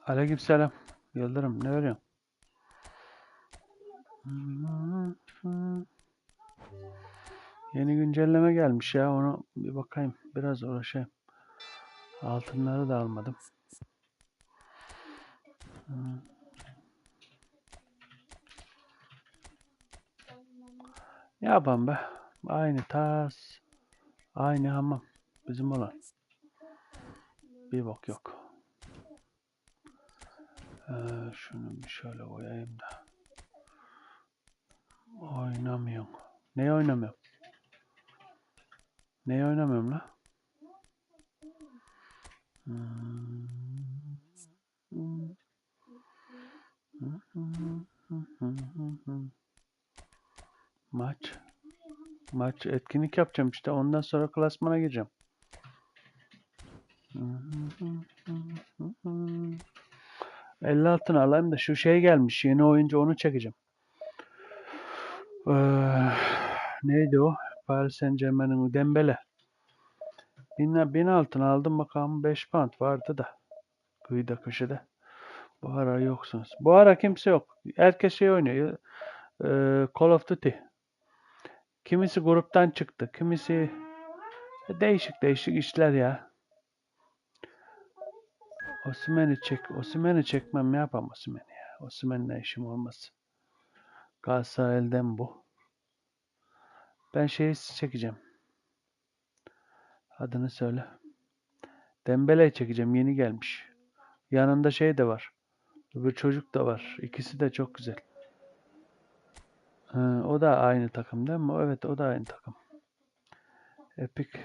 Aleykümselam. Yıldırım ne örüyorsun? Yeni güncelleme gelmiş ya, onu bir bakayım. Biraz uğraşayım. Altınları da almadım. Ne yapalım be? Aynı tas, aynı hamam. Bizim olan. Bir bok yok. Şunu bir şöyle koyayım da. Oynamıyorum. Ne oynamıyorum? Ne oynamıyorum la? Maç etkinlik yapacağım işte. Ondan sonra klasmana gireceğim. 56'ını alayım da şu şey gelmiş. Yeni oyuncu, onu çekeceğim. Neydi o? Paris Saint-Germain'in Dembele. 1000 altın aldım bakalım, 5 pound vardı da. Kıyıda köşede. Bu ara yoksunuz. Bu ara kimse yok. Herkes şey oynuyor. Call of Duty. Kimisi gruptan çıktı. Kimisi değişik işler ya. Osimhen'i çekmem, ne yapalım Osimhen'i ya. Osimhen'le işim olmaz. Galatasaray'dan bu. Ben şeyi çekeceğim. Adını söyle. Dembele'yi çekeceğim. Yeni gelmiş. Yanında şey de var. Öbür çocuk da var. İkisi de çok güzel. O da aynı takım değil mi? Evet, o da aynı takım. Epic.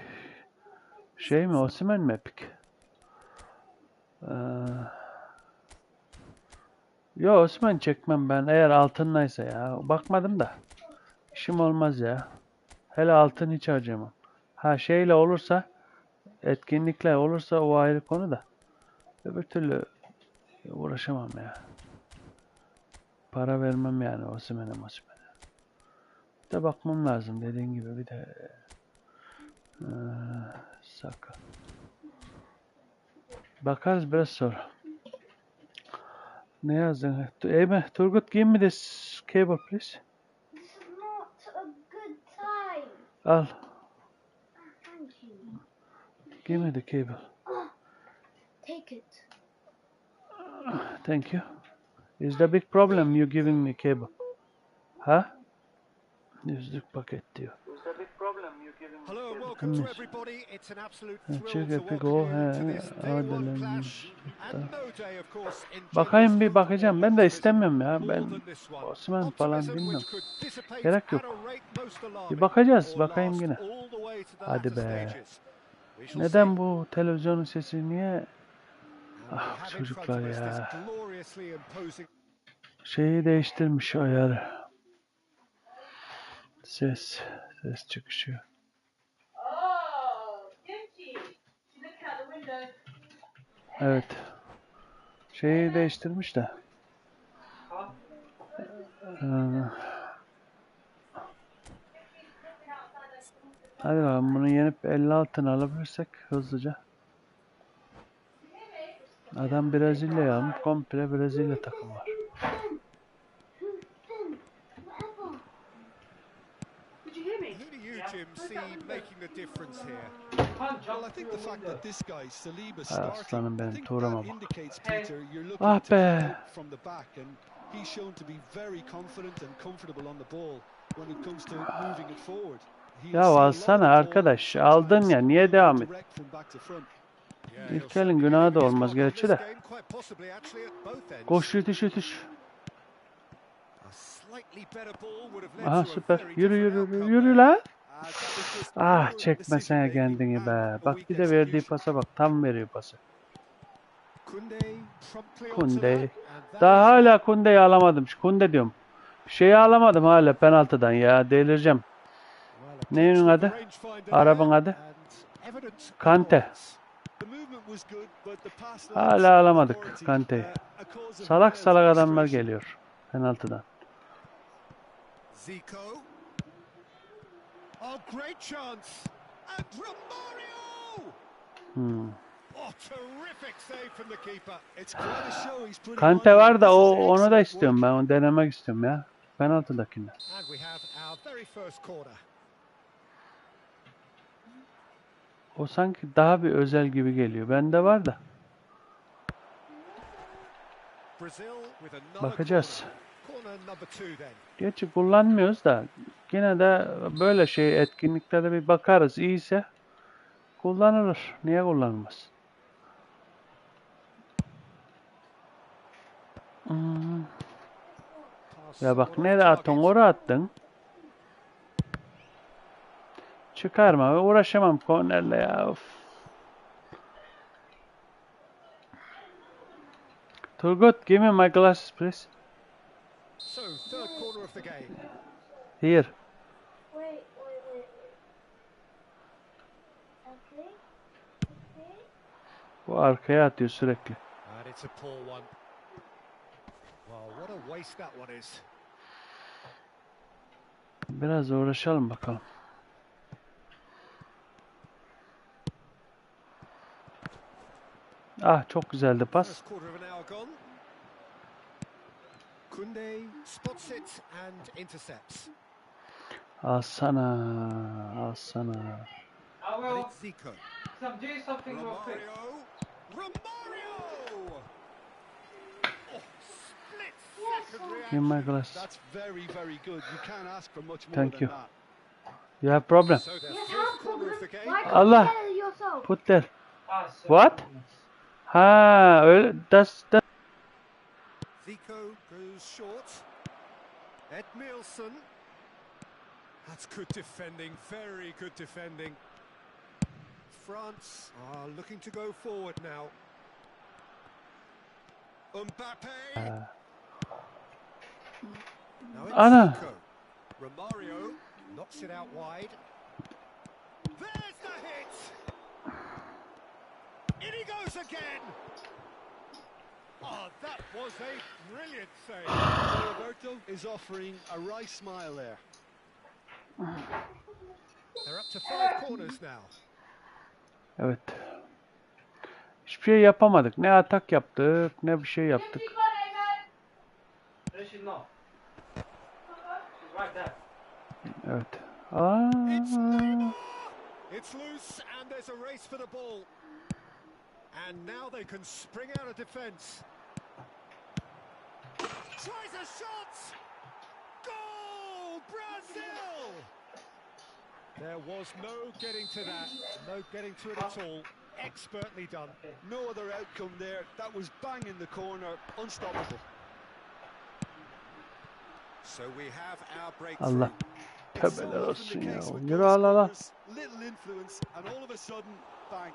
Şey mi? Osimhen mi Epic? Yo, Osimhen çekmem ben. Eğer altınlaysa ya. Bakmadım da. İşim olmaz ya. Hele altın hiç harcamam. Ha, şeyle olursa, etkinlikle olursa o ayrı konu da. Öbür türlü uğraşamam ya. Para vermem yani Osimhen'e. Bir de bakmam lazım dediğin gibi, bir de Saka. Bakarız biraz sonra. Ne yazdın? Turgut, give me this cable please. It's not a good time. Al. Thank you. Give me the cable. Take it. Thank you. Is the big problem you giving me cable? Ha? Yüzlük paket diyor. Hello and welcome to everybody. It's an absolute thrill Check to Epic welcome o. you to this day one clash. And no day of course in Bakayım, bir bakacağım. Ben de istemiyorum ya. Ben Osman falan bilmem. Gerek yok. Bir bakacağız. Bakayım yine. Hadi be. Neden bu televizyonun sesi niye? Ah, çocuklar ya. Şeyi değiştirmiş ayarı. Ses çıkışı. Evet. Şeyi değiştirmiş de. Hadi bakalım, bunu yenip 56'ını alabilirsek hızlıca. Adam Brezilya'ya almış. Komple Brezilya takım var. Aslanım benim, Tuğrama bak. Ah be. Ya alsana arkadaş. Aldın ya, niye devam et? İlk elin günahı da olmaz gerçi de. Koş, yetiş. Aha, süper. Yürü la. Ah, çekmesene kendini be. Bak, bir de verdiği pasa bak. Tam veriyor pası. Kunde. Daha hala Kunde'yi alamadım. Kunde diyorum. Şeyi alamadım hala penaltıdan ya. Delireceğim. Neyin adı? Arabın adı? Kante. Hala alamadık Kante'yi. Salak adamlar geliyor penaltıdan. Oh, terrific save from the keeper. It's quite a show he's putting on. Kante var da This is onu da excellent istiyorum work. ben. Onu denemek istiyorum ya. Penaltıdakini. And we have our very first corner. O sanki daha bir özel gibi geliyor. Bende var da. Brazil with another Bakacağız. corner. Corner number 2 then. Gerçi kullanmıyoruz da yine de böyle şey etkinliklerde bir bakarız. İyiyse kullanılır. Niye kullanılmaz? Pass Ya bak somewhat nereye off attın? target. Oraya attın. Çıkarma. Uğraşamam kornerle ya. Of. Turgut, give me my glasses please. So, third corner of the game. Here. Wait. Okay. Bu arkaya atıyor sürekli. And it's a poor one. Well, what a waste that one is. Biraz uğraşalım bakalım. Ah çok güzeldi pas. First quarter of an hour gone. Kunde spots it and intercepts. Alsana. Alsana. And it's Zico. Something real quick. Romario! Oh, split second Give me my reaction. glasses. That's very, very good. You can't ask for much more Thank than you. that. You have problem. So their Yes, first corner of the game. Why can't Allah. you tell yourself? Put there. Ah, so What? Ha öyle. That's Zico goes short. Edmilson. That's good defending, very good defending. France are looking to go forward now. Mbappe. Now it's Ana. Zico. Romario knocks it out wide. There's the hit. In he goes again. Oh, that was a brilliant save. So Roberto is offering a wry smile there. They're up to 5 corners now. evet. Hiçbir şey yapamadık. Ne atak yaptık, ne bir şey yaptık. There she no. She's right there. Evet. It's Neymar! It's loose and there's a race for the ball. And now they can spring out of defence. Tries a shot! Goal! Brazil! There was no getting to that. No getting to it at all. Expertly done. No other outcome there. That was bang in the corner. Unstoppable. So we have our breakthrough. Allah. It's so Tövbeler often olsun the ya. case with Yürü goal al al al. scorers, little influence, and all of a sudden, bang.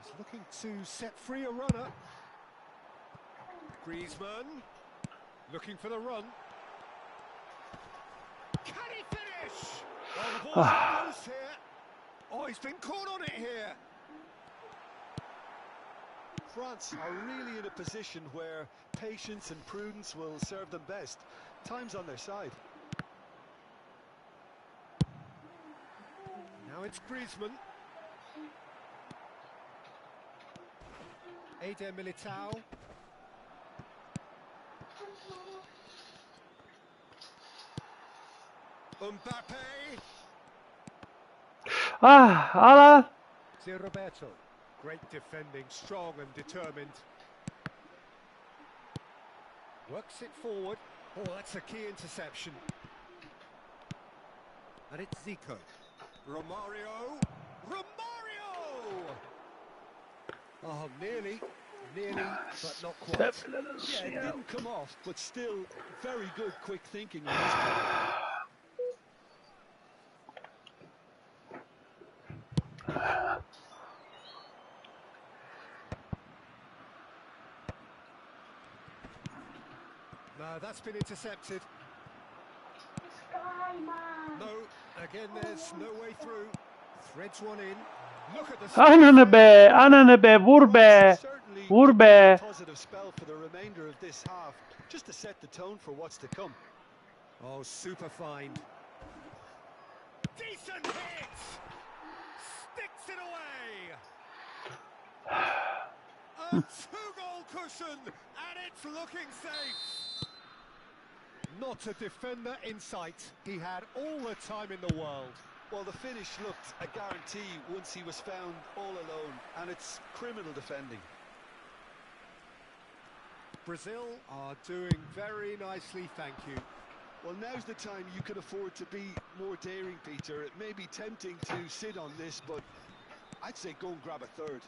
He's looking to set free a runner. Griezmann looking for the run. Can he finish? Oh, the ball's loose here. Oh, he's been caught on it here. France are really in a position where patience and prudence will serve them best. Time's on their side. Now it's Griezmann. Eder Militao. Mbappe. Ah, al al. Zé Roberto. Great defending, strong and determined. Works it forward. Oh, that's a key interception. And it's Zico. Romario. Romario! Oh, nearly, but not quite. Tövbeler olsun Yeah, it ya. didn't come off, but still very good quick thinking on his part. No, that's been intercepted. Sky man. No, again, there's no way through. Threads one in. Look at the... Ananı be, ananı be, vur be. Certainly Vur be. a positive spell for the remainder of this half, just to set the tone for what's to come. Oh, super fine. Decent hit! Sticks it away! two-goal cushion, and it's looking safe. Not a defender in sight. He had all the time in the world. Well, the finish looked a guarantee once he was found all alone, and it's criminal defending. Brazil are doing very nicely, thank you. Well, now's the time you can afford to be more daring, Peter. It may be tempting to sit on this, but I'd say go and grab a third.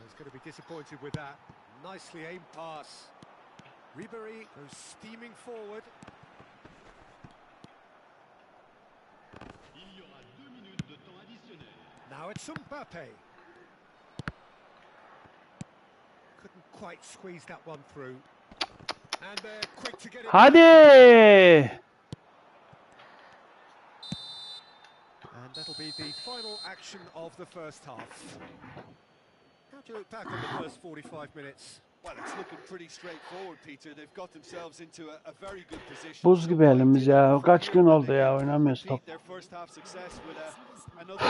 He's going to be disappointed with that. Nicely aimed pass. Ribéry goes steaming forward. Now it's Mbappe. Couldn't quite squeeze that one through. And they're quick to get it. Hadi! And that'll be the final action of the first half. How do you look back on the first 45 minutes? Well, it's looking pretty straightforward, Peter. They've got themselves into a very good position. Buz gibi elimiz ya. Kaç gün oldu ya oynamıyoruz top. Their first half success with another.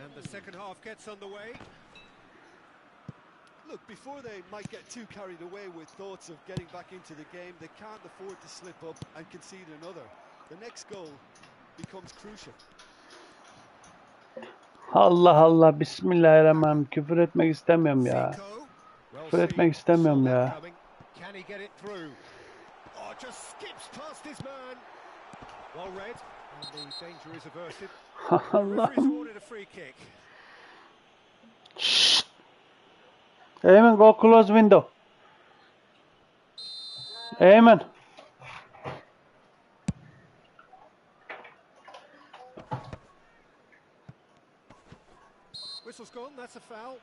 And the second half gets underway. Look, before they might get too carried away with thoughts of getting back into the game, they can't afford to slip up and concede another. The next goal becomes crucial. Allah Allah, Bismillahirrahmanirrahim. Küfür etmek istemiyorum ya. Küfür etmek istemiyorum ya. Can he get it through? Oh, just skips past his man. Well read, and the danger is averted. Referee's awarded a free kick. Shh. Eamon, go close window. Eamon. Whistle's gone, that's a foul.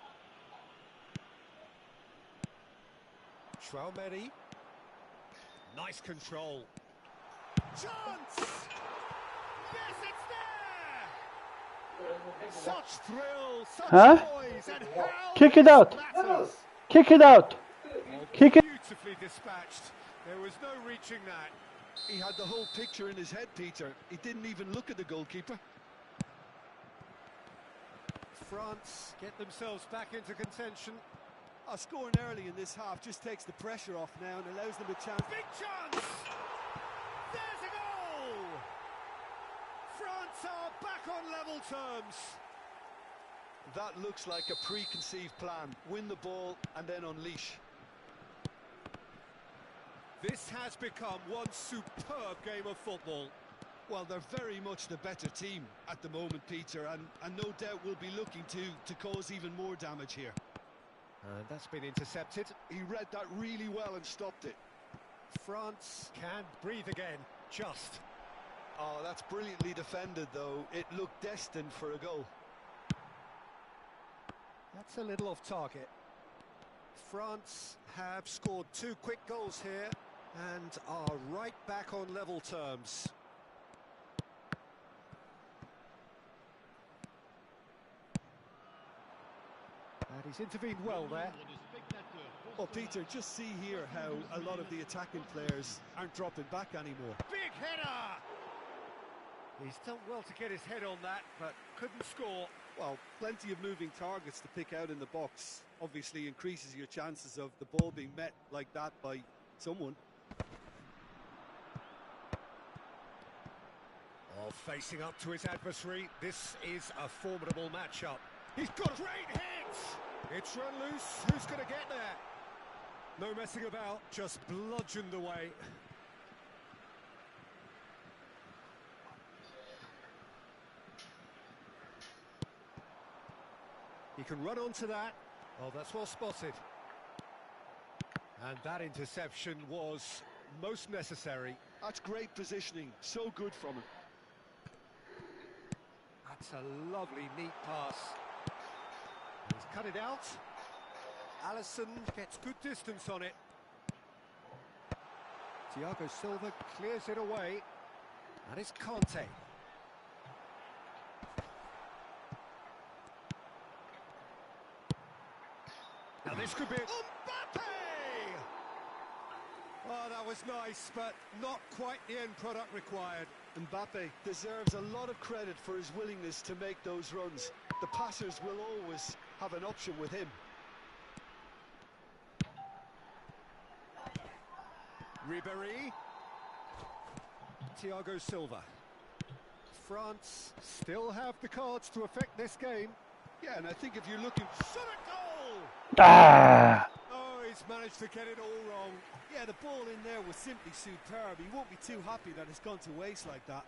Traumeri. Nice control. Chance! Yes, it's there! Such thrill, such noise, and how Kick it out! matters. Kick it out! Kick it! Beautifully dispatched. There was no reaching that. He had the whole picture in his head, Peter. He didn't even look at the goalkeeper. France get themselves back into contention. Scoring early in this half just takes the pressure off now and allows them a chance. Big chance! There's a goal! France are back on level terms. That looks like a preconceived plan. Win the ball and then unleash. This has become one superb game of football. Well, they're very much the better team at the moment, Peter, and no doubt will be looking to cause even more damage here. And that's been intercepted. He read that really well and stopped it. France can breathe again, just. Oh, that's brilliantly defended, though. It looked destined for a goal. That's a little off target. France have scored 2 quick goals here and are right back on level terms. And he's intervened well there. Well, Peter, just see here how a lot of the attacking players aren't dropping back anymore. Big header! He's done well to get his head on that, but couldn't score. Well, plenty of moving targets to pick out in the box. Obviously increases your chances of the ball being met like that by someone. Oh, facing up to his adversary, this is a formidable matchup. He's got a great hit! It's run loose, who's going to get there? No messing about, just bludgeoned away. He can run onto that. Oh, that's well spotted. And that interception was most necessary. That's great positioning. So good from him. That's a lovely, neat pass. He's cut it out. Alisson gets good distance on it. Thiago Silva clears it away. And it's Conte. Now this could be Mbappe! Oh, that was nice, but not quite the end product required. Mbappe deserves a lot of credit for his willingness to make those runs. The passers will always have an option with him. Ribéry. Thiago Silva. France still have the cards to affect this game. Yeah, and I think if you're looking... Shot a goal! Ah! Oh, he's managed to get it all wrong. Yeah, the ball in there was simply superb. He won't be too happy that it's gone to waste like that.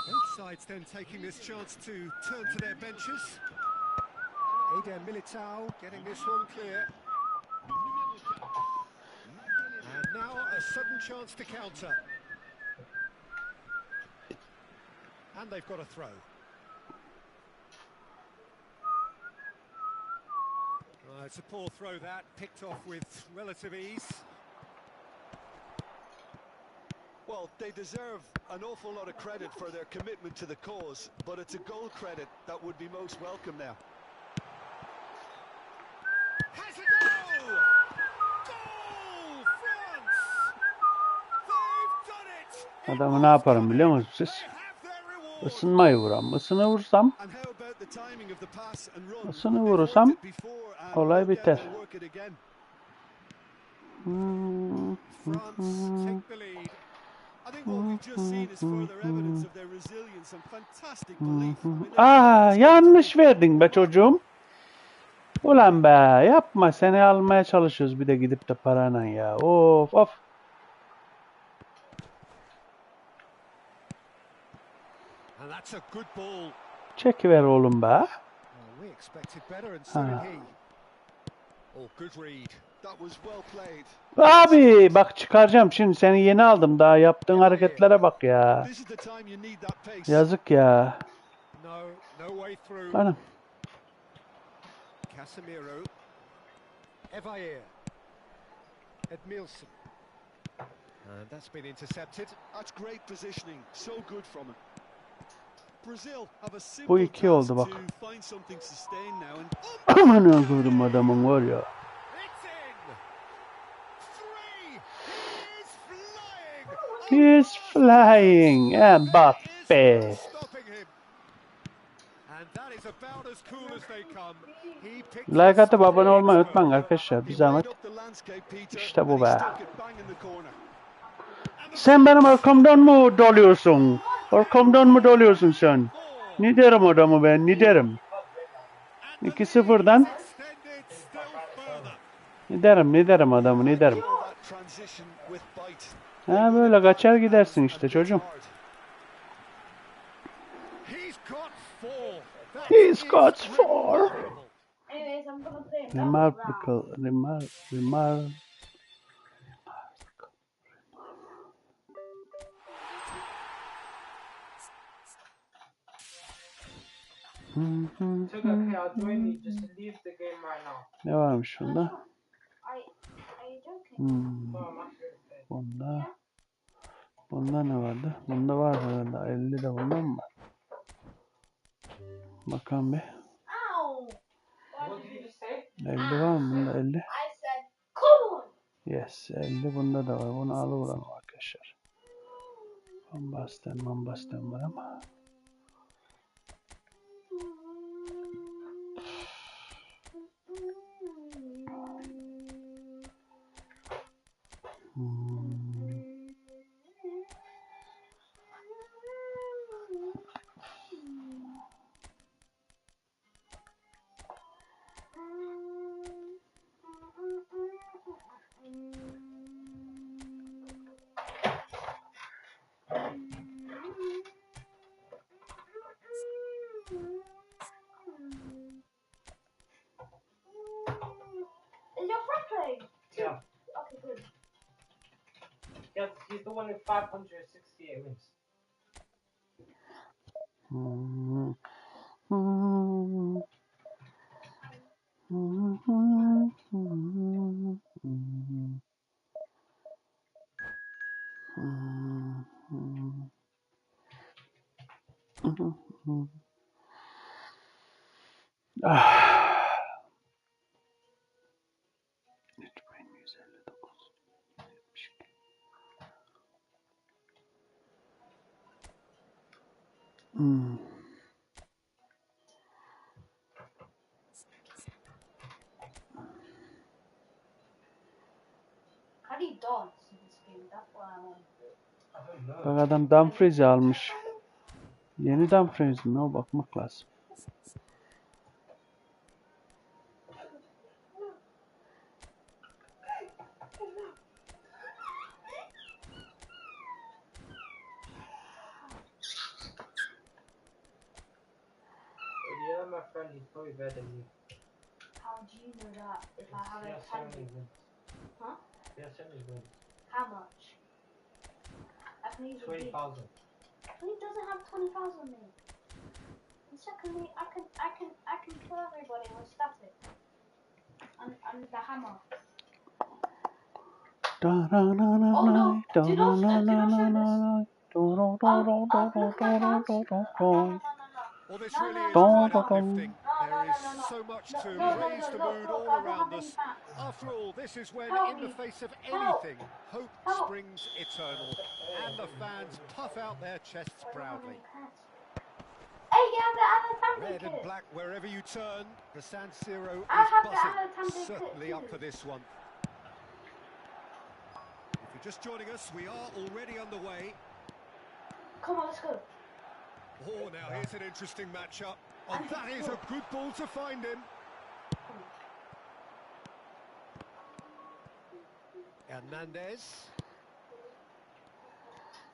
Both sides then taking this chance to turn to their benches. Eder Militao getting this one clear. And now a sudden chance to counter. And they've got a throw. It's a poor throw that, picked off with relative ease. Well, they deserve an awful lot of credit for their commitment to the cause, but it's a goal credit that would be most welcome now. Has a goal! Goal! France! They've done it! Adamı ne yaparım biliyor musunuz siz? They have their reward! Isınmayı vuram. Isını vursam, And how about the timing of the pass and run? ısını They've vurursam worked it before and olay no doubt biter. they'll work it again. France take the lead. I think what we've just seen is further evidence of their resilience and fantastic belief. I mean, Yanlış verdin be çocuğum. Ulan be yapma, seni almaya çalışıyoruz bir de gidip de parayla ya. Of of. And that's a good ball. Çekiver oğlum be. Well, we expected better and so did he. Oh, good read. that was well played. Abi bak çıkaracağım şimdi, seni yeni aldım, daha yaptığın hareketlere bak ya. This is the time you need that pace. Yazık ya. No way through. Hanım. Casemiro. Evair. Edmilson. And that's been intercepted. That's great positioning. So good from him. Brazil have a Bu simple iki task oldu bak. to find something sustained now and Aman öldürdüm adamın var ya. It's in. 3. He's flying. He's flying. Mbappe. Stopping him. And that is about as cool as they come. He picked Like atıp it abone olmayı well. unutmayın arkadaşlar. Bir he zahmet. weighed up the landscape, Peter, İşte bu and he be. stuck it bang in the corner. Sen benim arkamdan mı doluyorsun? Arkamdan mı doluyorsun sen? Ne derim adamı ben, ne derim? 2-0'dan Extended still further. ne derim adamı, ne derim? That position with bite. Ha böyle kaçar gidersin işte çocuğum. He's got four. That He's is got four. remarkable. Anyways, I'm gonna play another Remarkable, round. Took okay, I'll join you. Just leave the game right now. Ne varmış bunda? Are you joking? No, I'm actually playing. Bunda ne vardı? Bunda var herhalde. 50 de bundan mı var? Bakalım bir. Ow! What did you just say? 50 var mı bunda 50? I said, come on! Yes 50 bunda da var. Bunu alıvuralım arkadaşlar. Bambasten var ama. Is your friend playing? Yeah. Okay, good. Yeah, he's the one with 568 wins. How do you dance in this game? That's what I want to do. I don't know. Bak adam Dumfries almış. Yeni Dumfries mi? O bakmak lazım. Yeah, my friend, he's probably better than you. How do you know that if I have He a has so many 10? wins. Huh? He has so many wins. How much? I can easily 20,000. He doesn't have 20,000 mate. And secondly, I can kill everybody with static. And the hammer. Oh no! Do not show this! Oh, look at my dance. No. Well, this No, really no, is no, quite no, uplifting. no, There is no. so much No, to no, no, raise the no, mood look, all I don't around have any us. pants. After all, this is when, Help in the me. face of Help. anything, hope Help. springs eternal, and the fans puff out their chests I don't have proudly. any pants. Hey, you have the other Red tablet and kit. black wherever you turn, the San Siro I is have the buzzing. other tablet Certainly kit up too. for this one. If you're just joining us, we are already underway. Come on, let's go. Oh, now here's an interesting matchup. Oh, that is a good ball to find him. Hernandez.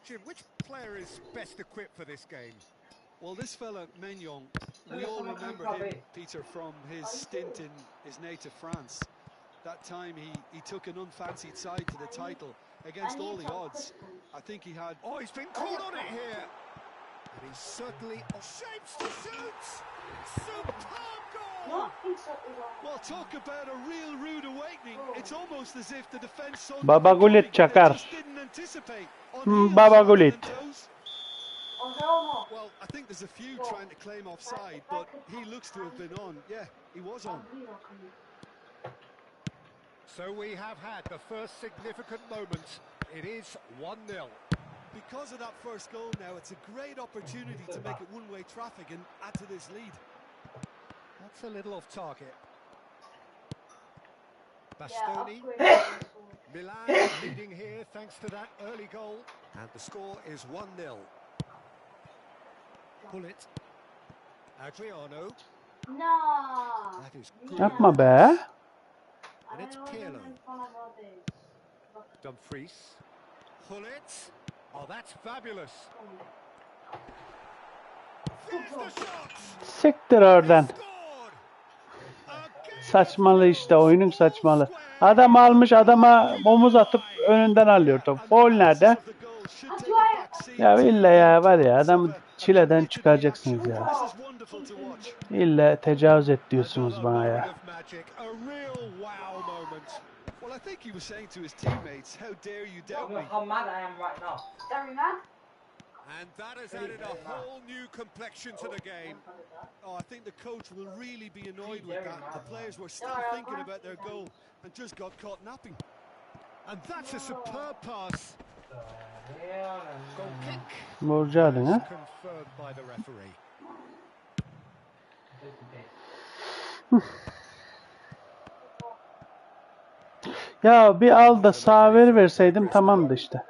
Jim, which player is best equipped for this game? Well, this fella, Maignan, we all remember him, Peter, from his stint in his native France. That time he took an unfancied side to the title against all the odds. I think he had... Oh, he's been caught on it here. And he's certainly shapes to shoot. Superb goal. Not instantly wrong. Well, talk about a real rude awakening. It's almost as if the defence saw Baba Gullit çakar. just didn't anticipate. On heels Baba rather than Gullit. toes. Oh, hell no. Well, I think there's a few trying to claim offside, but he looks to have been on. Yeah, he was on. So we have had the first significant moment. It is 1-0. Because of that first goal now, it's a great opportunity to make it one-way traffic and add to this lead. That's a little off target. Bastoni. Milan leading here thanks to that early goal. And the score is 1-0. Pull it. Adriano. No. That is good. Yapma be. And it's Pirlo. Dumfries. Hullet. Oh, that's fabulous. There's the shot. Siktir oradan. Scored. Again. Saçmalı işte, oyunun saçmalı. Adam almış, adama omuz atıp önünden alıyor top. Gol nerede? Ya illa ya, var ya, adamı çileden çıkaracaksınız ya. İlla tecavüz et diyorsunuz bana ya. Well, I think he was saying to his teammates, how dare you doubt me? How mad I am right now. Very mad. And that has added a whole new complexion to the game. Oh, I think the coach will really be annoyed with that. The players were still thinking about their goal and just got caught napping. And that's a superb pass. Goal kick. Vuracaktın ha? Confirmed by the referee. Ya bir al da sağa verseydim tamamdı işte.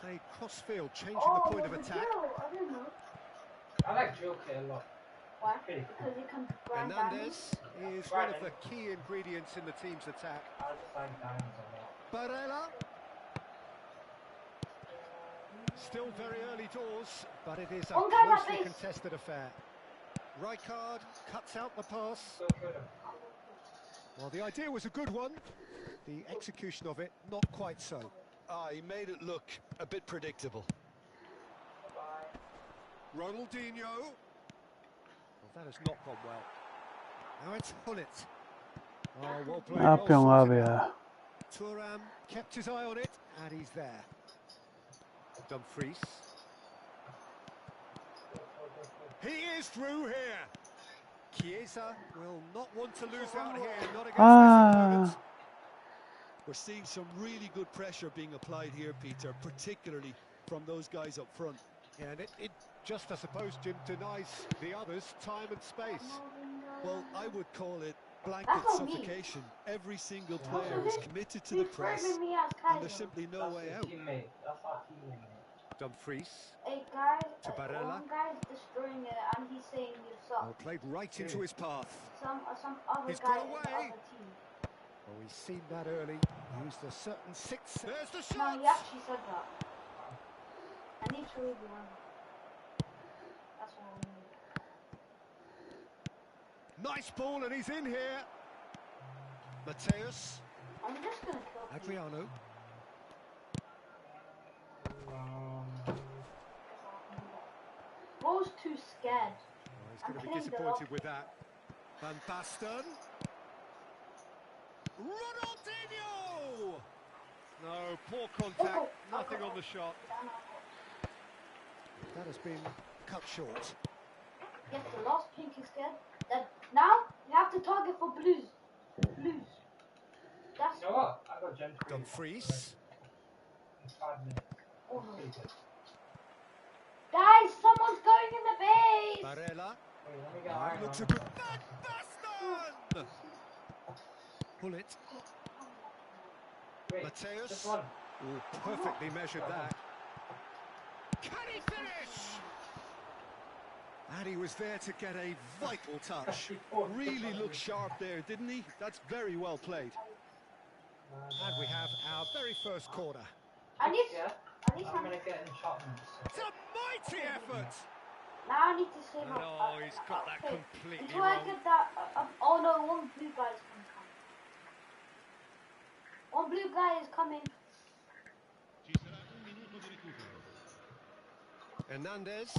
Played crossfield, changing the point of attack. I like Joker a lot. Why? Because he can grind Hernandez is one of the key ingredients in the team's attack. I just like diamonds a lot. Barella. Still very early doors, but it is a closely contested affair. Rijkaard cuts out the pass. So good. Well, the idea was a good one. The execution of it, not quite so. Ah, he made it look a bit predictable. Ronaldinho. Well, that has not gone well. Now it's Hullet. Oh, well played. Ne yapıyorsun abi ya? Thuram kept his eye on it, and he's there. Dumfries. He is through here. Chiesa will not want to lose out here, not against this opponent. We're seeing some really good pressure being applied here, Peter, particularly from those guys up front. Yeah, and it just, I suppose, Jim, denies the others time and space. Well, I would call it blanket suffocation. Every single player is committed to the press, and there's simply no way out. Teammate. That's our teammate. Dumfries. Hey guys, To Barella. one guy's destroying it and he's saying you suck. Oh, played right into his path. Some other He's guy got in the away. other team. Oh, he's seen that early. Used a certain six. There's the No, shot. he actually said that. I need to read the one. That's what I need. Nice ball, and he's in here. Mateus. I'm just gonna kill him. Adriano. Bro's too scared. Oh, he's going to be disappointed with that. Van Basten. Ronaldinho! No, poor contact. Nothing on the shot. That has been cut short. Yes, the last pink is scared. Then now you have to target for blues. Blues. That's You know what? I got Gentry. Dumfries. In 5 minutes. oh, no. Pretty good. Guys, someone's going in the base. Barella. Wait, let me get Oh, iron looks a on. good. Van Basten! Hullet. Wait, Mateus. just one. Oh, perfectly measured that. Can he finish? And he was there to get a vital touch. Really looked sharp there, didn't he? That's very well played. And we have our very first corner. I need Yeah, I'm some. gonna get in shot. It's a mighty effort. Now I need to save my. Oh, he's got that okay. completely Until I wrong. get that. Oh no, one blue guy is coming. One blue guy is coming. Hernandez.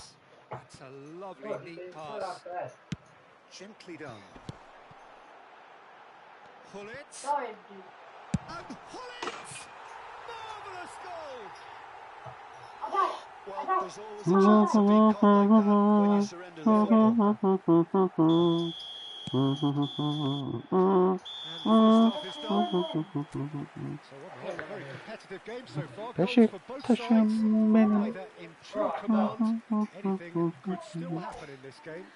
That's a lovely, neat pass. Gently done. Hullet. Sorry, dude. And Hullet! Marvellous goal! I got it. Well, there's always a chance of being caught like that when you surrender the football. And the first half is done. So what a very competitive game so far. Goals for both sides. Beşiktaş'ım benim. Either in true command. Anything could still happen in this game.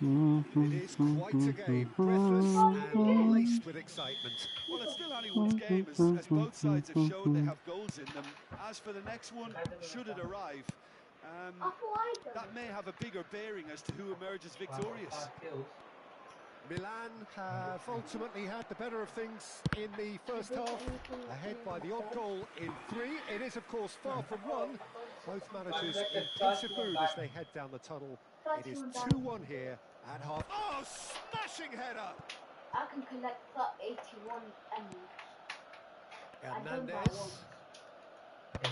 It is quite a game, breathless and laced with excitement. Well, it's still anyone's game, as both sides have shown they have goals in them. As for the next one, should it arrive, that may have a bigger bearing as to who emerges victorious. Milan have ultimately had the better of things in the first half, ahead by the odd goal in 3. It is, of course, far from 1. Both managers in pensive mood as they head down the tunnel. It is 2-1 here at half. Oh, smashing header! I can collect 81 emeralds. Hernandez.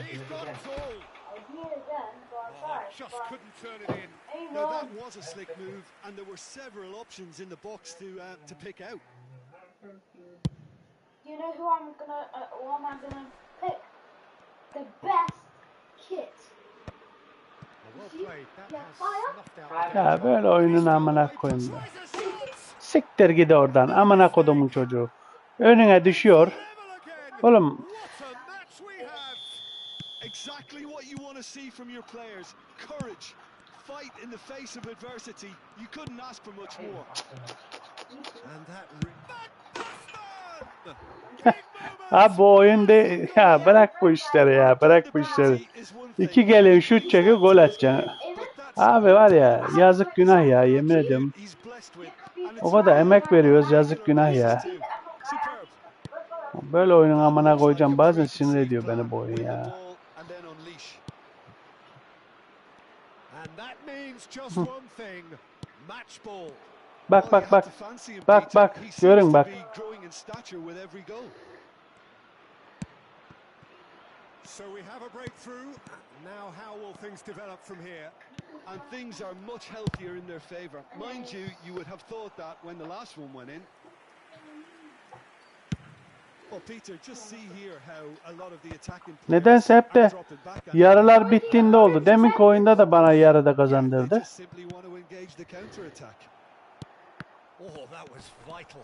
He's got it all. I did again, but I tried. Just couldn't turn it in. No, that was a slick move, and there were several options in the box to pick out. Do you know who I'm gonna pick? The best kit. Well played. That has snuffed out. Ya böyle oyunun amına koyayım be. Siktir gidi oradan amına kodumun çocuğu. Önüne düşüyor. Oğlum. Exactly what you want to see from your players. Courage. Fight in the face of adversity. You couldn't ask for much more. And that Abi bu oyun de ya bırak bu işleri ya bırak bu işleri. 2 geliyor şut çekiyor gol atacaksın. Abi var ya yazık günah ya yemin ediyorum. O kadar emek veriyoruz yazık günah ya. Böyle oyunun amına koyacağım bazen sinir ediyor beni bu oyun ya. Bak bak bak. Bak bak görün bak. So we have a breakthrough. Now how will things develop from here? And things are much healthier in their favour. Mind you, you would have thought that when the last one went in. Well, Peter, just see here how a lot of the attacking players Nedense hep de yarılar bittiğinde oldu. Deminki oyunda da bana yarıda kazandırdı. Oh, that was vital.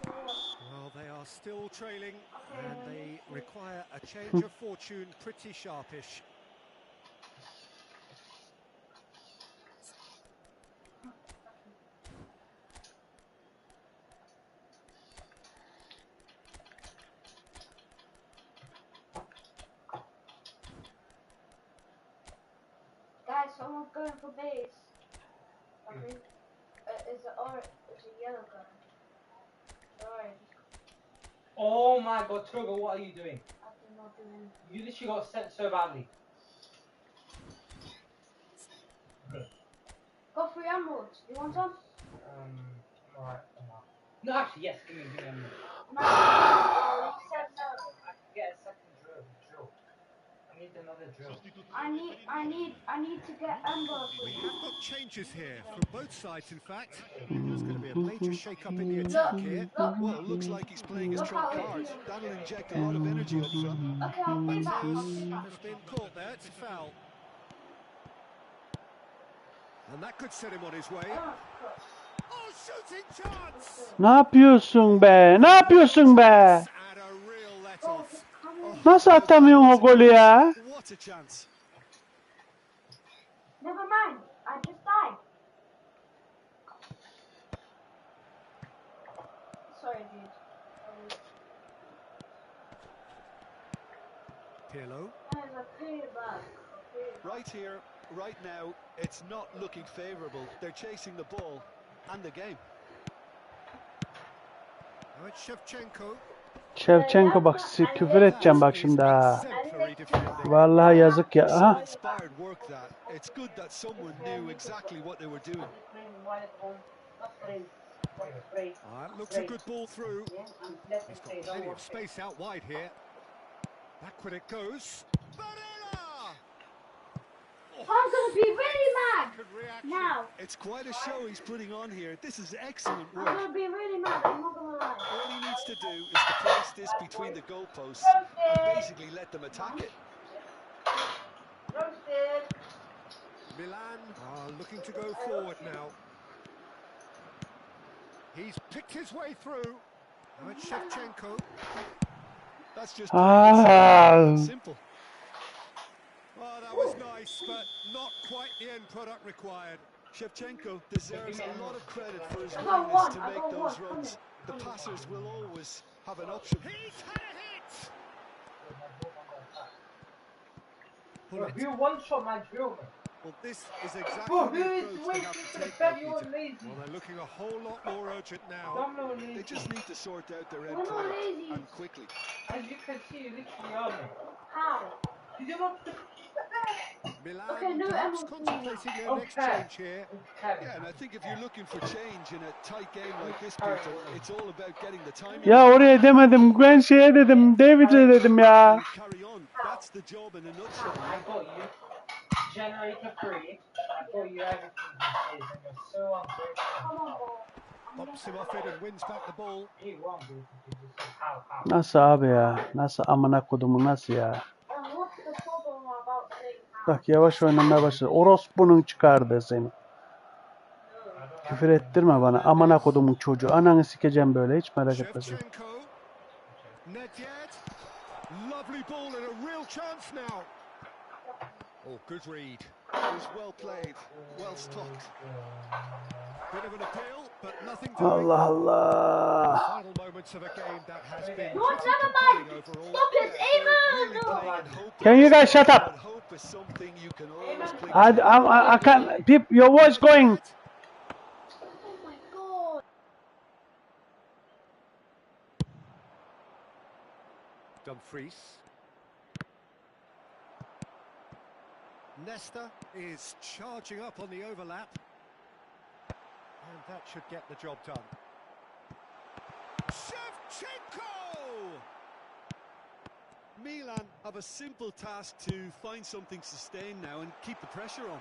Well, they are still trailing and they require a change of fortune pretty sharpish. Guys, someone's going for base. It's a yellow gun. Orange. Oh my god, Togo, what are you doing? I did not do anything. You literally got sent so badly. Got 3 emeralds. You want some? Alright. No, actually, yes, give me emeralds. No. Oh, you said no. I can get a second drill. I need another drill. I need to get emeralds. We have got changes here from both sides, in fact. There's going to be a major shake-up in the attack here. Well, it looks like he's playing his trump card. That'll inject a lot of energy up front. Okay, I'll be back. Has been caught there. It's a foul. And that could set him on his way. Oh, shooting chance! Ne yapıyorsun be? Ne yapıyorsun be? Nasıl atamıyorsun o golü ya? What a chance. Never mind. I just died. Sorry, dude. Pirlo. Right here, right now, it's not looking favourable. They're chasing the ball and the game. Now it's Shevchenko. Shevchenko bak küfür edeceğim bak şimdi ha. Vallahi yazık ya. Aha. Inspired work that. It's good that someone knew exactly what they were doing. Looks a good ball through. He's got plenty of space out wide here. Backward it goes. I'm gonna be really mad now. It's quite a show he's putting on here. This is excellent I'm work. gonna be really mad. I'm not gonna lie. All he needs to do is to place this between the goalposts and basically let them attack it. Roasted. Milan are looking to go forward now. He's picked his way through. Now it's Shevchenko. That's just simple. Oh, that was nice, but not quite the end product required. Shevchenko deserves a lot of credit for his willingness to make those runs. The passers will always have an option. He's had a hit! Review one shot, man, drill me. Well, this is exactly Bro, the who is approach they waiting have for to the take now, fed? You're Peter. lazy. Well, they're looking a whole lot more urgent now. Domino lazy. They just need to sort out their end We're not product, lazy. and quickly. As you can see, you literally are me. How? Did you not? Milan Okay, no perhaps Emma. contemplating their next Okay. change here. Okay. Yeah, and I think if you're looking for change in a tight game like this, Carry Peter, on. it's all about getting the timing Ya right. oraya demedim. Ben şeye dedim. David'e dedim ya. And carry on. That's the job in a nutshell. I got you. Generator free. I got you everything these days, and you're so ungrateful. Come on, boy. Pops him off it and wins back the ball. He won't be able to how. Nasıl abi ya? Nasıl amına kodumu nasıl ya? What's the problem about saying how? Bak yavaş oynamaya başladı. Orospu'nun çıkardı seni. Küfür ettirme bana. Amına kodumun çocuğu. Ananı sikeceğim böyle. Hiç merak etme sen. Shevchenko. Nedved. Lovely ball and a real chance now. Oh, good read. It was well played, well stopped. Bit of an appeal, but nothing Allah Allah. Final moments of a game that has been No, pretty never mind. compelling overall. Stop it, Really Eamon! playing and hope. Can you guys shut up? But hope is something you can always cling I can't. Peep, your voice going. Oh my god. Dumfries. Nesta is charging up on the overlap. And that should get the job done. Shevchenko! Milan have a simple task to find something sustained now and keep the pressure on.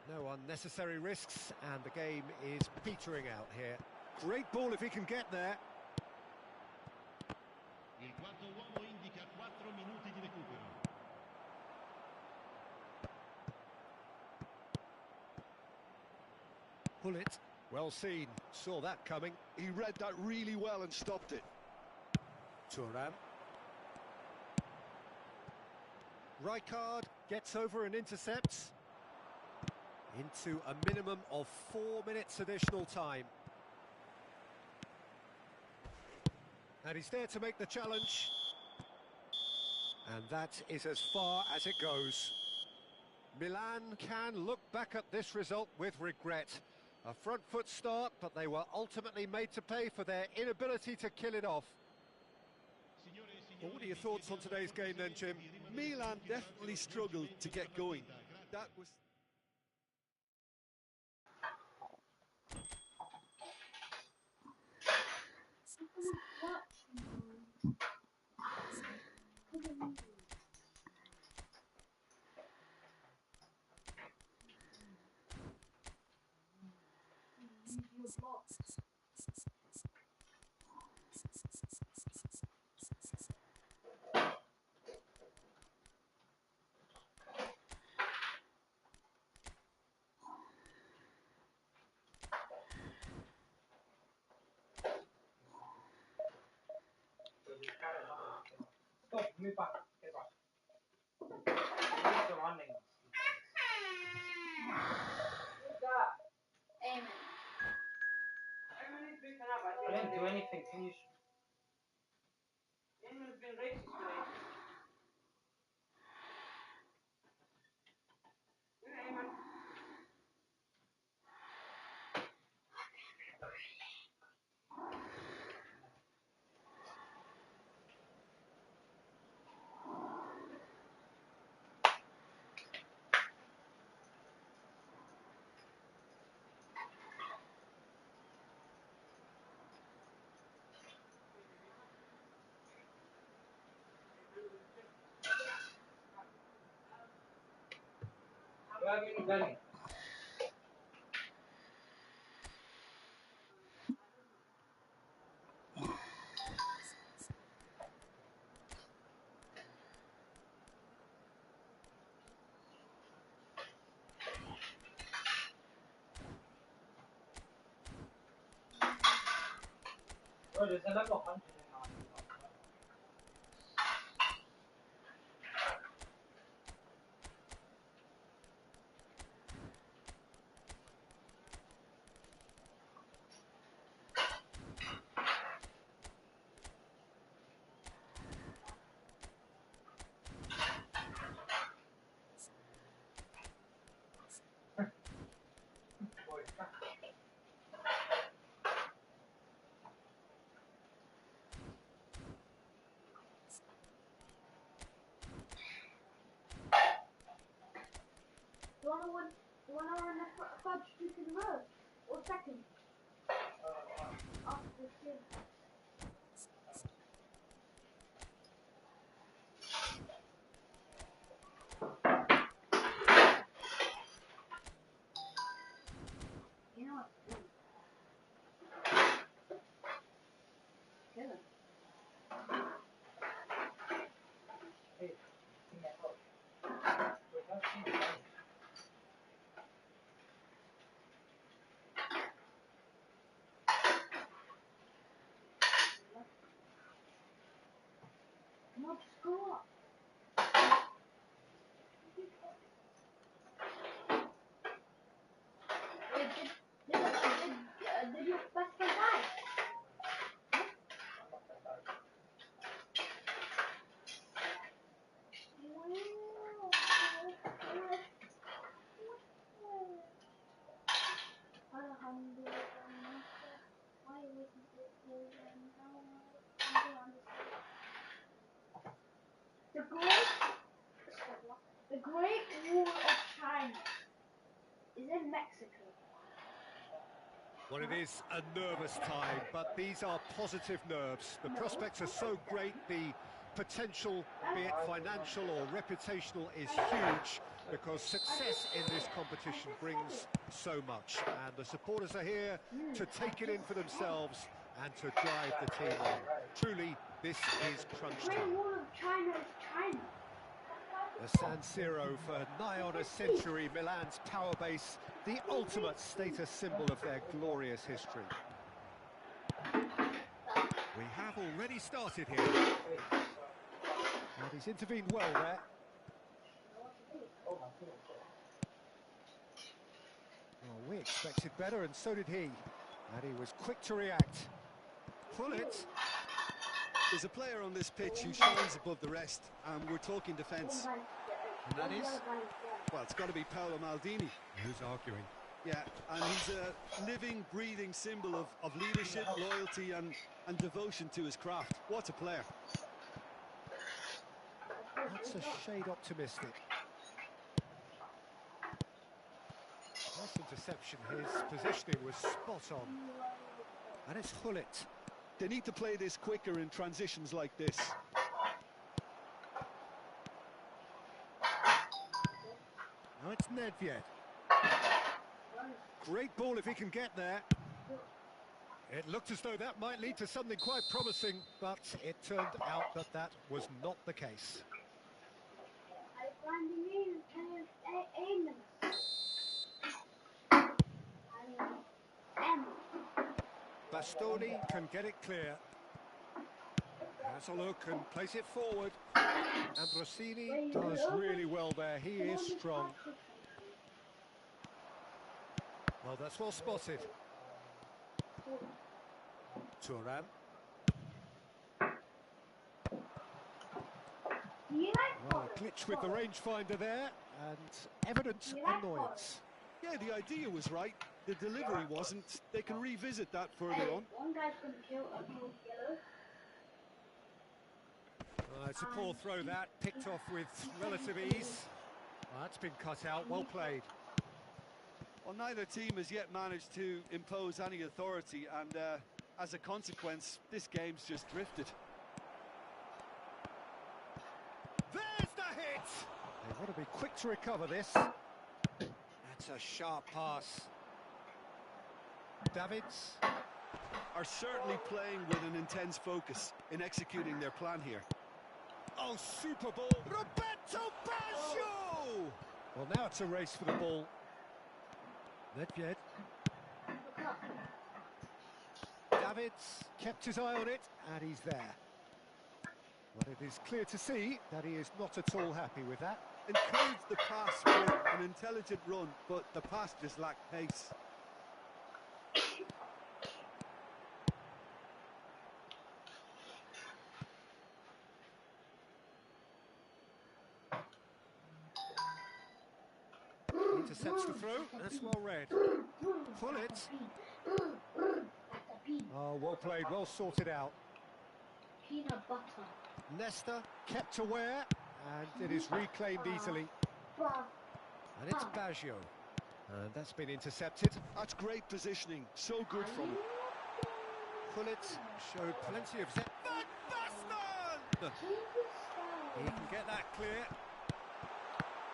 No unnecessary risks, and the game is petering out here. Great ball if he can get there. Il quarto uomo indica 4 minuti di recupero. Pull it. Well seen. Saw that coming. He read that really well and stopped it. Thuram. Rijkaard gets over and intercepts. Into a minimum of 4 minutes additional time. And he's there to make the challenge. And that is as far as it goes. Milan can look back at this result with regret. A front foot start, but they were ultimately made to pay for their inability to kill it off. Well, what are your thoughts on today's game then, Jim? Milan definitely struggled to get going. That was... Stop, move back. Get back. Who's the running? Who's that? Amen. I didn't do anything. Can you? Eamon's been racist today. Eamon. Where have you been? Bro, there's a level 100 in our wanna win? You wanna win the third streak in a row? Or second? After this game. You know what? Good. Hey, give me a call. Wait, don't see me. Not score. Did your best friend die? The Great Wall of China is in Mexico. Well, it is a nervous time, but these are positive nerves. The prospects are so great, the potential, be it financial or reputational, is huge because success in this competition brings so much. And the supporters are here to take it in for themselves and to drive the team on. Truly, this is crunch Great time. Wall of China is China. The San Siro for nigh on a century, Milan's power base, the ultimate status symbol of their glorious history. We have already started here. And he's intervened well there. Well, we expected better, and so did he. And he was quick to react. Pull it. There's a player on this pitch who shines above the rest, and we're talking defence. And that is? Well, it's got to be Paolo Maldini. Who's arguing? Yeah, and he's a living, breathing symbol of leadership, loyalty and devotion to his craft. What a player. That's a shade optimistic. Nice interception. His positioning was spot on. And it's Hullet. They need to play this quicker in transitions like this. Now it's Nedved. Great ball if he can get there. It looked as though that might lead to something quite promising, but it turned out that that was not the case. Bastoni can get it clear. Has a look and place it forward. Ambrosini does really well there. He is strong. Well, that's well spotted. Turan. Well, a glitch with the rangefinder there, and evident annoyance. Yeah, the idea was right. The delivery wasn't. They can revisit that further on. One guy's gonna kill a yellow. It's a poor throw that, picked off with relative ease. Well, that's been cut out, well played. Well, neither team has yet managed to impose any authority, and as a consequence, this game's just drifted. There's the hit! They want to be quick to recover this. That's a sharp pass. Davids are certainly playing with an intense focus in executing their plan here. Oh, super ball. Roberto Baggio! Well, now it's a race for the ball. Nedved. Davids kept his eye on it, and he's there. But it is clear to see that he is not at all happy with that. Encouraged the pass with an intelligent run, but the pass just lacked pace. Intercepts the throw, that's well read. Pull it. Oh, well played, well sorted out. Peanut butter. Leicester kept aware, and it is reclaimed easily. And it's Baggio. And that's been intercepted. That's great positioning. So good from him. Pullet showed plenty of... Van Basten! He can get that clear.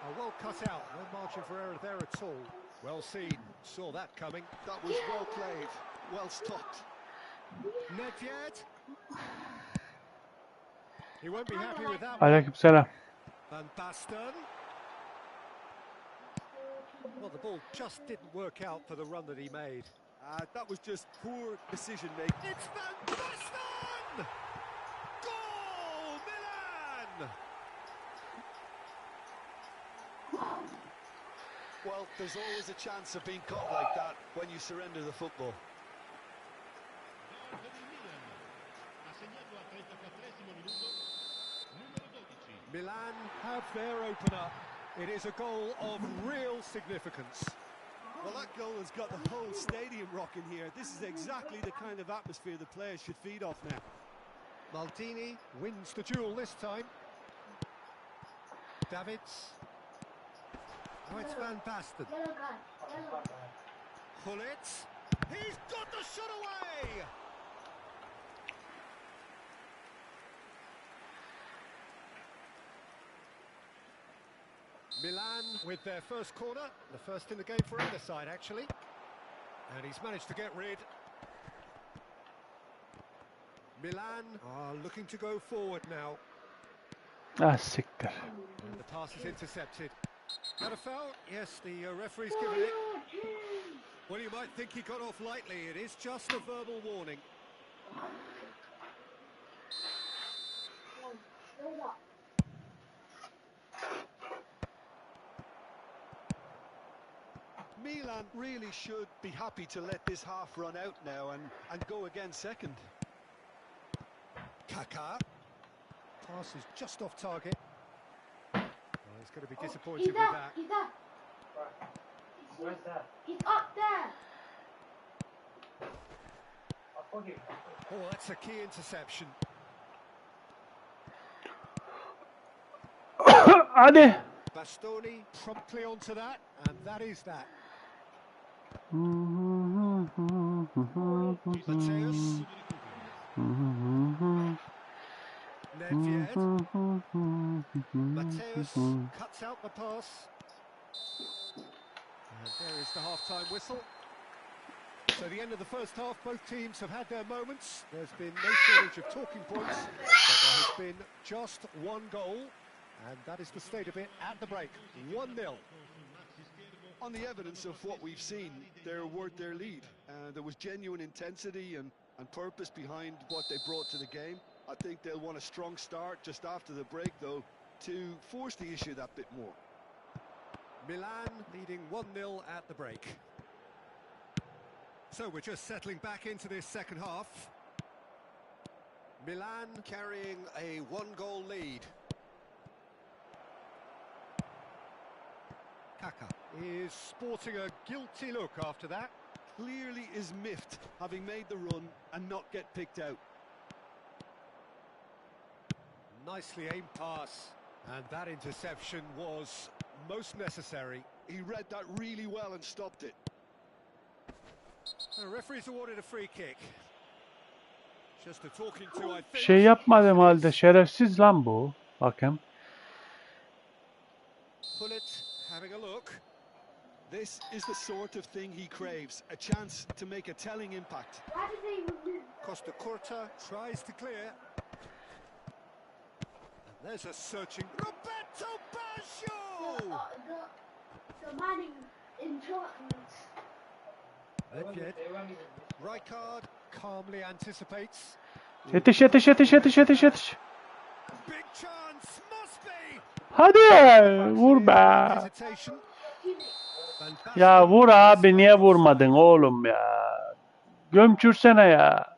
Oh, well cut out. No margin for error there at all. Well seen. Saw that coming. That was well played. Well stopped. Nedved. He won't be happy with that one. Aleykümselam. Van Basten. Well, the ball just didn't work out for the run that he made. That was just poor decision making. It's Van Basten! Goal, Milan! Well, there's always a chance of being caught like that when you surrender the football. Milan have their opener. It is a goal of real significance. Well, that goal has got the whole stadium rocking here. This is exactly the kind of atmosphere the players should feed off now. Maldini wins the duel this time. Davids. Oh, it's Van Basten. Pullet. He's got the shot away! Milan with their first corner, the first in the game for either side actually. And he's managed to get rid. Milan are looking to go forward now. Ah siktir. And the pass is intercepted. Got a foul? Yes, the referee's given it. Well, you might think he got off lightly. It is just a verbal warning. Milan really should be happy to let this half run out now and go again second. Kaká. Pass is just off target. Well, he's going to be disappointed with that. He's there. Where's that? He's up there. I'll forgive you. Oh, that's a key interception. Hadi. Bastoni promptly onto that, and that is that. Mateus. Nedved. Mateus cuts out the pass. And there is the half-time whistle. So the end of the first half, both teams have had their moments. There's been no shortage of talking points, but there has been just one goal, and that is the state of it at the break. 1-0. On the evidence of what we've seen, they're worth their lead. There was genuine intensity and purpose behind what they brought to the game. I think they'll want a strong start just after the break, though, to force the issue that bit more. Milan leading 1-0 at the break. So we're just settling back into this second half. Milan carrying a 1-goal lead. Kaká is sporting a guilty look after that. Clearly is miffed, having made the run and not get picked out. Nicely aimed pass, and that interception was most necessary. He read that really well and stopped it. The referee's awarded a free kick. Just a talking to, I think. Şey yapmadım halde şerefsiz lan bu hakem. Pullet having a look. This is the sort of thing he craves, a chance to make a telling impact. Costa Curta tries to clear. And there's a searching Roberto Baggio! The man in Dortmund. Nedved. Rijkaard calmly anticipates. Yetiş yetiş yetiş yetiş yetiş yetiş. Big chance must be. Hadi vur be. Hesitation. Ya vur abi, niye vurmadın oğlum ya? Gömçürsene ya.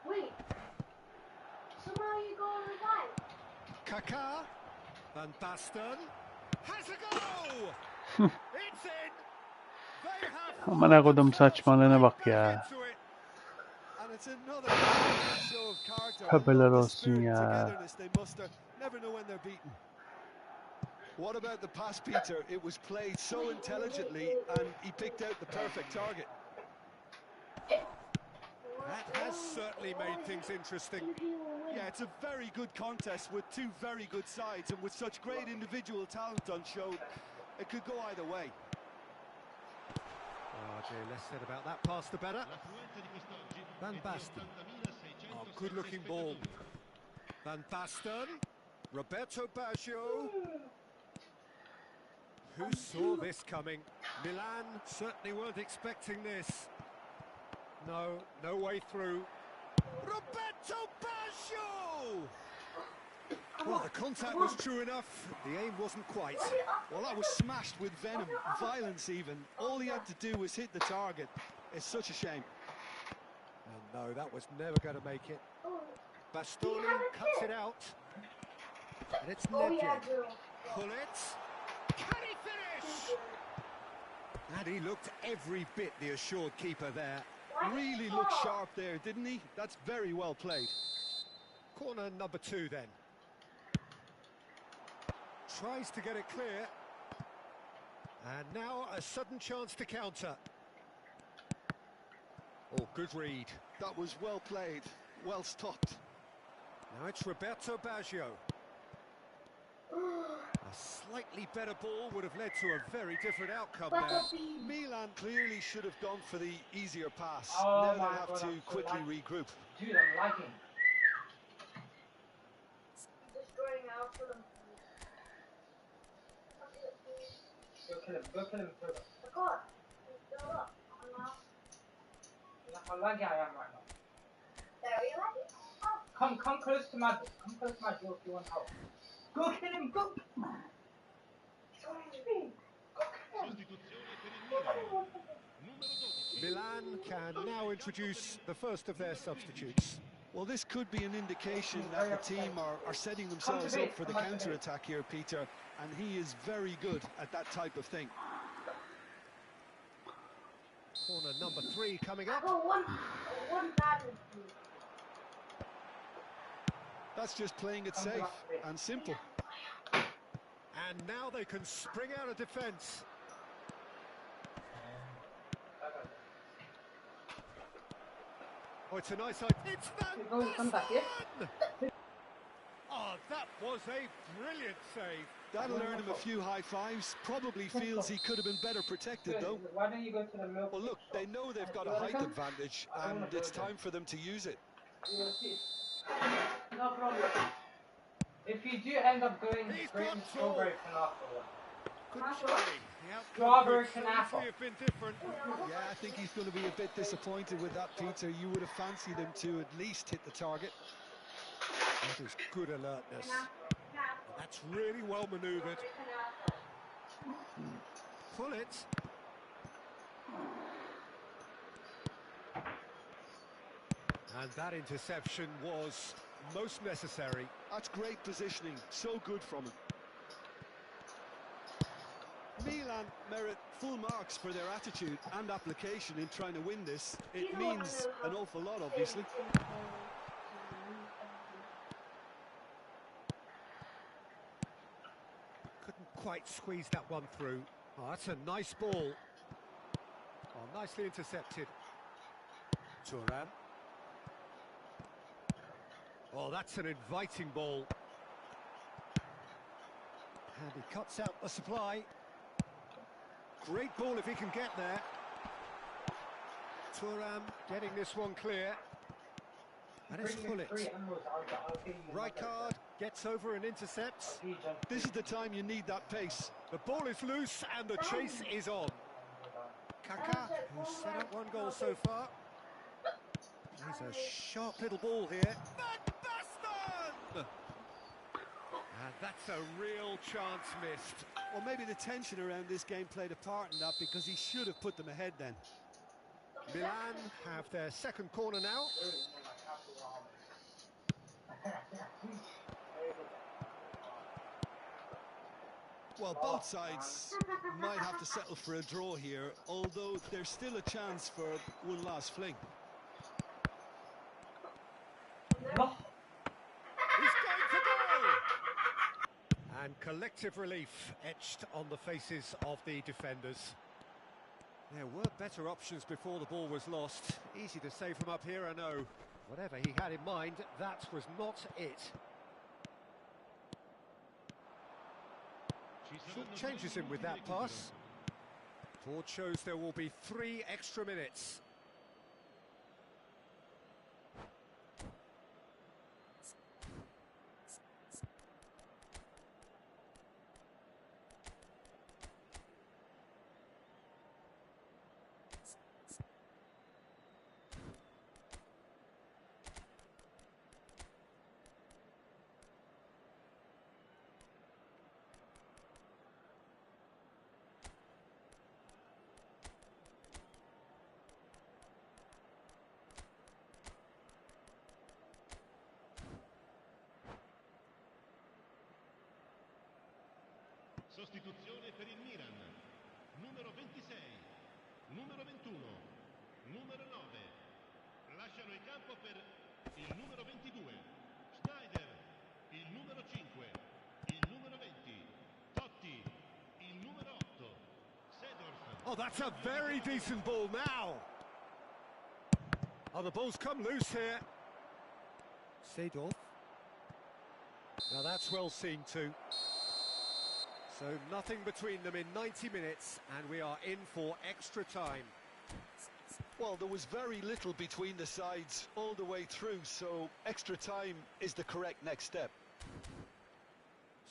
Wait. Somehow you go revive. Kaká. Van Basten has a go. It's in. They have Amına kodum saçmalığına bak ya. And And it's another great show of character. I Tövbeler love the olsun spirit and ya. togetherness they muster. Never know when they're beaten. What about the pass, Peter? It was played so intelligently and he picked out the perfect target. That has certainly made things interesting. Yeah, it's a very good contest with two very good sides, and with such great individual talent on show, it could go either way. Oh dear, less said about that pass the better. Van Basten. Oh, good-looking ball. Van Basten. Roberto Baggio. Who saw this coming? Milan certainly weren't expecting this. No, no way through. Roberto Baggio! Well, the contact was true enough. The aim wasn't quite. Well, that was smashed with venom, violence even. All he had to do was hit the target. It's such a shame. And no, that was never going to make it. Bastoni cuts it out. And it's Nedved. Pull it. Can he finish? And he looked every bit the assured keeper there. Really looked sharp there, didn't he? That's very well played. Corner number 2 then. Tries to get it clear. And now a sudden chance to counter. Oh, good read. That was well played, well stopped. Now it's Roberto Baggio. A slightly better ball would have led to a very different outcome there. Milan clearly should have gone for the easier pass. Oh Now my they have God, to I'm so quickly lagging. regroup. Dude, I'm lagging. Destroying our film. Go kill him further. I can't. Build up. Look how laggy I am right now. There, you like it? Oh. Come close to my door if you want help. Go kill him, go! Sostituzione per il Milan. Numero 12. Milan can now introduce the first of their substitutes. Well, this could be an indication that the team are setting themselves up for the counter-attack here, Peter, and he is very good at that type of thing. Corner number 3 coming up. One bad one. That's just playing it safe and simple. And now they can spring out of defence. Oh, it's a nice idea. It's Van Basten! Oh, that was a brilliant save. That'll earn him a few high fives. Probably feels he could have been better protected, though. Why don't you go to the milk? Well, look, they know they've got a height advantage, and it's time for them to use it. No problem. If you do end up going He's straight got in strawberry canafa, Good try. The outcome Strawberry could canafa. easily have been different. Yeah, I think he's going to be a bit disappointed with that, Peter. You would have fancied him to at least hit the target. That is good alertness. And that's really well manoeuvred. Pull it. And that interception was most necessary. That's great positioning. So good from him. Milan merit full marks for their attitude and application in trying to win this. It means an awful lot, obviously. Couldn't quite squeeze that one through. Oh, that's a nice ball. Oh, nicely intercepted. Thuram. Oh, that's an inviting ball. And he cuts out the supply. Great ball if he can get there. Thuram getting this one clear. And it's Pullet. Rijkaard gets over and intercepts. This is the time you need that pace. The ball is loose and the chase is on. Kaká, who's set up one goal so far. There's a sharp little ball here. Van Basten! And that's a real chance missed. Well, maybe the tension around this game played a part in that, because he should have put them ahead then. Milan have their second corner now. Well, both sides might have to settle for a draw here, although there's still a chance for one last fling. collective relief etched on the faces of the defenders. There were better options before the ball was lost. Easy to say from up here, I know. Whatever he had in mind, that was not it. Changes him with that pass. Board shows there will be 3 extra minutes. Sostituzione per il Milan. Numero 26, numero 21, numero 9. Lasciano il campo per il numero 22, Schneider, il numero 5, il numero 20, Totti, il numero 8, Seedorf. Oh, that's a very decent ball now. Oh, the ball's come loose here. Seedorf. Now that's well seen too. So nothing between them in 90 minutes, and we are in for extra time. Well, there was very little between the sides all the way through, so extra time is the correct next step.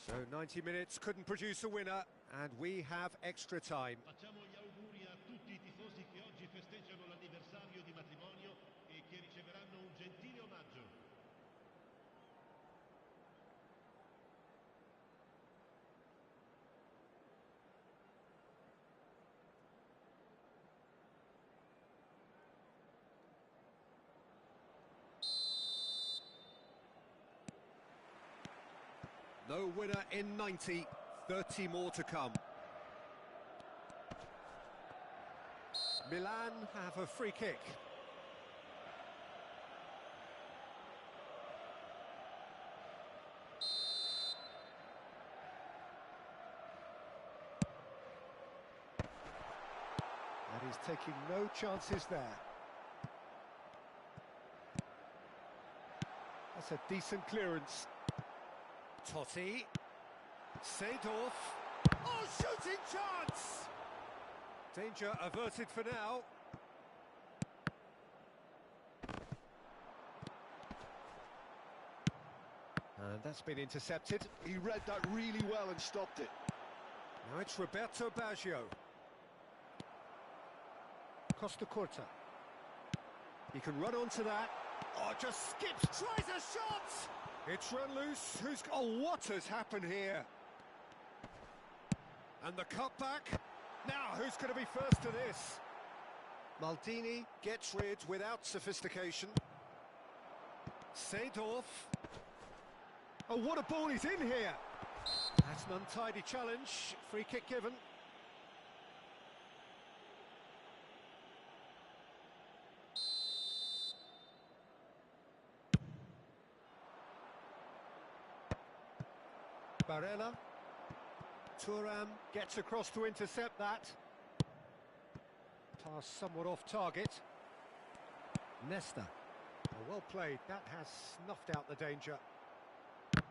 So 90 minutes couldn't produce a winner, and we have extra time. Facciamo gli auguri a tutti i tifosi che oggi festeggiano l'anniversario di matrimonio e che riceveranno un gentile omaggio. No winner in 90, 30 more to come. Milan have a free kick. And he's taking no chances there. That's a decent clearance. Totti, Seedorf, oh, shooting chance! Danger averted for now. And that's been intercepted. He read that really well and stopped it. Now it's Roberto Baggio. Costa Curta. He can run onto that. Oh, just skips, tries a shot! It's run loose. Oh, what has happened here? And the cutback. Now, who's going to be first to this? Maldini gets rid without sophistication. Seedorf. Oh, what a ball he's in here. That's an untidy challenge. Free kick given. Barella. Thuram gets across to intercept that. Pass somewhat off target. Nesta. Oh, well played. That has snuffed out the danger. Now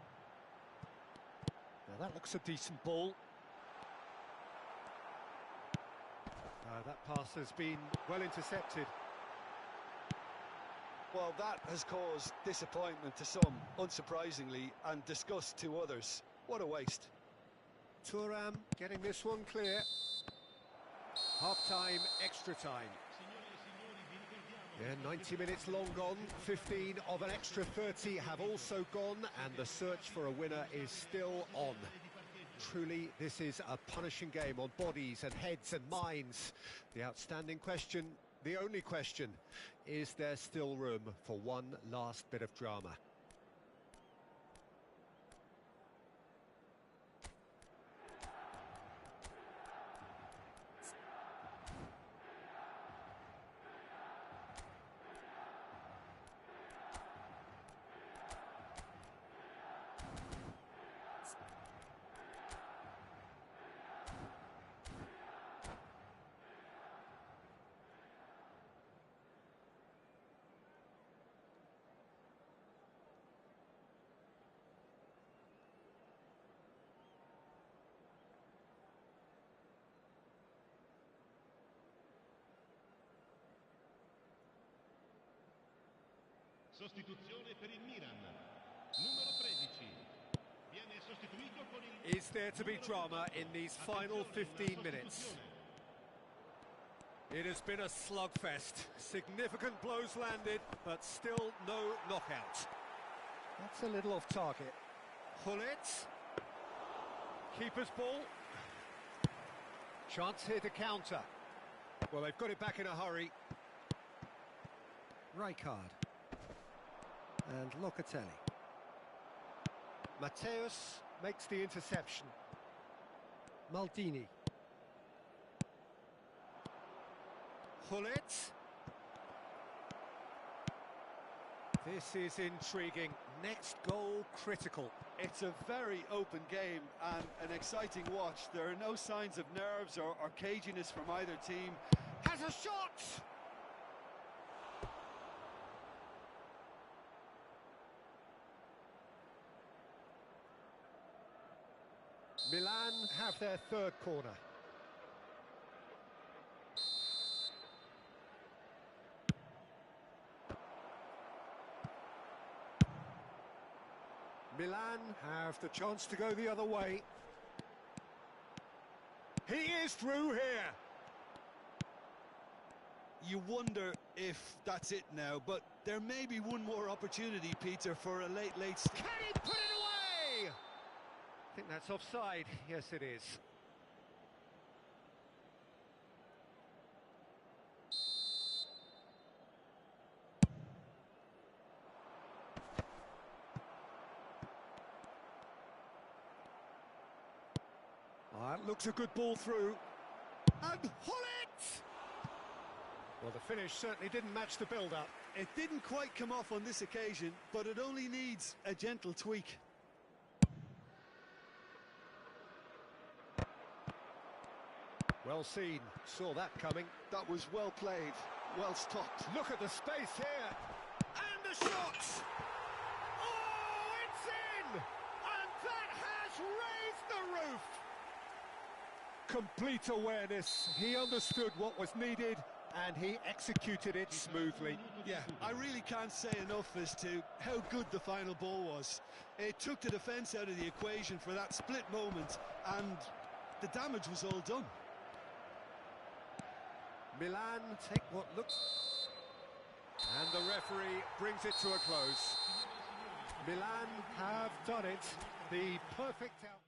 that looks a decent ball. That pass has been well intercepted. Well, that has caused disappointment to some, unsurprisingly, and disgust to others. What a waste. Thuram getting this one clear. Half-time, extra time. Yeah, 90 minutes long gone. 15 of an extra 30 have also gone, and the search for a winner is still on. Truly, this is a punishing game on bodies and heads and minds. The outstanding question, the only question, is there still room for one last bit of drama? Sostituzione per il Milan. Numero 13. Viene sostituito con il... Is there to be drama in these final 15 minutes? It has been a slugfest. Significant blows landed, but still no knockout. That's a little off target. Hullet. Keeper's ball. Chance here to counter. Well, they've got it back in a hurry. Rijkaard. And Locatelli. Mateus makes the interception. Maldini. Hullet. This is intriguing. Next goal critical. It's a very open game and an exciting watch. There are no signs of nerves or caginess from either team. Has a shot! Milan have their third corner. Milan have the chance to go the other way. He is through here. You wonder if that's it now, but there may be one more opportunity, Peter, for a late... Can he put it away? I think that's offside. Yes, it is. That looks a good ball through. And Hullet! Well, the finish certainly didn't match the build-up. It didn't quite come off on this occasion, but it only needs a gentle tweak. Well seen, saw that coming. That was well played, well stopped. Look at the space here. And the shot! Oh, it's in! And that has raised the roof! Complete awareness. He understood what was needed and he executed it smoothly. Yeah, I really can't say enough as to how good the final ball was. It took the defence out of the equation for that split moment, and the damage was all done. Milan take what looks... And the referee brings it to a close. Milan have done it. The perfect out...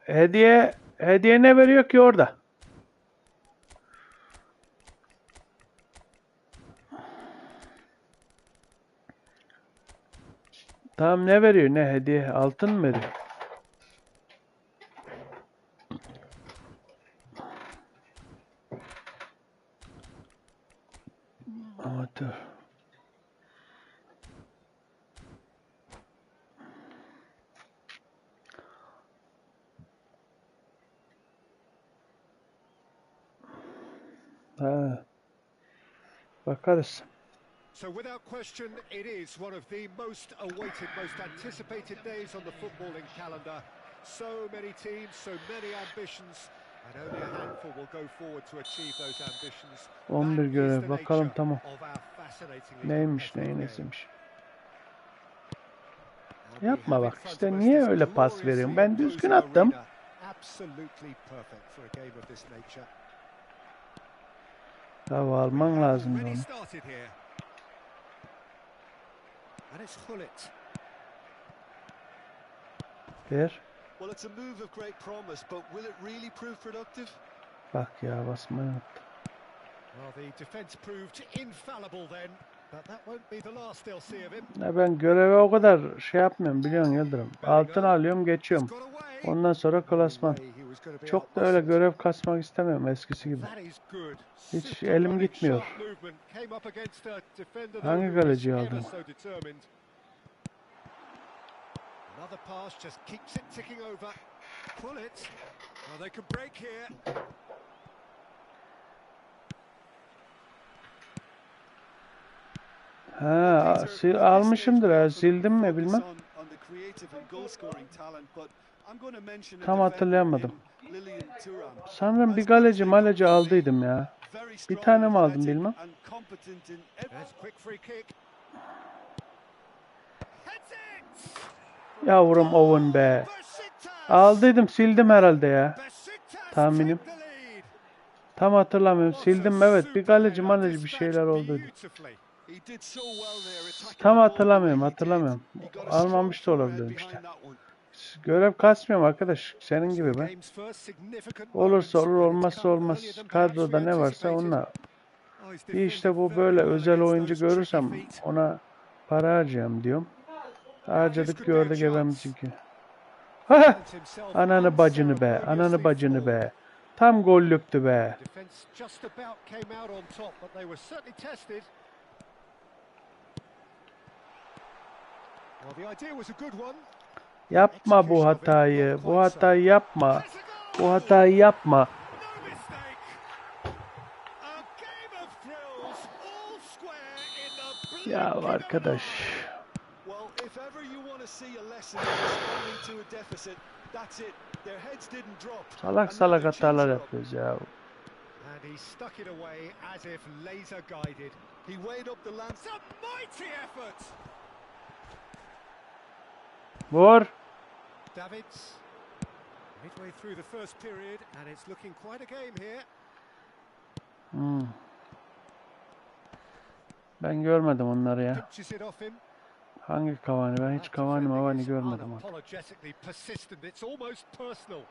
hediye ne veriyor ki orada? Tamam, ne veriyor? Ne hediye? Altın mı veriyor? Amatör. Ha. Bakarız. So without question, it is one of the most awaited, most anticipated days on the footballing calendar. So many teams, so many ambitions, and only a handful will go forward to achieve those ambitions. 11 That is görev. the Bakalım, nature tamam. of our fascinatingly Neymiş, competitive game. neynesiymiş. And we Yapma have in bak. front İşte of us niye this öyle pas gloriously veriyorsun? Ben düzgün imposing attım. arena. Absolutely perfect for a game of this nature. Ya alman lazım Already onu. started here. And it's Hullet. Ver. Well, it's a move of great promise, but will it really prove productive? Bak ya, basmayı unuttum. Well, the defence proved infallible then, but that won't be the last they'll see of him. Ya ben göreve o kadar şey yapmıyorum, biliyorsun Yıldırım. Altın alıyorum, geçiyorum. Got away. Ondan sonra No klasman. way he was gonna be Çok da öyle outmuscled. görev kasmak istemiyorum eskisi gibi. That is good. Hiç Super elim running, gitmiyor. sharp movement. Came up against a defender though Hangi who was kaleciyi ever aldın? so determined. Another pass just keeps it ticking over. Pull it. Well, they can break here. Ha, almışımdır ha, sildim mi bilmem. Tam hatırlayamadım. Sanırım bir maleci aldıydım ya. Bir tane mi aldım bilmem. That's quick free kick. Heads it. Yavrum Owen be. Aldıydım, sildim herhalde ya. Tahminim. Tam hatırlamıyorum. Sildim, evet. Bir maleci bir şeyler olduydu. Tam hatırlamıyorum. Almamış da olabilirim işte. Görev kasmıyorum arkadaş. Senin gibi ben. Olursa olur, olmazsa olmaz. Kadroda ne varsa onunla. Bir işte bu böyle özel oyuncu görürsem ona para harcayacağım diyorum. Harcadık, gördük efendim çünkü. Ha! Ananı bacını be. Ananı bacını be. Tam gollüktü be. Yapma bu hatayı. Bu hatayı yapma. Bu hatayı yapma. Ya arkadaş. Salak salak hatalar yapıyoruz ya. And he stuck it away as if laser guided. He weighed up the lance. A mighty effort. Vur. Davids. Midway through the first period and it's looking quite a game here. Ben görmedim onları ya. Pinches it off him. Hangi Cavani? Ben hiç Cavani görmedim. Unapologetically persistent. It's almost personal.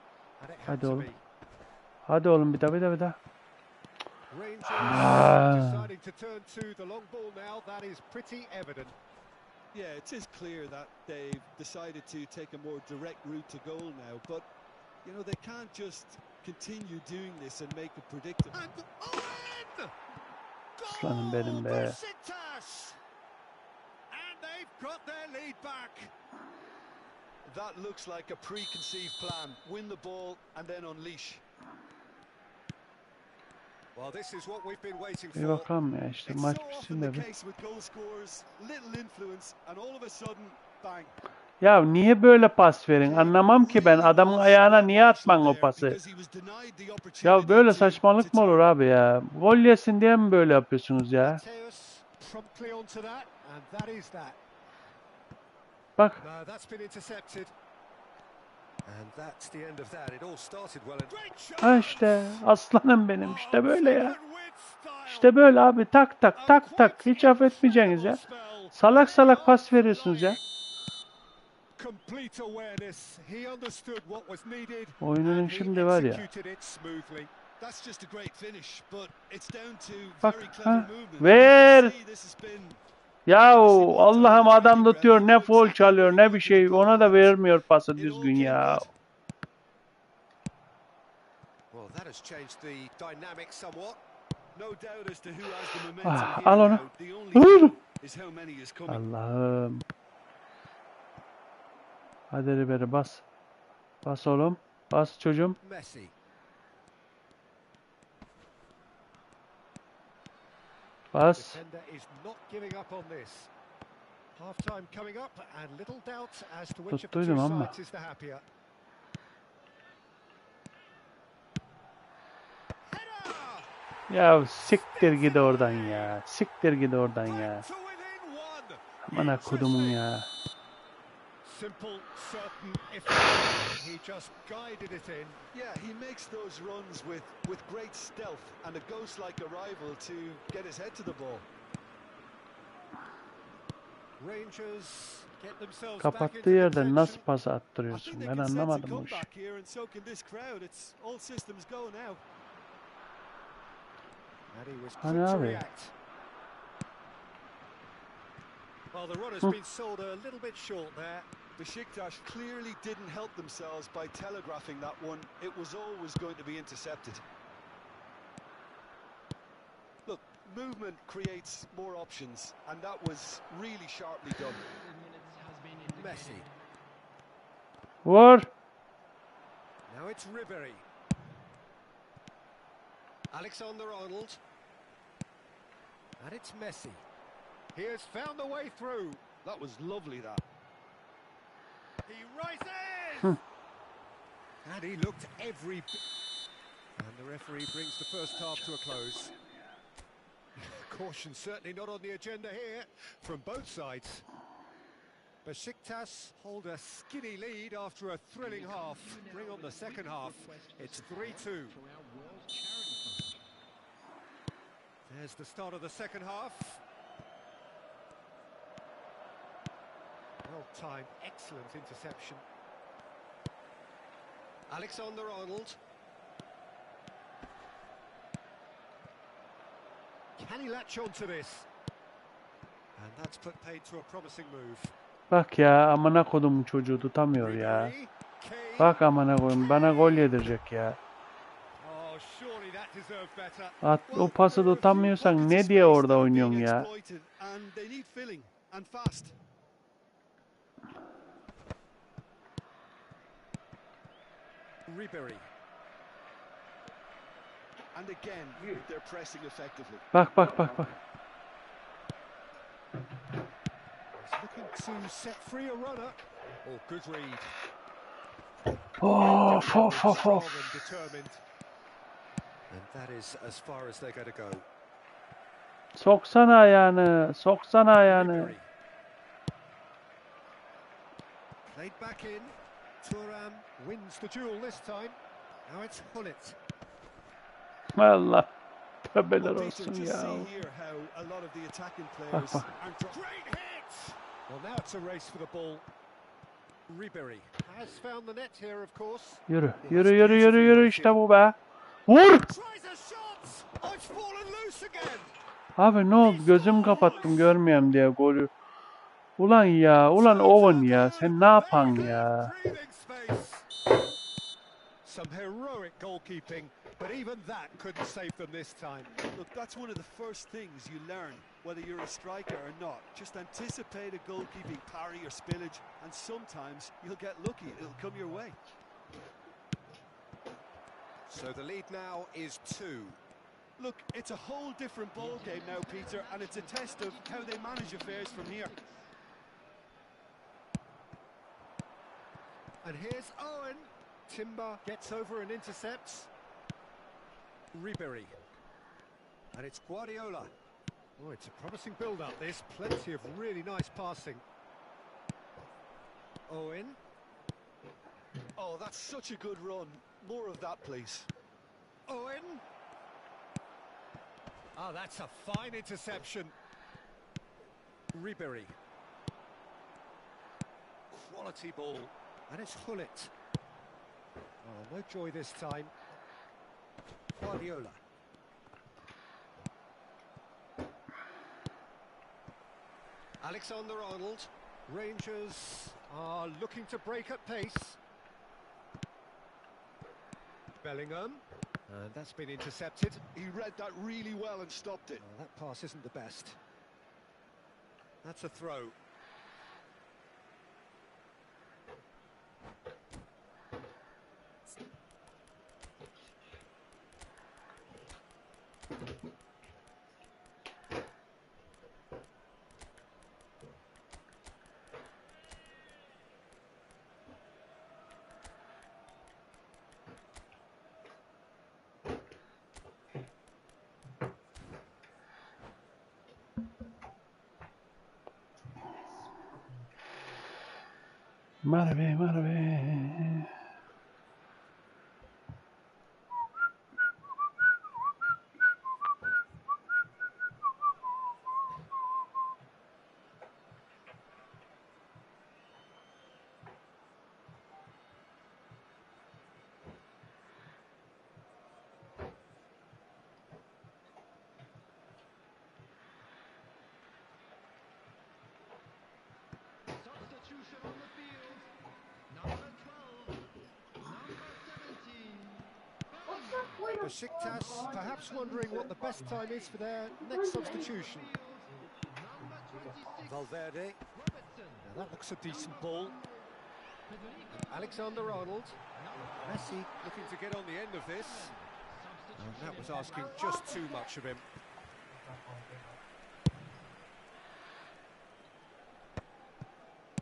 And it had Hadi to oğlum. be. Hadi oğlum, bir daha. Rangers deciding to turn to the long ball now. That is pretty evident. Yeah, it is clear that they've decided to take a more direct route to goal now, but you know they can't just continue doing this and make it predictable. And Owen! Aslanım benim be. Goal for Besiktas! And they've got their lead back. That looks like a preconceived plan. Win the ball and then unleash. Well, this is what we've been waiting Bir for. bakalım ya, işte maç bitsin de bir. Ya niye böyle pas verin? Anlamam ki ben. Adamın ayağına niye atman o pası? Ya böyle saçmalık mı olur abi ya? Gol yesin diye mi böyle yapıyorsunuz ya? Promptly onto that, and that is that. Bak. No, that's been intercepted. And that's the end of that. It all started well. Great shot. Ha işte aslanım benim, işte böyle ya. İşte böyle abi, tak. Hiç affetmeyeceksiniz ya. Salak pas veriyorsunuz ya. complete awareness. He understood what was needed Oyunun and he şimdi var ya. executed it smoothly. That's just a great finish, but it's down to Bak, very ha, clever movement. ver. You can see this has been Yahu Allah'ım adam tutuyor, ne foul çalıyor ne bir şey, ona da vermiyor pası düzgün ya. Well, that has changed the dynamic somewhat. No doubt as to who has the momentum here Al onu. now. The only Vur. doubt is how many is coming. Allah'ım. Hadi Ribery bas. Bas oğlum. Bas çocuğum. Messi. Bas. Defender is not giving up on this. Half time coming up and little doubt as to which of the Tuttuydum two ama. sides is the happier. Ya siktir git oradan ya. Siktir git oradan ya. To within one. Aman kodumun ya. Simple, certain, effective. He just guided it in. Yeah, he makes those runs with great stealth and a ghost-like arrival to get his head to the ball. Rangers get themselves back Kapattığı into yerden nasıl contention. pas I attırıyorsun? think they Ben can sense a anlamadım bu işi. comeback here, and so can this crowd. It's all systems go now. And he was Hani quick to abi? react. Well, the run has been sold a little bit short there. Besiktas clearly didn't help themselves by telegraphing that one. It was always going to be intercepted. Look, movement creates more options, and that was really sharply done. Messi. Vur. Now it's Ribery. Alexander-Arnold. And it's Messi. He has found the way through. That was lovely, that. He rises! And he looked every bit. And the referee brings the first half to a close. Caution certainly not on the agenda here from both sides. Besiktas hold a skinny lead after a thrilling half. Bring on the second half. It's 3-2. There's the start of the second half. Well-timed, excellent interception. Alexander-Arnold. Can he latch on to this? And that's put paid to a promising move. Bak ya, amına kodum çocuğu tutamıyor ya. Ribery, Kane. Bak amına koyayım, bana gol yedirecek ya. Oh, surely that deserved better. At o pası tutamıyorsan ne diye orada oynuyorsun ya? And they need filling, and fast. Ribery. And again, they're pressing effectively. Bak bak bak bak. He's looking to set free a runner. Oh, good read. Of of of Strong of. and determined. And that is as far as they're going to go. Soksana ayağını, soksana ayağını. Ribery. Played back in. Thuram wins the duel this time. Now it's Hullet. Allah. Tövbeler Well, Peter, olsun just ya. see here how a lot of the attacking Bak players bak. are Great hit! Well, now it's a race for the ball. Ribery has found the net here, of course. Yürü, yürü, yürü, yürü, yürü, işte bu be. Vur! Tries a shot! Oh, it's fallen loose again! Abi ne oldu? Gözüm kapattım görmeyeyim diye golü. Ulan ya, ulan Owen ya. Sen ne yapan ya? Breathing space. Some heroic goalkeeping, but even that couldn't save them this time. Look, that's one of the first things you learn, whether you're a striker or not. Just anticipate a goalkeeping parry or spillage, and sometimes you'll get lucky. It'll come your way. So the lead now is 2. Look, it's a whole different ball game now, Peter, and it's a test of how they manage affairs from here. And here's Owen. Timber gets over and intercepts. Ribery. And it's Guardiola. Oh, it's a promising build-up, this. Plenty of really nice passing. Owen. Oh, that's such a good run. More of that, please. Owen. Oh, that's a fine interception. Ribery. Quality ball. And it's Hullet. Oh, no joy this time. Guardiola. Alexander-Arnold. Rangers are looking to break at pace. Bellingham. And that's been intercepted. He read that really well and stopped it. Oh, that pass isn't the best. That's a throw. Maravilha, maravilha. Substitution on the field. Number 12. Number 17. What's that point of Besiktas perhaps wondering what the best time is for their next substitution. Number 26. Valverde. Robertson. Now that looks a decent ball. Alexander-Arnold. Messi looking to get on the end of this. And that was asking just too much of him.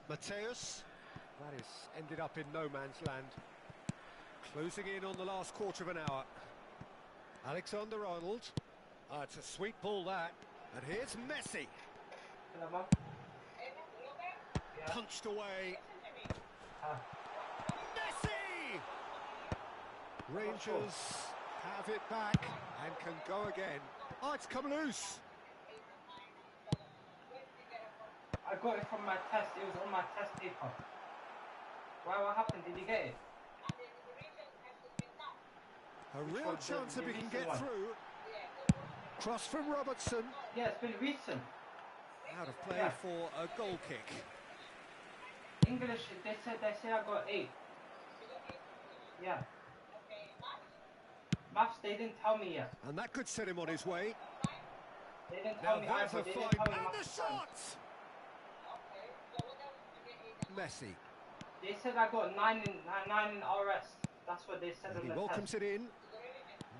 Mateus. That is ended up in no man's land. Closing in on the last quarter of an hour. Alexander-Arnold. It's a sweet ball that. And here's Messi. Punched away. Messi! Rangers have it back and can go again. Oh, it's come loose. I got it from my test. It was on my test paper. Why? What happened? Did you get it? A Which real one? chance The if he can recent get one? through. Cross from Robertson. Yeah, it's been recent. Out of play Yeah. for a goal kick. English, they said I got 8. Yeah. Maths, they didn't tell me yet. And that could set him on his way. They didn't Now tell me there's either. a They fine. didn't tell me And the maths time. shot! Messi. They said I got 9 in RS. That's what they said And on he the welcomes test. it in.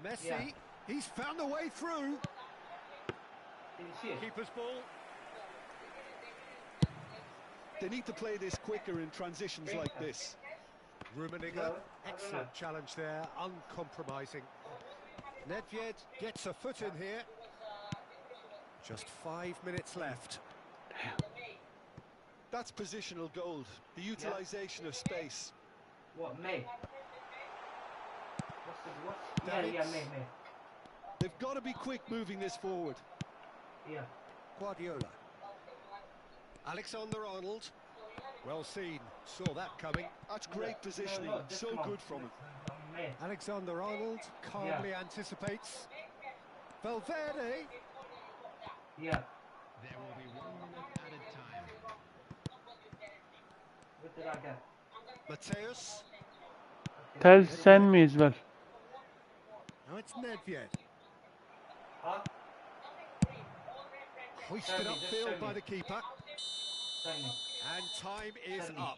Messi. Yeah. He's found a way through. Did you see it? Keeper's ball. They need to play this quicker in transitions like this. Rummenigge. No, I don't know. Excellent challenge there. Uncompromising. Nedved gets a foot in here. Just 5 minutes left. That's positional gold. The utilisation of space. What, May? What's the what? Davids. Yeah, May. They've got to be quick moving this forward. Yeah. Guardiola. Alexander-Arnold. Well seen. Saw that coming. That's great positioning. No, this So one. good from him. May. Alexander-Arnold calmly anticipates. Valverde. Yeah. There will be 1 minute added time. What did I get? Mateus. Send me as well. Now it's Nedved. Huh? Hoisted Send me, just upfield send by me. the keeper. Send me. And time is Send me. up.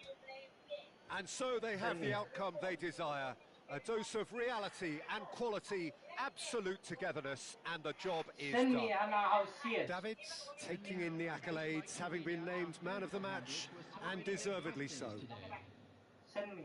And so they have Send me. the outcome they desire. A dose of reality and quality, absolute togetherness, and the job is Send done. me and I'll see it. Davids taking in the accolades, having been named man of the match, and deservedly so. Send me.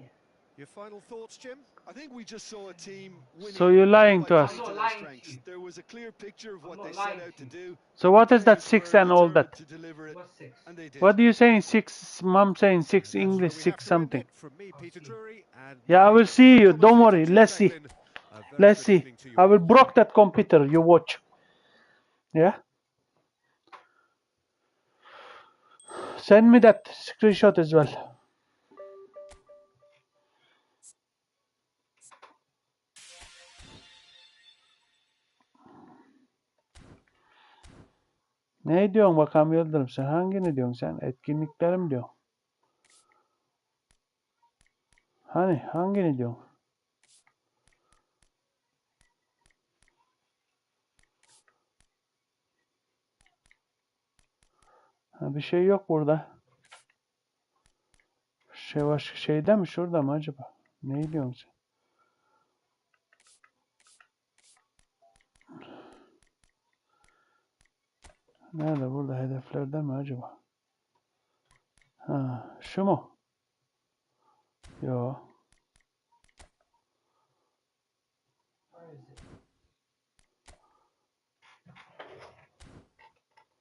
Your final thoughts, Jim? I think we just saw a team winning. So you're lying to by us. playing I'm not their lying to strengths. you. There was a clear picture of I'm what not they set lying out to to you. do. So what is that Players 6 were and all that? determined to deliver it, What's 6? and they did. What are you saying 6? Mom saying 6 That's English, where we have 6 to something. end it. From me, Peter Drury, and Yeah, I will see you. Don't worry. Let's see. Jim Beglin. A very Let's good see. evening to you I will all. block that computer. You watch. Yeah? Send me that screenshot as well. Ne diyorsun bakalım Yıldırım? Sen hangini diyorsun sen? Etkinliklerim diyorsun. Hani hangini diyorsun? Ha, bir şey yok burada. Başka şeyde mi? Şurada mı acaba? Ne diyorsun sen? Nerede? Burada hedeflerde mi acaba? Ha, şu mu? Yo. Where is it?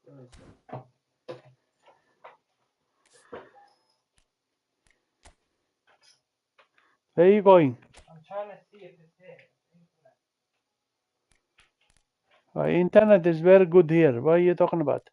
Where is it? Where you going? I'm trying to see if it's here. Internet is very good here. What are you talking about?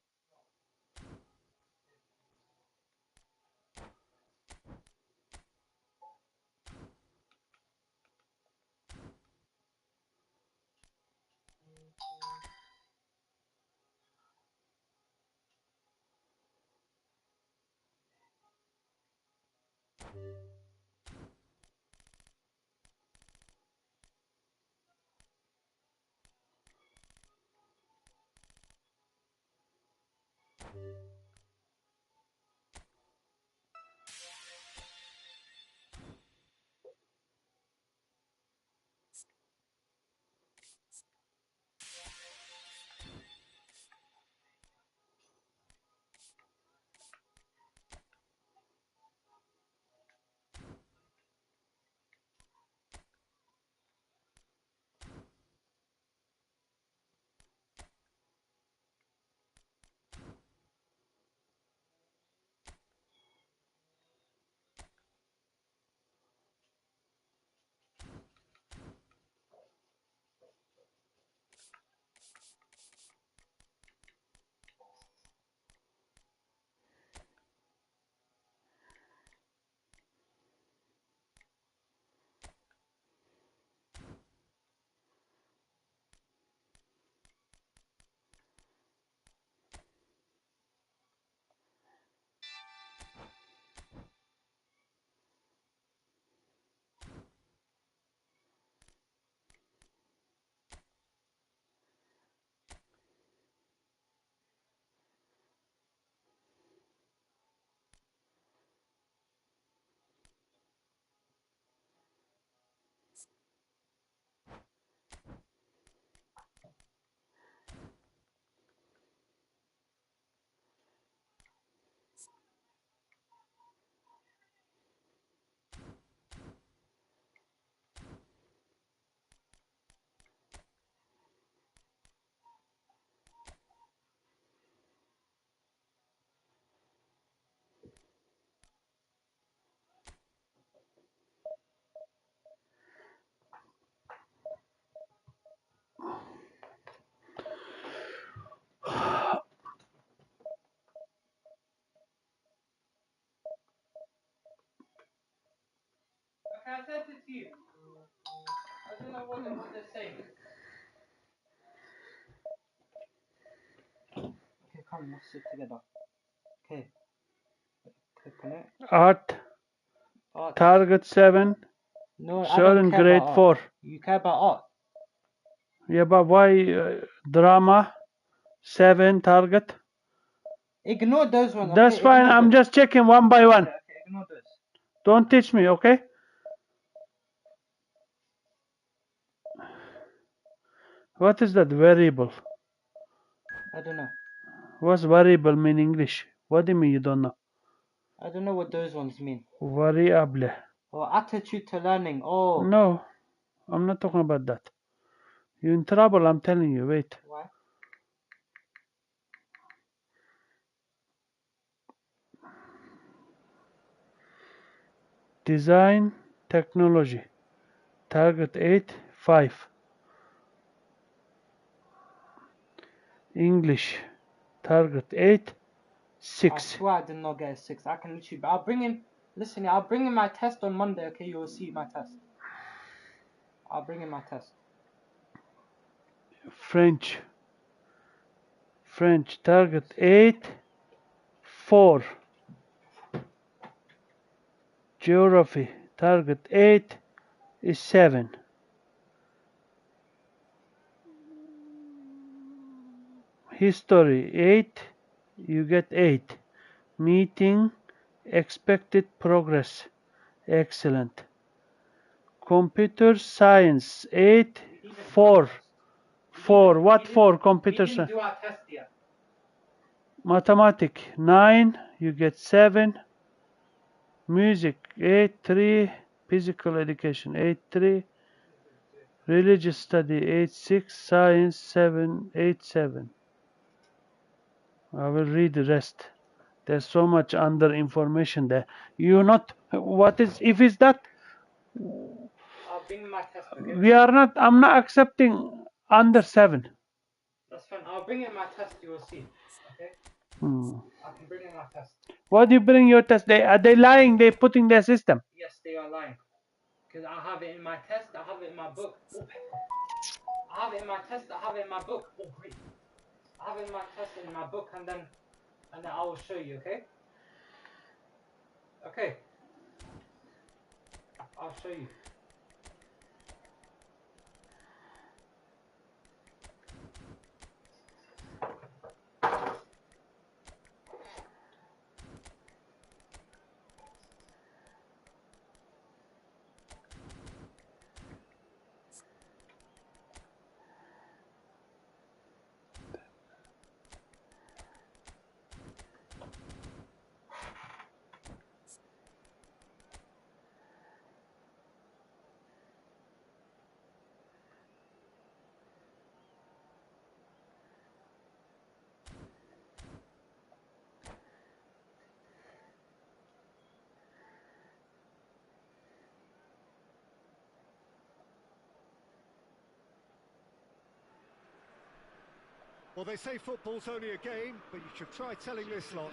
Okay, I sent it to you. I don't know what they're saying. Okay, come, let's sit together. Okay. Click on it. Art, Art. target 7, No, I certain don't care grade about art. 4. You care about art. Yeah, but why drama 7 target? Ignore those ones. That's Okay, fine. ignore I'm them. just checking one by one. Okay, ignore those. Don't teach me, okay? What is that variable? I don't know. What's variable mean English? What do you mean you don't know? I don't know what those ones mean. Variable. Or attitude to learning. Oh. No, I'm not talking about that. You're in trouble, I'm telling you. Wait. Why? Design technology. Target 8, 5. English. Target 8, I 6. swear I did not get a 6. I can literally. I'll bring in. Listen, I'll bring in my test on Monday. Okay, you will see my test. I'll bring in my test. French. French, target 8, 4. Geography, target 8 is 7. History, 8, you get 8. Meeting, expected progress, excellent. Computer science, 8, 4. 4, what for computer We didn't science? do our test yet. Mathematics, 9, you get 7. Music, 8, 3. Physical education, 8, 3. Religious study, 8, 6. Science, 7, 8, 7. I will read the rest. There's so much under information there. You not, what is, if it's that, I'll bring my test, okay? we are not, I'm not accepting under 7. That's fine. I'll bring in my test, you will see. Okay? Hmm. I can bring in my test. What do you bring your test? Are they lying? They putting their system. Yes, they are lying. Because I have it in my test, I have it in my book. Oh, I have it in my test, I have it in my book. Oh, great. I have it in my test in my book, and then I will show you, okay? Okay. I'll show you. Well, they say football's only a game, but you should try telling this lot.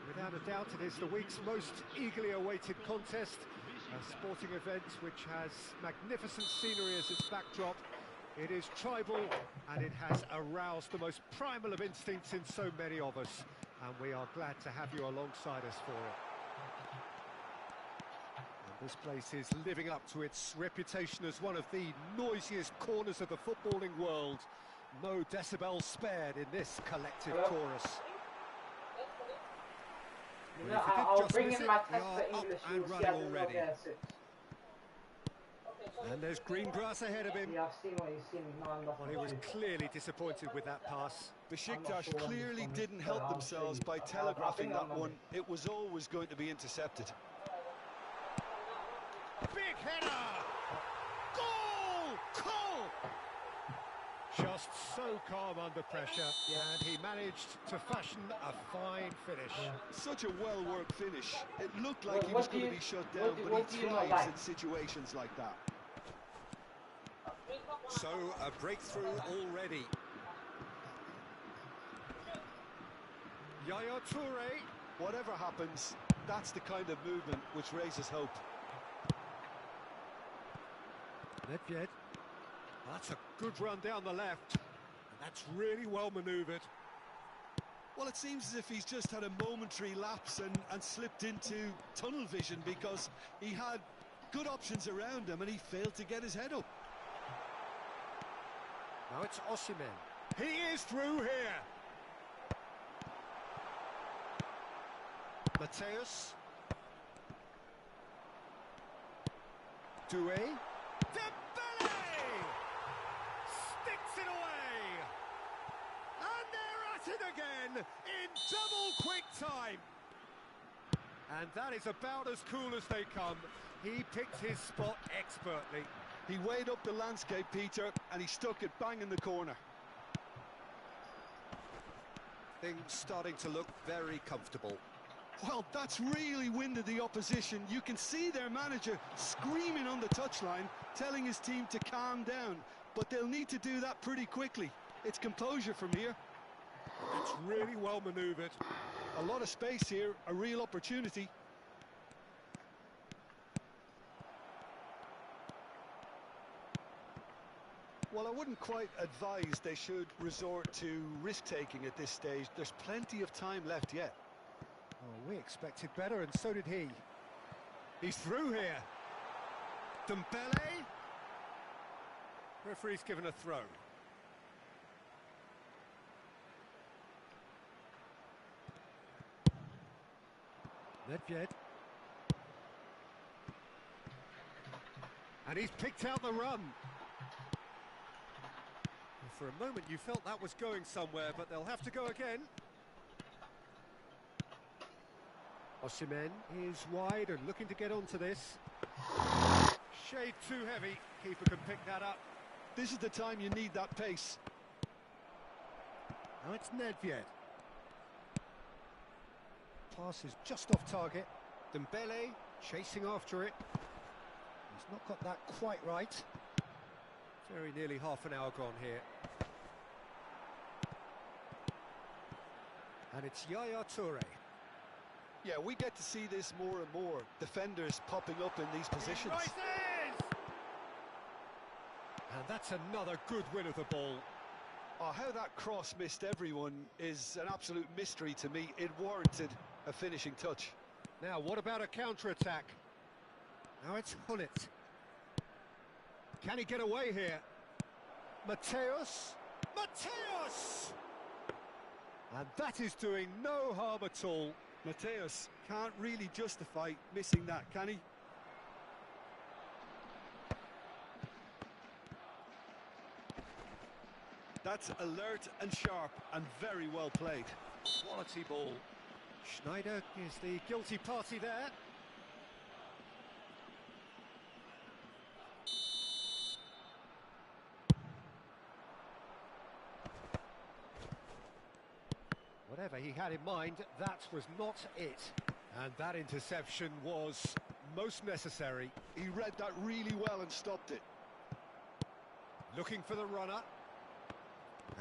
Without a doubt, it is the week's most eagerly awaited contest. A sporting event which has magnificent scenery as its backdrop. It is tribal, and it has aroused the most primal of instincts in so many of us. And we are glad to have you alongside us for it. And this place is living up to its reputation as one of the noisiest corners of the footballing world. No decibels spared in this collective chorus. You know, I'll bring in my test for English. You will see I did not get a 6. And there's green grass ahead of him. Yeah, I've seen what you've seen. No, I'm not. Well, he was clearly disappointed with that pass. Besiktas clearly didn't help themselves by telegraphing that one. It was always going to be intercepted. Big header! Goal! Goal! Just so calm under pressure, and he managed to fashion a fine finish. Such a well-worked finish. It looked like he was going to be shut down, but he thrives in situations like that. So, a breakthrough already. Yaya Toure. Whatever happens, that's the kind of movement which raises hope. Nedved. That's a good run down the left. And that's really well manoeuvred. Well, it seems as if he's just had a momentary lapse and slipped into tunnel vision, because he had good options around him and he failed to get his head up. Now it's Osimhen. He is through here. Mateus. Doué. Dembele! Sticks it away. And they're at it again in double quick time. And that is about as cool as they come. He picked his spot expertly. He weighed up the landscape, Peter, and he stuck it bang in the corner. Things starting to look very comfortable. Well, that's really winded the opposition. You can see their manager screaming on the touchline, telling his team to calm down. But they'll need to do that pretty quickly. It's composure from here. It's really well manoeuvred. A lot of space here, a real opportunity. Well, I wouldn't quite advise they should resort to risk-taking at this stage. There's plenty of time left yet. Oh, we expected better, and so did he. He's through here. Dembele. Referee's given a throw. Nedved. And he's picked out the run. For a moment you felt that was going somewhere, but they'll have to go again. Osimhen is wide and looking to get onto this. Shade too heavy. Keeper can pick that up. This is the time you need that pace. Now it's Nedved. Pass is just off target. Dembele chasing after it. He's not got that quite right. Very nearly half an hour gone here. And it's Yaya Toure. Yeah, we get to see this more and more. Defenders popping up in these positions. And that's another good win of the ball. Oh, how that cross missed everyone is an absolute mystery to me. It warranted a finishing touch. Now, what about a counter-attack? Now it's Hullet. Can he get away here? Mateus! Mateus! And that is doing no harm at all. Mateus can't really justify missing that, can he? That's alert and sharp and very well played. Quality ball. Schneider is the guilty party there. Whatever he had in mind, that was not it. And that interception was most necessary. He read that really well and stopped it. Looking for the runner.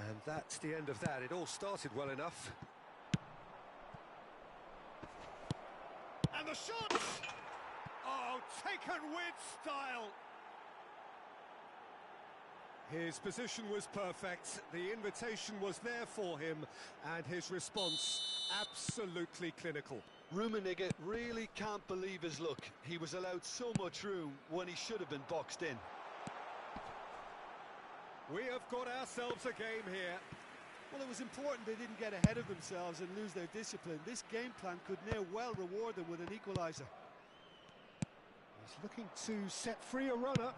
And that's the end of that. It all started well enough. And the shot! Oh, taken with style! His position was perfect, the invitation was there for him, and his response absolutely clinical. Rummenigge really can't believe his luck. He was allowed so much room when he should have been boxed in. We have got ourselves a game here. Well, it was important they didn't get ahead of themselves and lose their discipline. This game plan could near well reward them with an equaliser. He's looking to set free a runner.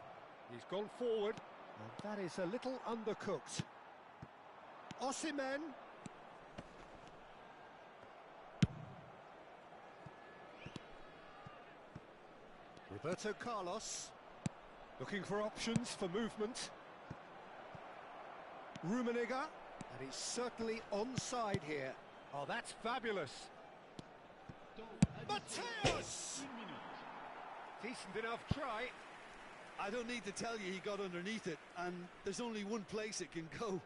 He's gone forward. And that is a little undercooked. Osimhen. Roberto Carlos. Looking for options for movement. Rummenigge. And he's certainly onside here. Oh, that's fabulous. Mateus! Decent enough try. I don't need to tell you he got underneath it, and there's only one place it can go.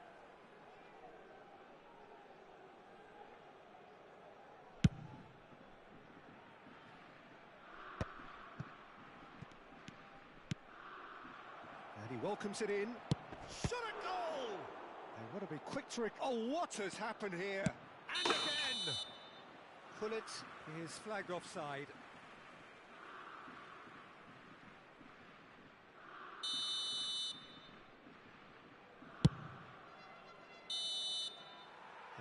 And he welcomes it in. Shot a goal! They want to be quick to... Oh, what has happened here? And again! Hullet is flagged offside.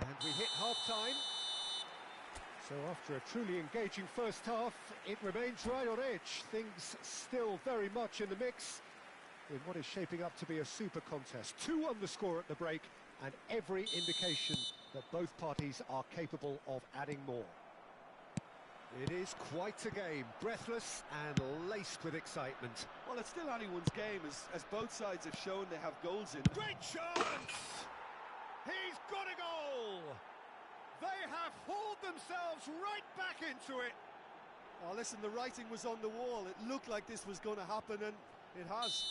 And we hit half-time. So after a truly engaging first half, it remains right on edge. Things still very much in the mix in what is shaping up to be a super contest. 2 on the score at the break, and every indication that both parties are capable of adding more. It is quite a game, breathless and laced with excitement. Well, it's still anyone's game, as both sides have shown they have goals in. Great chance! He's got a goal! They have hauled themselves right back into it. Oh, listen, the writing was on the wall. It looked like this was going to happen, and it has.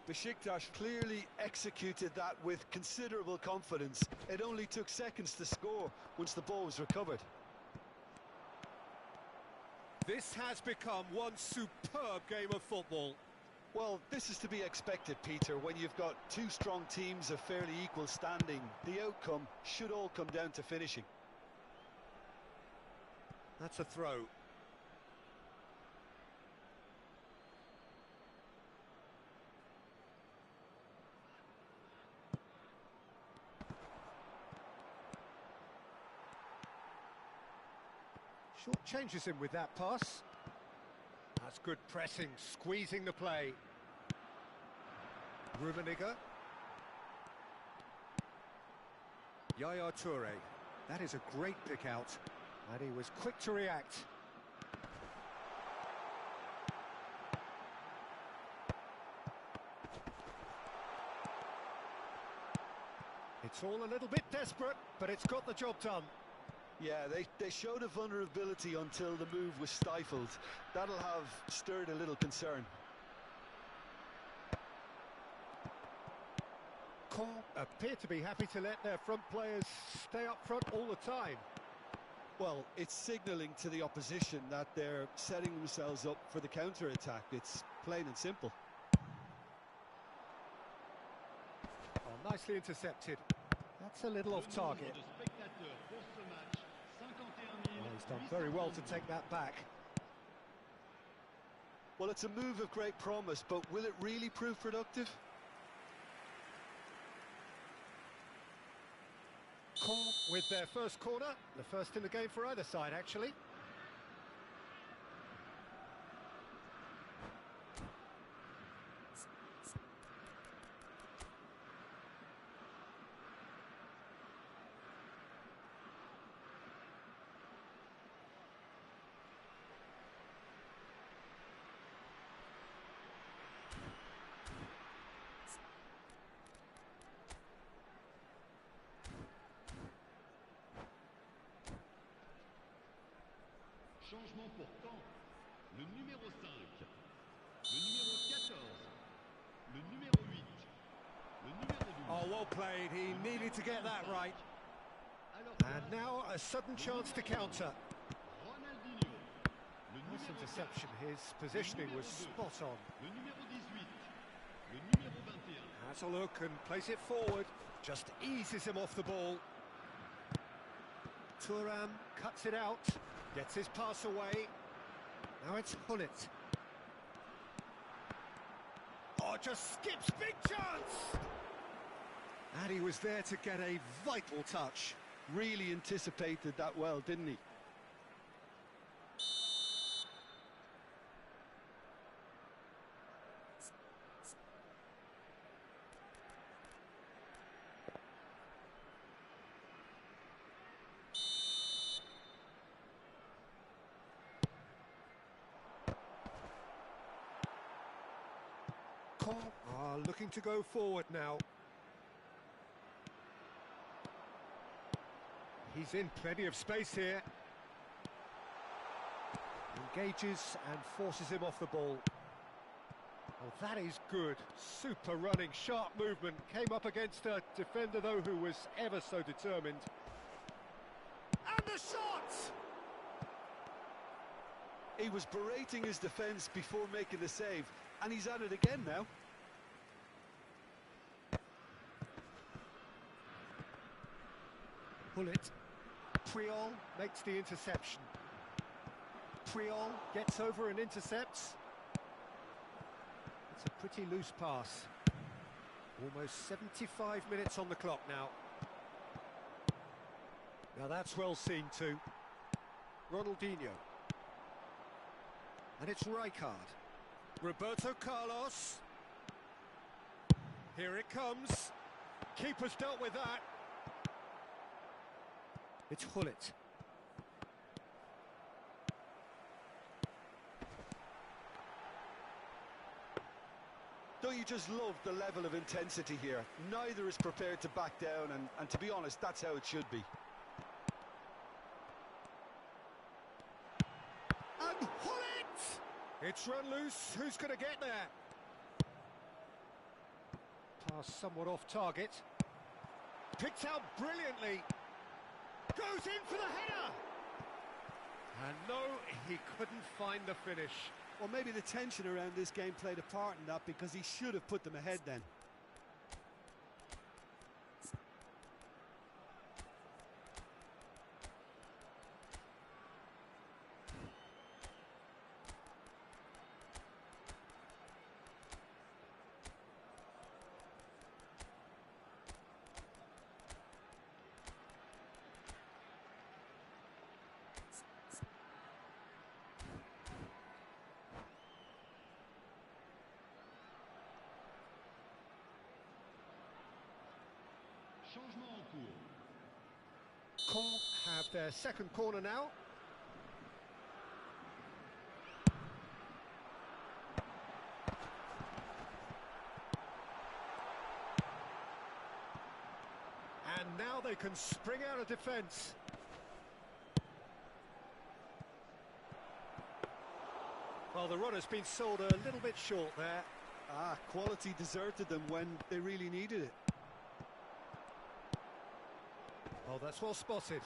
Besiktas clearly executed that with considerable confidence. It only took seconds to score once the ball was recovered. This has become one superb game of football. Well, this is to be expected, Peter. When you've got two strong teams of fairly equal standing, the outcome should all come down to finishing. That's a throw. Short changes him with that pass. That's good pressing, squeezing the play. Rummenigge. Yaya Toure. That is a great pick out. And he was quick to react. It's all a little bit desperate, but it's got the job done. Yeah, they showed a vulnerability until the move was stifled. That'll have stirred a little concern. Caen appear to be happy to let their front players stay up front all the time. Well, it's signalling to the opposition that they're setting themselves up for the counter-attack. It's plain and simple. Oh, nicely intercepted. That's a little off target. Well, he's done very well to take that back. Well, it's a move of great promise, but will it really prove productive? Caen with their first corner, the first in the game for either side, actually. Changement pour Caen. Le numéro 5, le numéro 14, le numéro 8, le numéro 12. Oh, well played. He needed to get that right. And now a sudden chance to counter. Ronaldinho. Le Nice numéro interception. His positioning was spot on. Le numéro 18, le numéro 21. Has a look and plays it forward. Just eases him off the ball. Thuram cuts it out. Gets his pass away. Now it's Hullet. Oh, just skips. Big chance! And he was there to get a vital touch. Really anticipated that well, didn't he? Caen are looking to go forward now. He's in plenty of space here. Engages and forces him off the ball. Oh, that is good. Super running, sharp movement. Came up against a defender, though, who was ever so determined. And the shot! He was berating his defence before making the save, and he's at it again now. Hullet. Puyol makes the interception. Puyol gets over and intercepts. It's a pretty loose pass. Almost 75 minutes on the clock now. Now that's well seen too. Ronaldinho. And it's Rijkaard. Roberto Carlos. Here it comes. Keeper's dealt with that. It's Hullet. Don't you just love the level of intensity here? Neither is prepared to back down, and to be honest, that's how it should be. And Hullet! It's run loose. Who's going to get there? Pass somewhat off target. Picked out brilliantly. Goes in for the header! And no, he couldn't find the finish. Or maybe the tension around this game played a part in that, because he should have put them ahead then. Changement en cours. Caen have their second corner now. And now they can spring out of defence. Well, the runner's been sold a little bit short there. Quality deserted them when they really needed it. Oh, that's well spotted.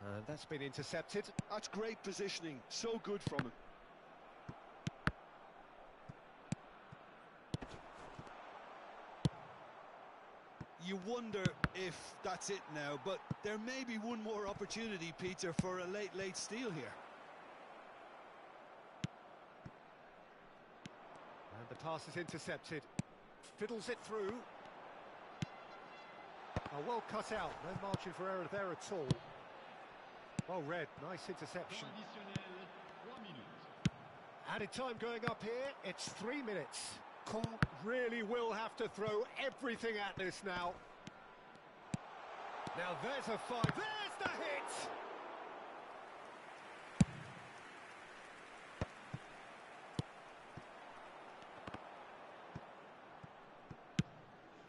And that's been intercepted. That's great positioning, so good from him. You wonder if that's it now, but there may be one more opportunity, Peter, for a late steal here. And the pass is intercepted. Fiddles it through. Oh, well cut out. No margin for error there at all. Well read. Nice interception. Temps additionnel, 3 minutes. Added time going up here. It's 3 minutes. Caen really will have to throw everything at this now. Now there's a fight. There's the hit!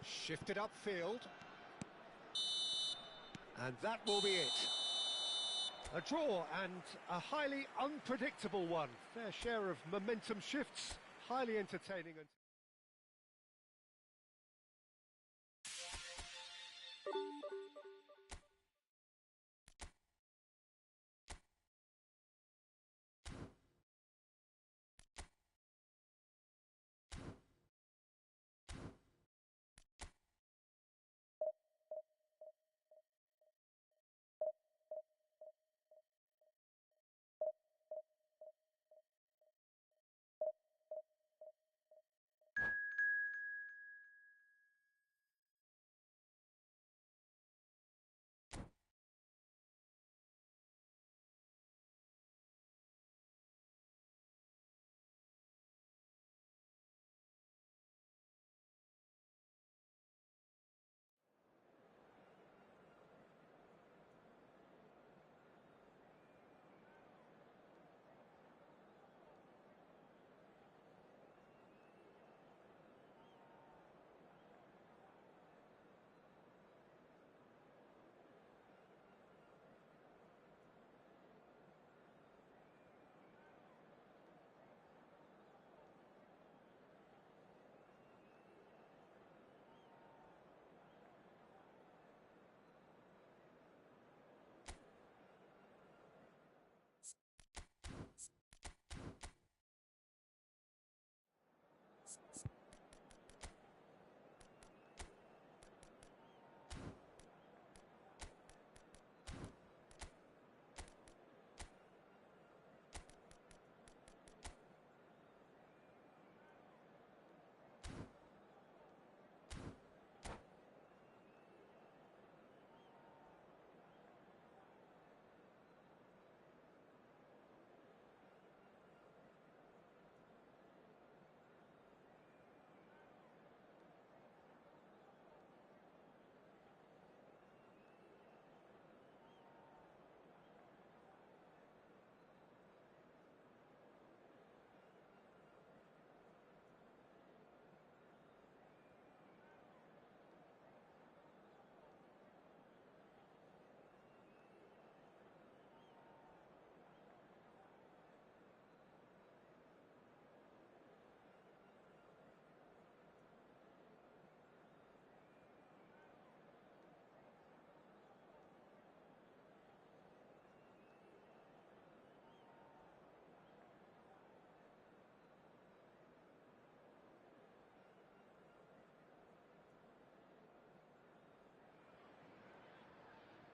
Shifted upfield. And that will be it. A draw, and a highly unpredictable one. Fair share of momentum shifts, highly entertaining.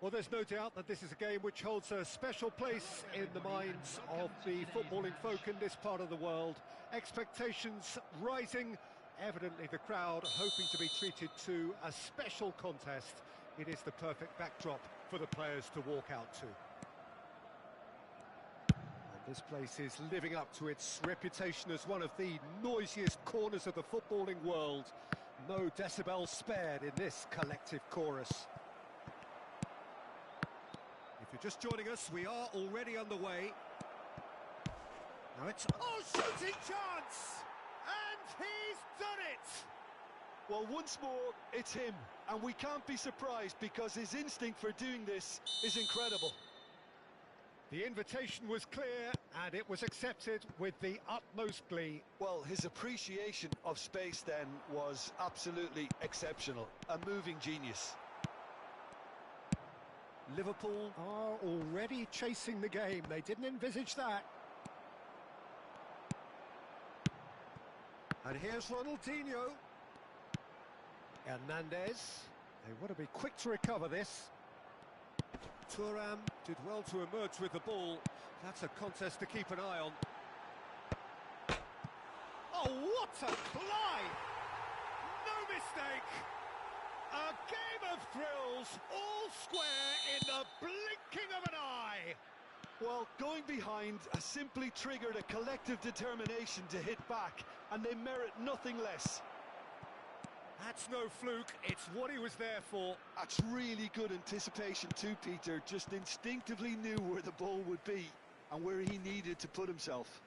Well, there's no doubt that this is a game which holds a special place in the minds of the footballing folk in this part of the world. Expectations rising, evidently the crowd hoping to be treated to a special contest. It is the perfect backdrop for the players to walk out to. And this place is living up to its reputation as one of the noisiest corners of the footballing world. No decibels spared in this collective chorus. If you're just joining us, we are already underway. Now it's... Oh, shooting chance! And he's done it! Well, once more, it's him. And we can't be surprised because his instinct for doing this is incredible. The invitation was clear and it was accepted with the utmost glee. Well, his appreciation of space then was absolutely exceptional. A moving genius. Liverpool are already chasing the game. They didn't envisage that. And here's Ronaldinho. Hernandez. They want to be quick to recover this. Thuram did well to emerge with the ball. That's a contest to keep an eye on. Oh, what a collide! No mistake! A game of thrills, all square in the blinking of an eye! Well, going behind has simply triggered a collective determination to hit back, and they merit nothing less. That's no fluke, it's what he was there for. That's really good anticipation too, Peter. Just instinctively knew where the ball would be and where he needed to put himself.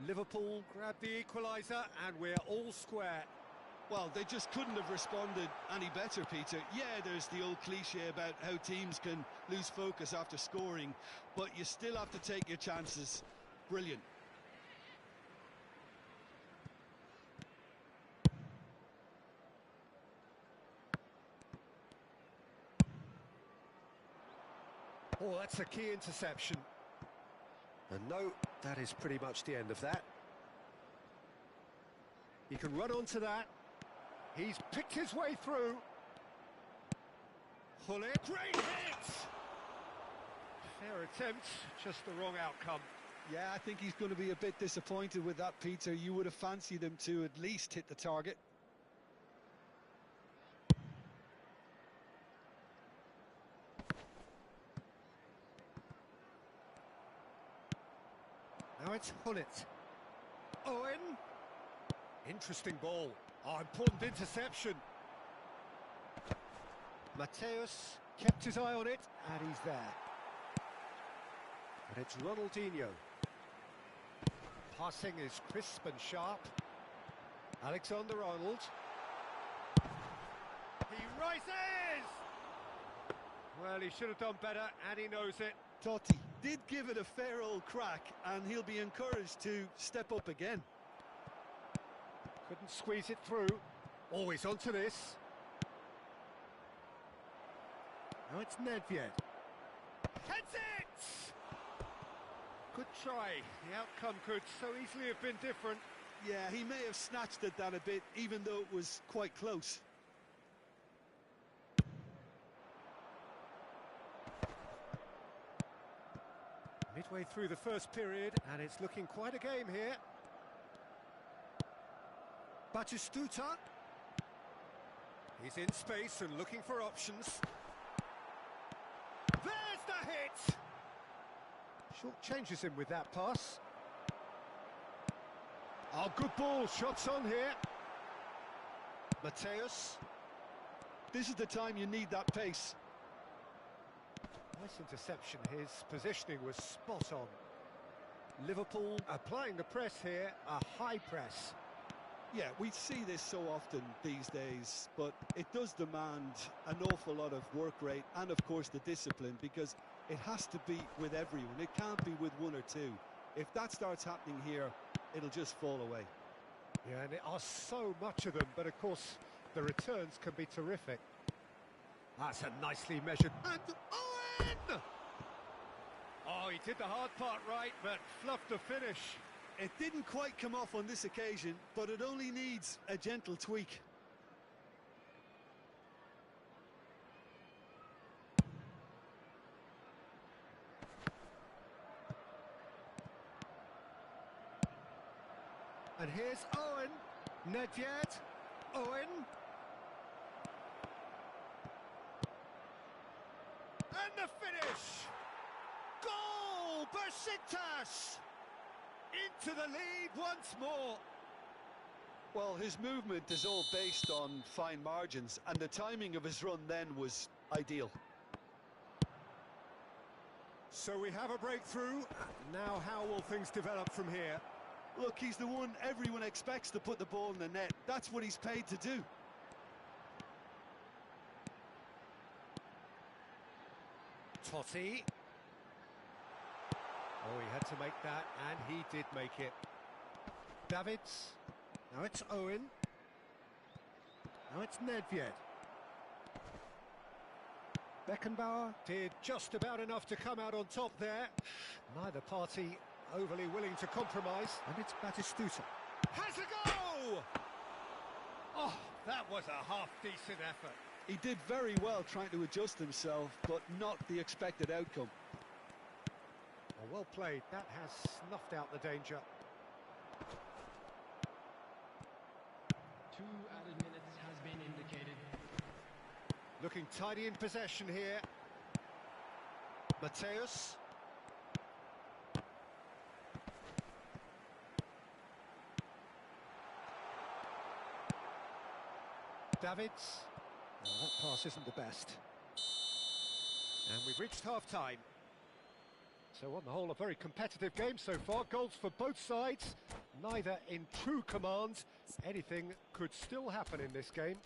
Liverpool grabbed the equaliser and we're all square. Well, they just couldn't have responded any better, Peter. Yeah, there's the old cliche about how teams can lose focus after scoring, but you still have to take your chances. Brilliant. Oh, that's a key interception. And no, that is pretty much the end of that. He can run onto that. He's picked his way through. Hullet, great hit! Fair attempt, just the wrong outcome. Yeah, I think he's going to be a bit disappointed with that, Peter. You would have fancied him to at least hit the target. Now it's Hullet. Owen. Interesting ball. Oh, important interception. Mateus kept his eye on it, and he's there. And it's Ronaldinho. Passing is crisp and sharp. Alexander-Arnold. He rises! Well, he should have done better, and he knows it. Totti did give it a fair old crack, and he'll be encouraged to step up again. Couldn't squeeze it through. Always onto this. Now it's Nedved. Heads it! Good try. The outcome could so easily have been different. Yeah, he may have snatched at that a bit, even though it was quite close. Midway through the first period, and it's looking quite a game here. Batistuta. He's in space and looking for options. There's the hit! Short changes him with that pass. Oh, good ball. Shots on here. Mateus. This is the time you need that pace. Nice interception. His positioning was spot on. Liverpool applying the press here, a high press. Yeah, we see this so often these days, but it does demand an awful lot of work rate and, of course, the discipline, because it has to be with everyone. It can't be with one or two. If that starts happening here, it'll just fall away. Yeah, and there are so much of them, but, of course, the returns can be terrific. That's a nicely measured... And Owen! Oh, he did the hard part right, but fluffed the finish. It didn't quite come off on this occasion, but it only needs a gentle tweak. And here's Owen. Nedved. Owen. And the finish! Goal! Besiktas! Into the lead once more. Well, his movement is all based on fine margins, and the timing of his run then was ideal. So we have a breakthrough. Now how will things develop from here? Look, he's the one everyone expects to put the ball in the net. That's what he's paid to do. Totti. Oh, he had to make that, and he did make it. Davids. Now it's Owen. Now it's Nedved. Beckenbauer did just about enough to come out on top there. Neither party overly willing to compromise. And it's Batistuta. Has a go! Oh, that was a half-decent effort. He did very well trying to adjust himself, but not the expected outcome. Well played. That has snuffed out the danger. 2 added minutes has been indicated. Looking tidy in possession here. Mateus. Davids. Oh, that pass isn't the best. And we've reached half-time. So on the whole, a very competitive game so far. Goals for both sides, neither in true command. Anything could still happen in this game.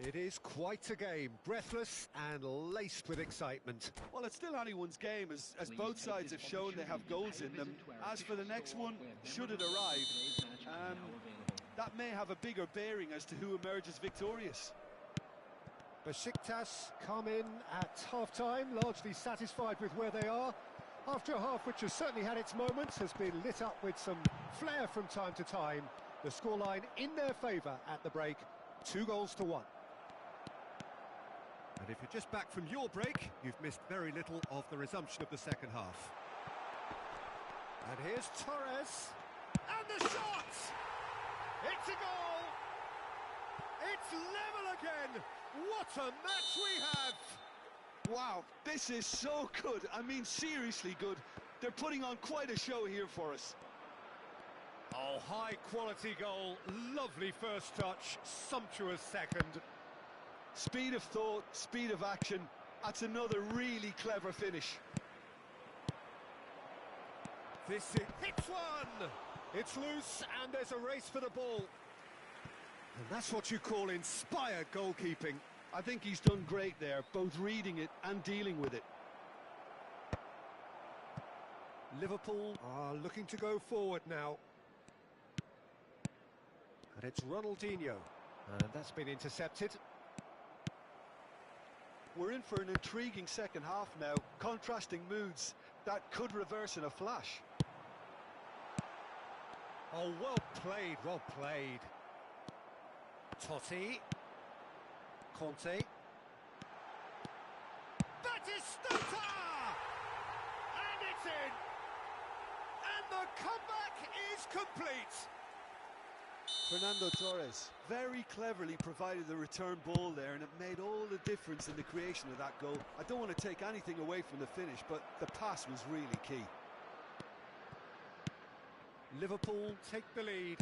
It is quite a game, breathless and laced with excitement. Well, it's still anyone's game, as both sides have shown they have goals in them. As for the next one, should it arrive, that may have a bigger bearing as to who emerges victorious. Besiktas come in at half-time, largely satisfied with where they are. After a half which has certainly had its moments, has been lit up with some flair from time to time. The scoreline in their favour at the break, 2-1. And if you're just back from your break, you've missed very little of the resumption of the second half. And here's Torres. And the shot! It's a goal! It's level again! What a match we have! Wow, this is so good. I mean, seriously good. They're putting on quite a show here for us. Oh, high-quality goal. Lovely first touch. Sumptuous second. Speed of thought, speed of action. That's another really clever finish. This is... hits one! It's loose, and there's a race for the ball. And that's what you call inspired goalkeeping. I think he's done great there, both reading it and dealing with it. Liverpool are looking to go forward now. And it's Ronaldinho. And that's been intercepted. We're in for an intriguing second half now. Contrasting moods that could reverse in a flash. Oh, well played, well played. Totti. Conte. Batistuta! And it's in! And the comeback is complete! Fernando Torres very cleverly provided the return ball there, and it made all the difference in the creation of that goal. I don't want to take anything away from the finish, but the pass was really key. Liverpool take the lead.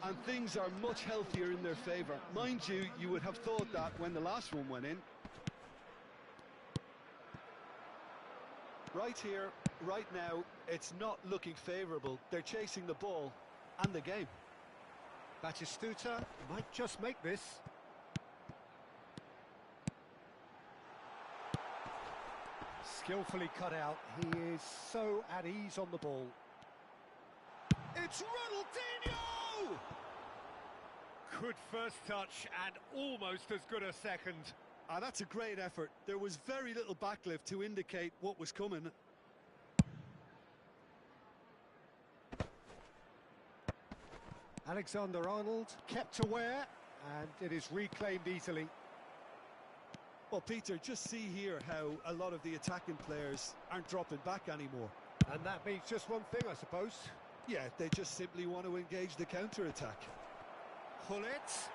And things are much healthier in their favour. Mind you, you would have thought that when the last one went in. Right here, right now, it's not looking favourable. They're chasing the ball and the game. Batistuta might just make this. Skillfully cut out. He is so at ease on the ball. It's Ronaldinho! Good first touch and almost as good a second. That's a great effort. There was very little backlift to indicate what was coming. Alexander-Arnold kept aware, and it is reclaimed easily. Well, Peter, just see here how a lot of the attacking players aren't dropping back anymore. And that means just one thing, I suppose. Yeah, they just simply want to engage the counter-attack. Hullet.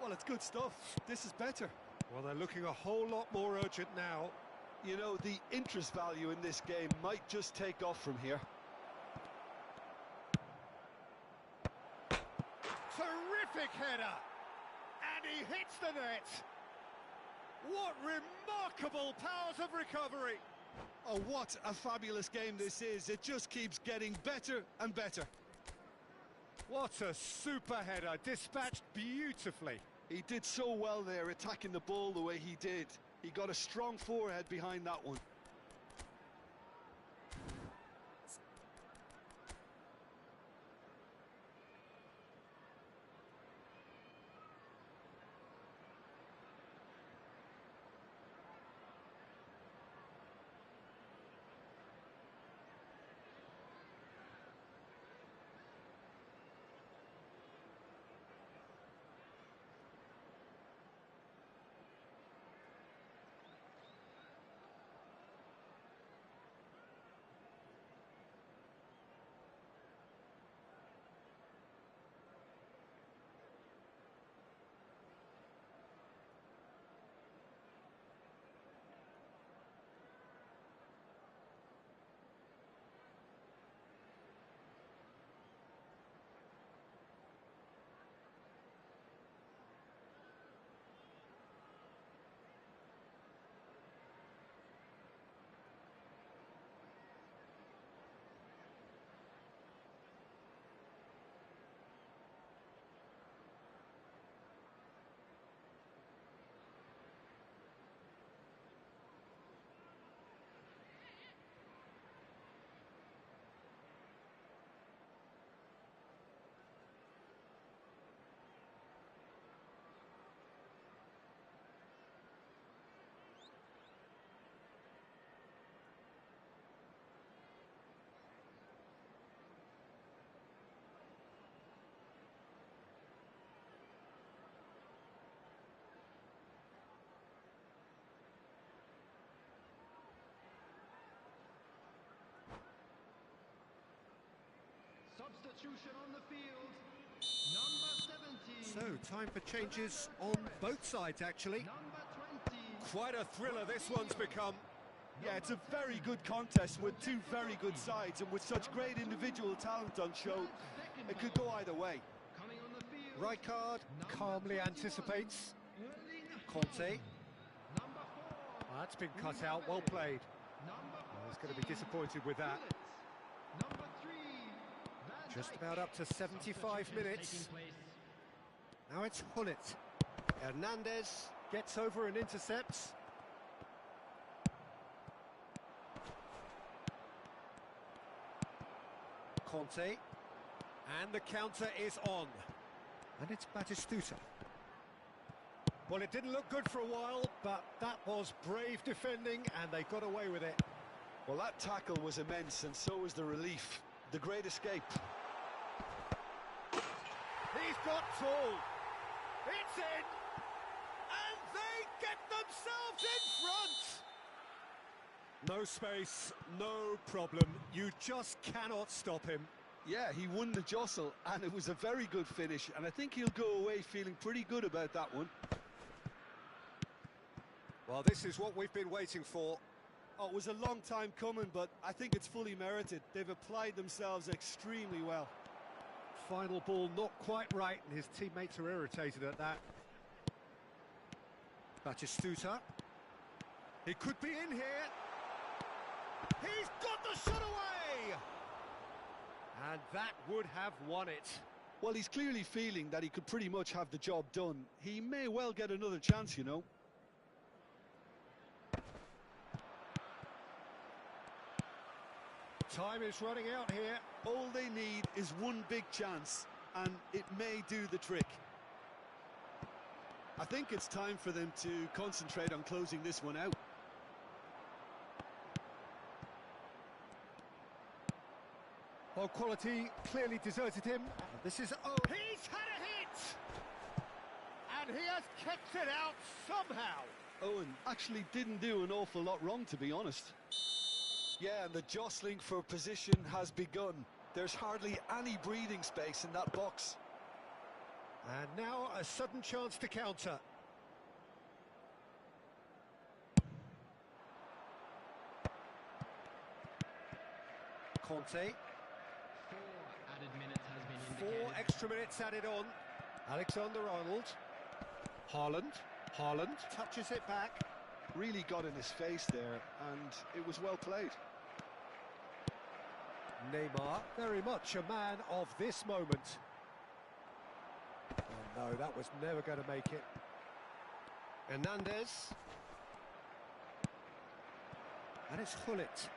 Well, it's good stuff. This is better. Well, they're looking a whole lot more urgent now. You know, the interest value in this game might just take off from here. Terrific header! And he hits the net! What remarkable powers of recovery! Oh, what a fabulous game this is. It just keeps getting better and better. What a super header, dispatched beautifully. He did so well there, attacking the ball the way he did. He got a strong forehead behind that one. Substitution on the field. Number 17. So, time for changes on both sides, actually. Number 20. Quite a thriller this one's become. Yeah, it's a very good contest with two very good sides, and with such great individual talent on show, it could go either way. Coming on the field. Rijkaard calmly anticipates. Conte. Number 4. That's been cut out, well played. Number 4. He's going to be disappointed with that. Number 3. Van Just Dijk. about up to 75 minutes. Now it's Hullet. Hernandez gets over and intercepts. Conte. And the counter is on. And it's Batistuta. Well, it didn't look good for a while, but that was brave defending, and they got away with it. Well, that tackle was immense, and so was the relief. The great escape. He's got tall. It's in. And they get themselves in front. No space, no problem. You just cannot stop him. Yeah, he won the jostle, and it was a very good finish, and I think he'll go away feeling pretty good about that one. Well, this is what we've been waiting for. Oh, it was a long time coming, but I think it's fully merited. They've applied themselves extremely well. Final ball not quite right, and his teammates are irritated at that. Batistuta. He could be in here. He's got the shot away! And that would have won it. Well, he's clearly feeling that he could pretty much have the job done. He may well get another chance, you know. Time is running out here. All they need is one big chance, and it may do the trick. I think it's time for them to concentrate on closing this one out. Well, quality clearly deserted him. This is... Oh, he's had a hit! And he has kept it out somehow. Owen actually didn't do an awful lot wrong, to be honest. Yeah, and the jostling for position has begun. There's hardly any breathing space in that box. And now a sudden chance to counter. Conte. 4 added minutes has been indicated. 4 extra minutes added on. Alexander-Arnold. Haaland touches it back. Really got in his face there, and it was well played. Neymar, very much a man of this moment. Oh no, that was never going to make it. Hernandez. And it's Gullit.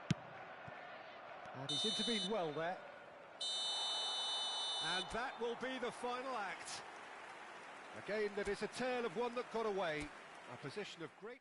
And he's intervened well there. And that will be the final act. A game that is a tale of one that got away. A position of great...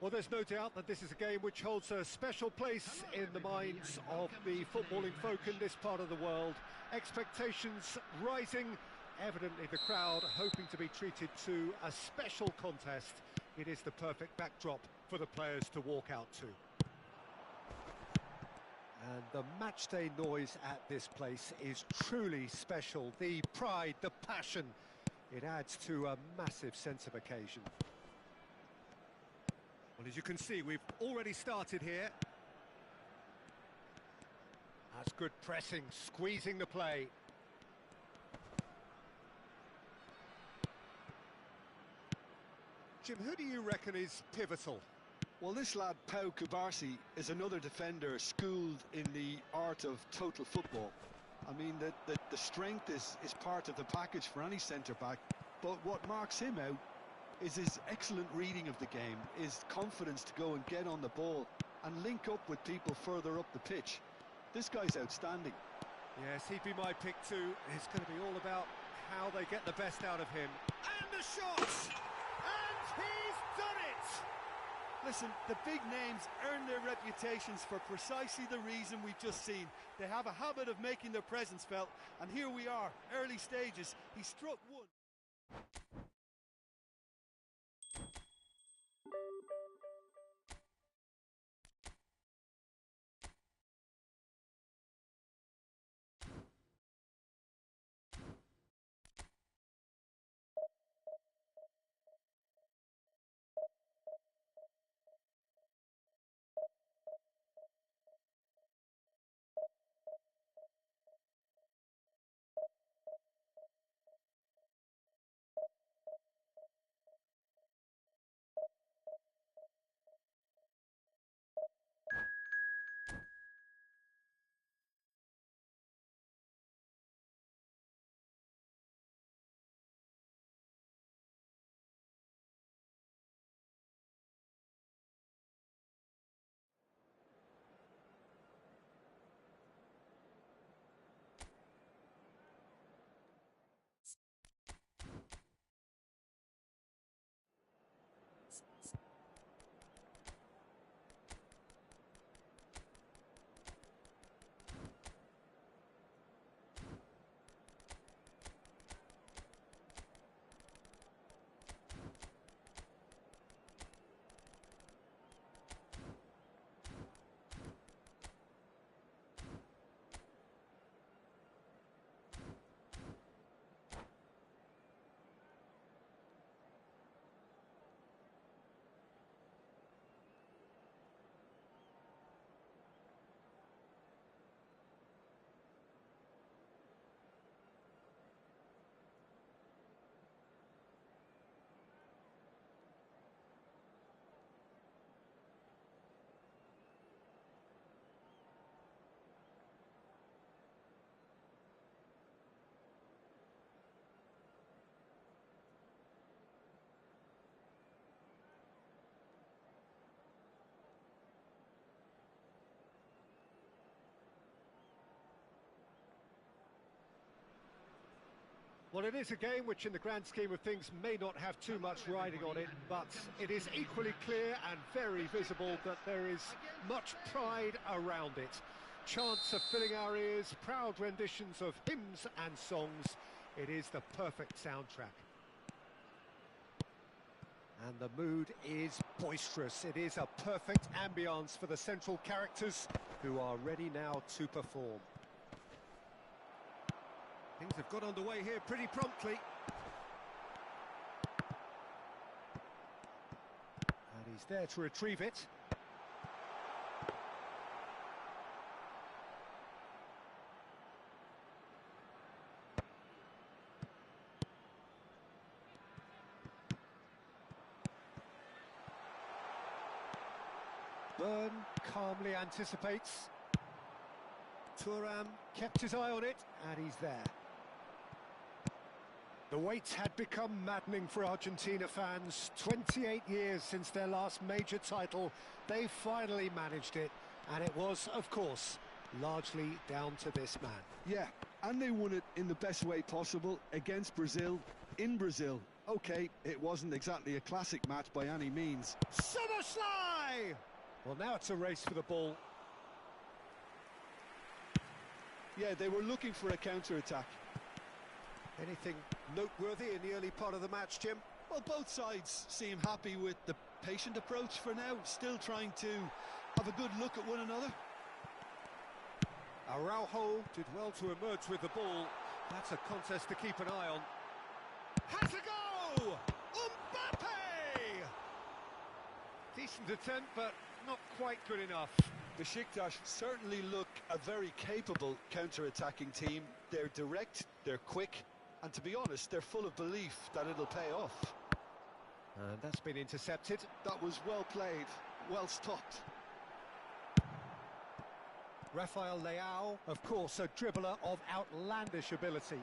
Well, there's no doubt that this is a game which holds a special place in the minds of the footballing folk in this part of the world. Expectations rising, evidently the crowd hoping to be treated to a special contest. It is the perfect backdrop for the players to walk out to. And the matchday noise at this place is truly special. The pride, the passion, it adds to a massive sense of occasion. Well, as you can see, we've already started here. That's good pressing, squeezing the play. Jim, who do you reckon is pivotal? Well, this lad, Pau Kubarsi, is another defender schooled in the art of total football. I mean, the strength is part of the package for any centre-back, but what marks him out is his excellent reading of the game, his confidence to go and get on the ball and link up with people further up the pitch. This guy's outstanding. Yes, he'd be my pick too. It's going to be all about how they get the best out of him. And the shot! And he's done it! Listen, the big names earn their reputations for precisely the reason we've just seen. They have a habit of making their presence felt, and here we are, early stages. He struck one. Well, it is a game which in the grand scheme of things may not have too much riding on it, but it is equally clear and very visible that there is much pride around it. Chants are filling our ears, proud renditions of hymns and songs. It is the perfect soundtrack. And the mood is boisterous. It is a perfect ambience for the central characters who are ready now to perform. Things have got underway here pretty promptly. And he's there to retrieve it. Byrne calmly anticipates. Thuram kept his eye on it, and he's there. The wait had become maddening for Argentina fans. 28 years since their last major title. They finally managed it, and it was, of course, largely down to this man. Yeah, and they won it in the best way possible against Brazil, in Brazil. Okay, it wasn't exactly a classic match by any means. Summerslide! Well, now it's a race for the ball. Yeah, they were looking for a counter-attack. Anything noteworthy in the early part of the match, Jim? Well, both sides seem happy with the Patient approach for now, still trying to have a good look at one another. Araujo did well to emerge with the ball. That's a contest to keep an eye on. Has a go! Mbappe! Decent attempt, but not quite good enough. Besiktas certainly look a very capable counter-attacking team. They're direct, they're quick, and to be honest, they're full of belief that it'll pay off. And that's been intercepted. That was well played, well stopped. Rafael Leao, of course, a dribbler of outlandish ability.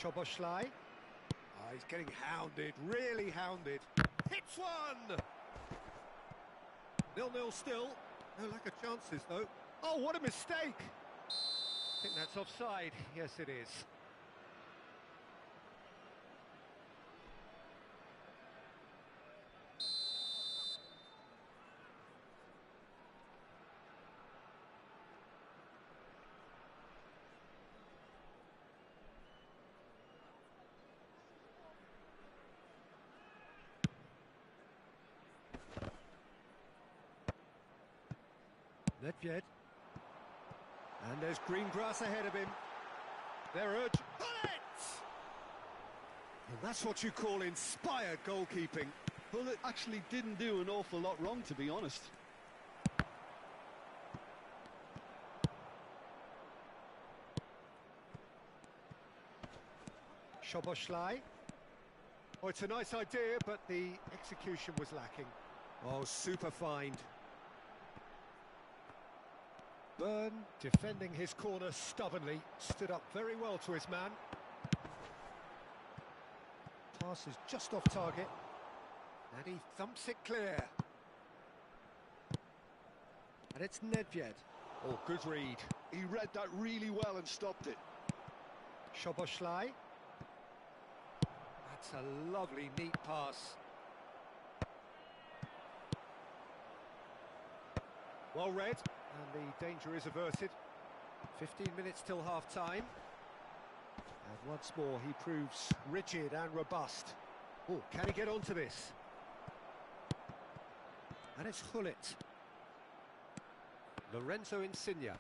Szoboszlai. He's getting hounded, really hounded. Hits one! 0-0 still. No lack of chances, though. Oh, what a mistake! I think that's offside. Yes, it is. Nedved. And there's green grass ahead of him. They're urged. Bullets! And that's what you call inspired goalkeeping. Well, it actually didn't do an awful lot wrong, to be honest. Szoboszlai. Oh, it's a nice idea, but the execution was lacking. Oh, super find. Byrne, defending his corner stubbornly, stood up very well to his man. Pass is just off target, and he thumps it clear. And it's Nedved. Oh, good read. He read that really well and stopped it. Szoboszlai. That's a lovely, neat pass. Well read. And the danger is averted. 15 minutes till half-time. And once more, he proves rigid and robust. Oh, can he get onto this? And it's Hullet. Lorenzo Insigne.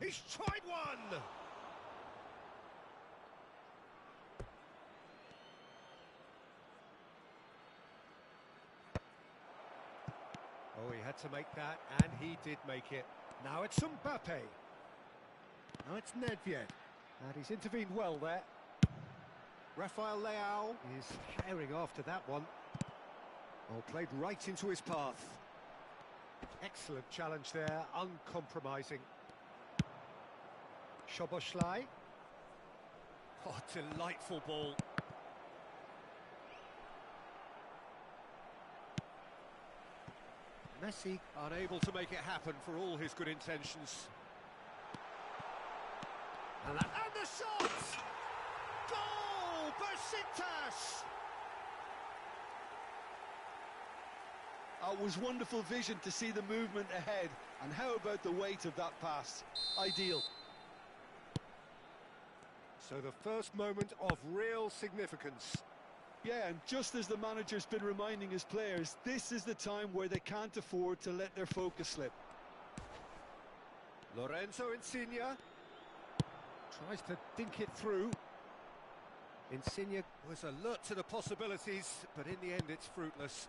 He's tried one! Oh, he had to make that, and he did make it. Now it's Mbappe. Now it's Nedved. And he's intervened well there. Rafael Leao is herring after that one. Oh, played right into his path. Excellent challenge there, uncompromising. Szoboszlai. Oh, delightful ball. Messi unable to make it happen for all his good intentions. And the shot! Goal! Besiktas! It was wonderful vision to see the movement ahead. And how about the weight of that pass? Ideal. So the first moment of real significance. Yeah, and just as the manager's been reminding his players, this is the time where they can't afford to let their focus slip. Lorenzo Insigne tries to dink it through. Insigne was alert to the possibilities, but in the end it's fruitless.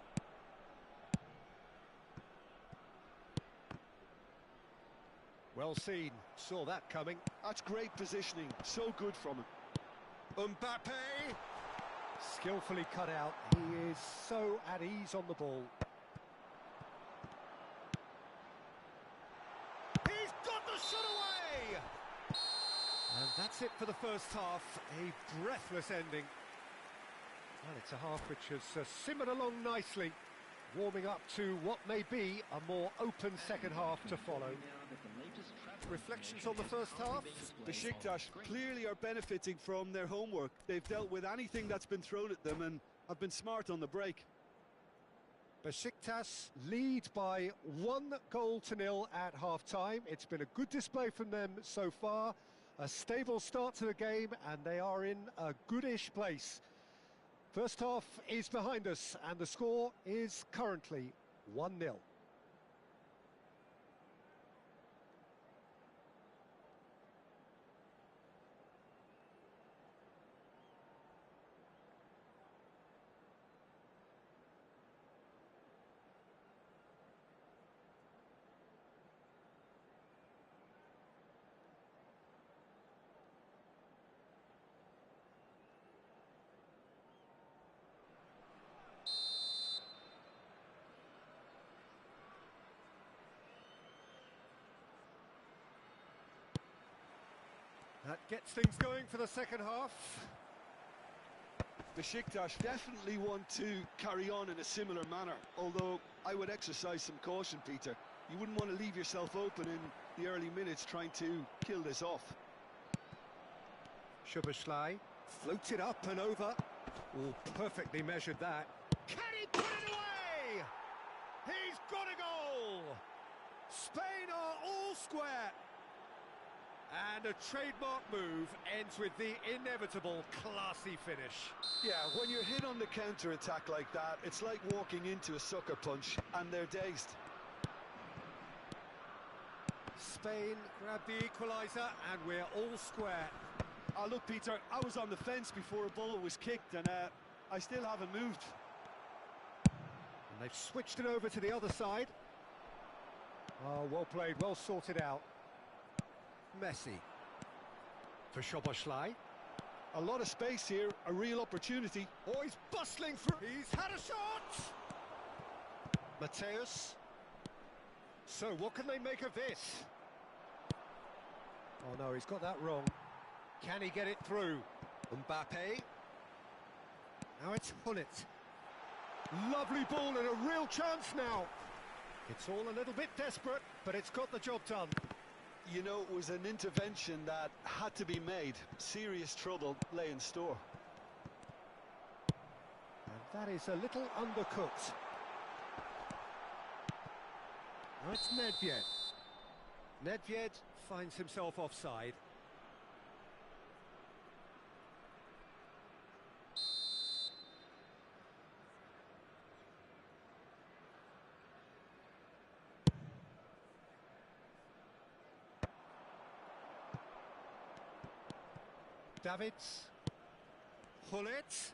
Well seen, saw that coming. That's great positioning, so good from him. Mbappe! Skillfully cut out. He is so at ease on the ball. He's got the shot away! And that's it for the first half. A breathless ending. Well, it's a half which has simmered along nicely, warming up to what may be a more open second half to follow. Reflections on the first half? Besiktas clearly are benefiting from their homework. They've dealt with anything that's been thrown at them and have been smart on the break. Besiktas lead by 1-0 at half-time. It's been a good display from them so far. A stable start to the game, and they are in a goodish place First half is behind us, and the score is currently 1-0. That gets things going for the second half. Besiktas definitely want to carry on in a similar manner, although I would exercise some caution, Peter. You wouldn't want to leave yourself open in the early minutes trying to kill this off. Szoboszlai floated up and over. Oh, perfectly measured that. Can he put it away? He's got a goal! Spain are all square. And a trademark move ends with the inevitable classy finish. Yeah, when you're hit on the counter-attack like that, it's like walking into a sucker punch and they're dazed. Spain grab the equaliser and we're all square. Oh, look, Peter, I was on the fence before a ball was kicked and I still haven't moved. And they've switched it over to the other side. Oh, well played, well sorted out. Messi for Szoboszlai. A lot of space here, a real opportunity. Oh, he's bustling through. He's had a shot. Mateus. So what can they make of this? Oh no, he's got that wrong. Can he get it through? Mbappe. Now it's Hullet. Lovely ball and a real chance now. It's all a little bit desperate, but it's got the job done. You know, it was an intervention that had to be made. Serious trouble lay in store. And that is a little undercooked. Now it's Nedved. Nedved finds himself offside. Davids. Hullet.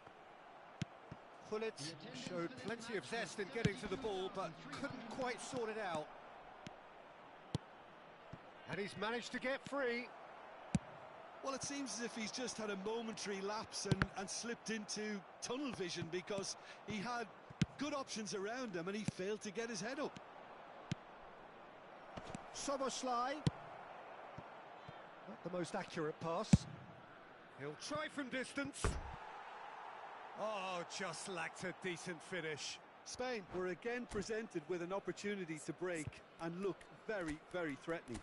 Hullet showed plenty of zest in getting to the ball, but couldn't quite sort it out. And he's managed to get free. Well, it seems as if he's just had a momentary lapse and slipped into tunnel vision because he had good options around him and he failed to get his head up. Szoboszlai. Not the most accurate pass. He'll try from distance. Oh, just lacked a decent finish. Spain were again presented with an opportunity to break and look very, very threatening.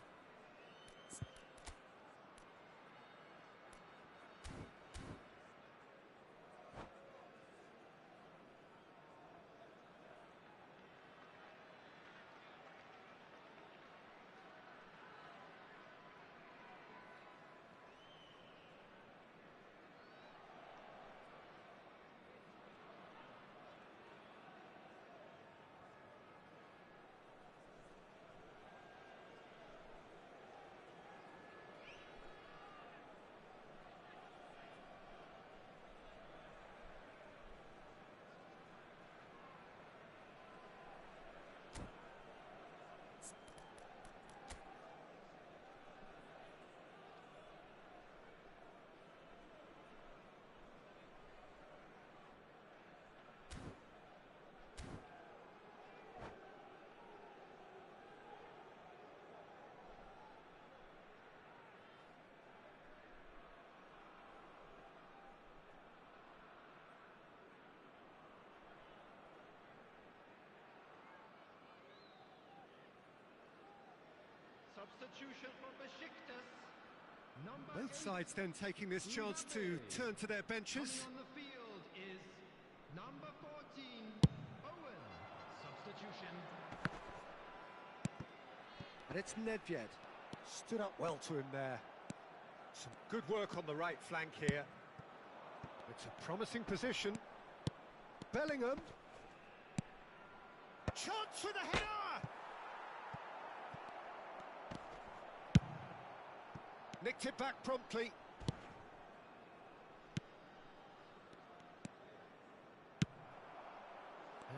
Substitution for Besiktas. Both sides then taking this chance to turn to their benches. Coming on the field is number 14, Owen. Substitution. And it's Nedved. Stood up well to him there. Some good work on the right flank here. It's a promising position. Bellingham. Chance for the header! Nicked it back promptly.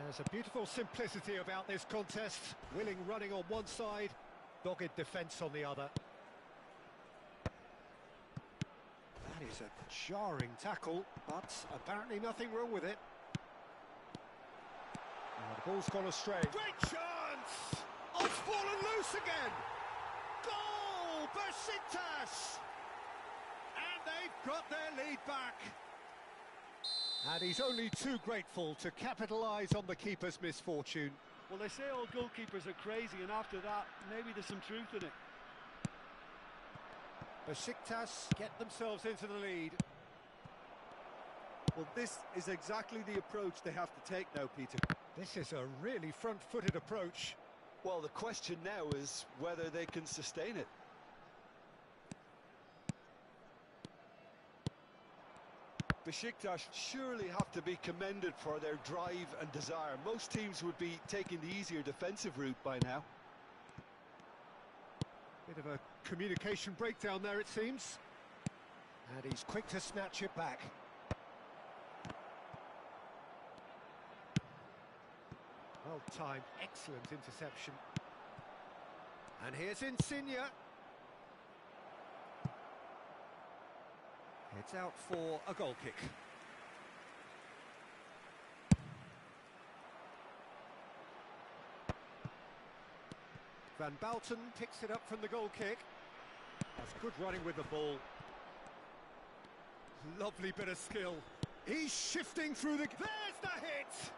There's a beautiful simplicity about this contest. Willing running on one side, dogged defence on the other. That is a jarring tackle, but apparently nothing wrong with it. Now the ball's gone astray. Great chance! Oh, it's fallen loose again! Goal! Besiktas! And they've got their lead back. And he's only too grateful to capitalise on the keeper's misfortune. Well, they say all goalkeepers are crazy, and after that, maybe there's some truth in it. Besiktas get themselves into the lead. Well, this is exactly the approach they have to take now, Peter. This is a really front-footed approach. Well, the question now is whether they can sustain it. Besiktas surely have to be commended for their drive and desire. Most teams would be taking the easier defensive route by now. Bit of a communication breakdown there, it seems. And he's quick to snatch it back. Well timed, excellent interception. And here's Insigne. It's out for a goal kick. Van Balten picks it up from the goal kick. That's good running with the ball. Lovely bit of skill. He's shifting through the... There's the hit!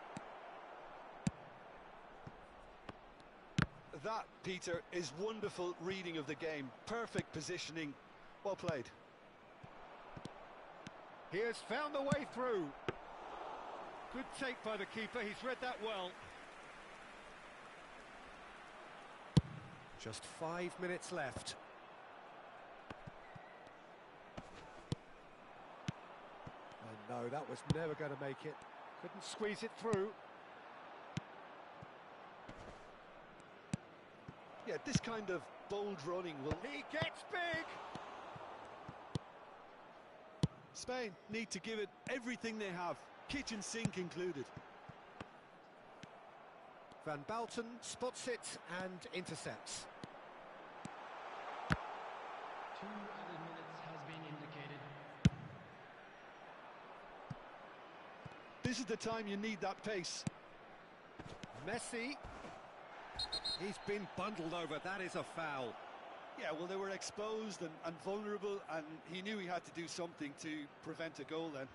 That, Peter, is wonderful reading of the game. Perfect positioning. Well played. He has found the way through. Good take by the keeper, he's read that well. Just 5 minutes left. Oh no, that was never going to make it. Couldn't squeeze it through. Yeah, this kind of bold running will... He gets big! Spain need to give it everything they have, kitchen sink included. Van Balten spots it and intercepts. 2 added minutes has been indicated. This is the time you need that pace. Messi. He's been bundled over, that is a foul. Yeah, well, they were exposed and vulnerable, and he knew he had to do something to prevent a goal then.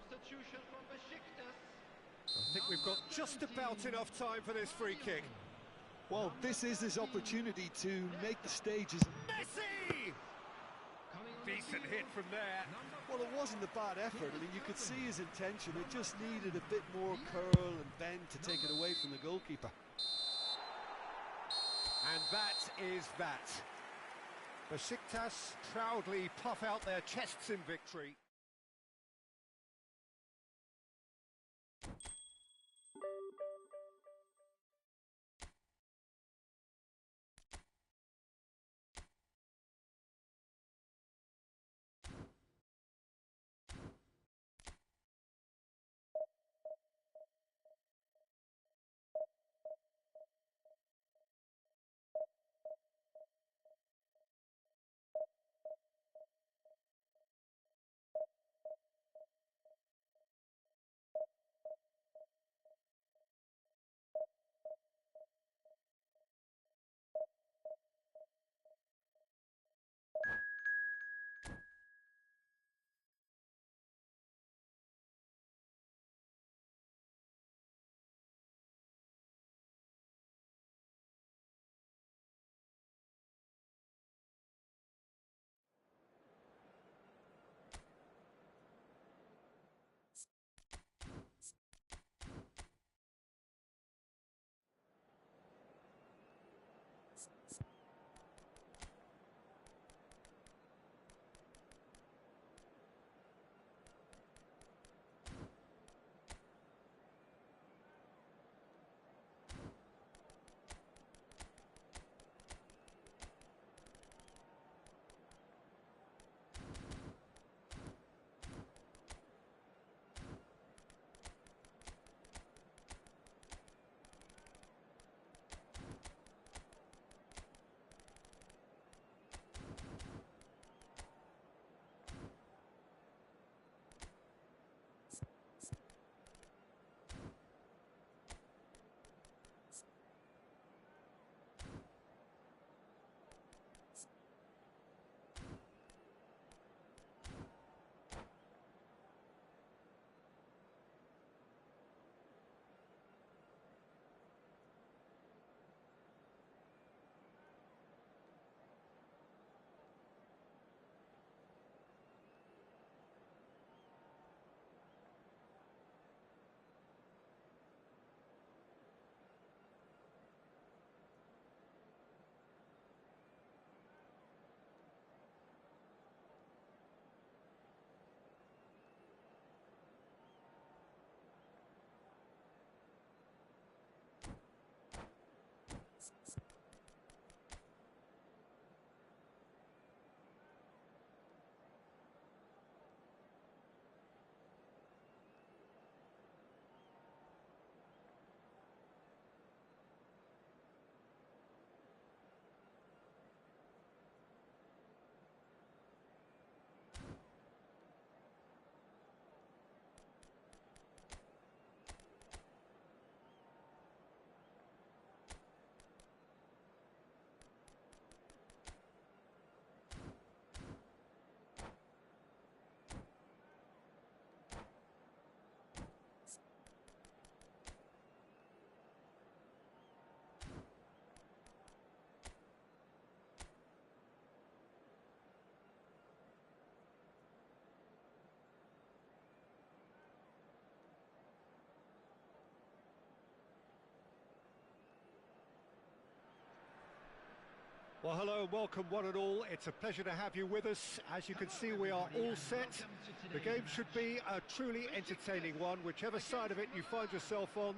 Substitution from Besiktas. I think we've got just about enough time for this free kick. Well, this is his opportunity to make the stages. Messi! Decent hit from there. Well, it wasn't a bad effort. I mean, you could see his intention. It just needed a bit more curl and bend to take it away from the goalkeeper. And that is that. Besiktas proudly puff out their chests in victory. Well, hello and welcome one and all. It's a pleasure to have you with us. As you can see, we are all set. The game should be a truly entertaining one, whichever side of it you find yourself on.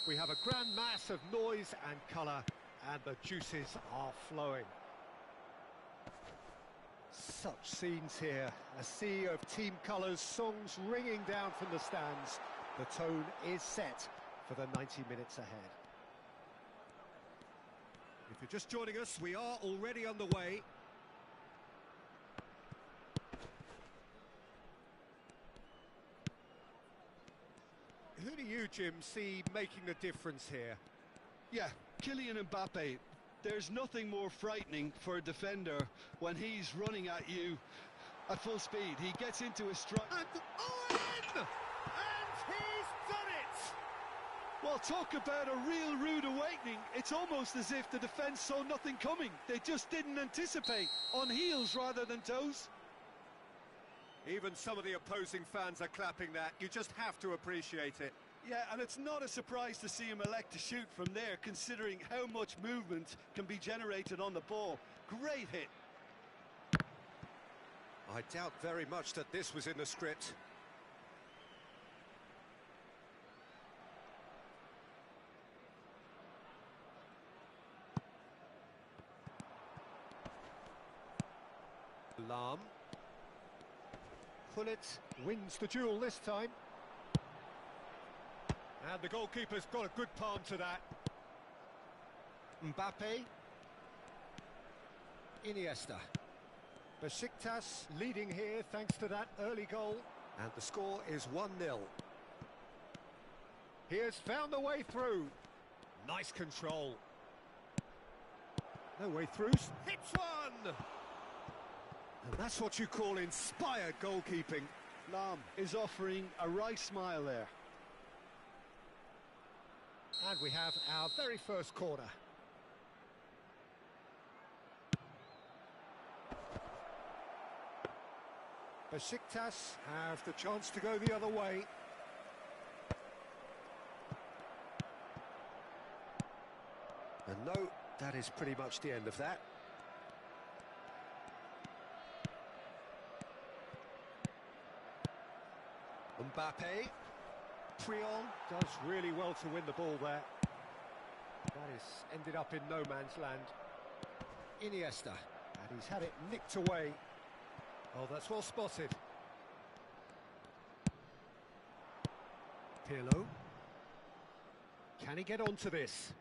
We have a grand mass of noise and colour, and the juices are flowing. Such scenes here, a sea of team colours, songs ringing down from the stands. The tone is set for the 90 minutes ahead. If you're just joining us, we are already underway. Who do you, Jim, see making the difference here? Yeah, Kylian Mbappe. There's nothing more frightening for a defender when he's running at you at full speed. He gets into a strike. And in! And he's done it! Well, talk about a real rude awakening. It's almost as if the defence saw nothing coming. They just didn't anticipate. On heels rather than toes. Even some of the opposing fans are clapping that. You just have to appreciate it. Yeah, and it's not a surprise to see him elect to shoot from there, considering how much movement can be generated on the ball. Great hit. I doubt very much that this was in the script. Lahm. Pullet wins the duel this time. And the goalkeeper's got a good palm to that. Mbappe. Iniesta. Besiktas leading here thanks to that early goal. And the score is 1-0. He has found the way through. Nice control. No way through. Hits one! And that's what you call inspired goalkeeping. Lahm is offering a wry smile there. And we have our very first corner. Besiktas have the chance to go the other way. And no, that is pretty much the end of that. Mbappe. Puyol does really well to win the ball there. That is ended up in no man's land. Iniesta, and he's had it nicked away. Oh, that's well spotted. Pirlo. Can he get onto this?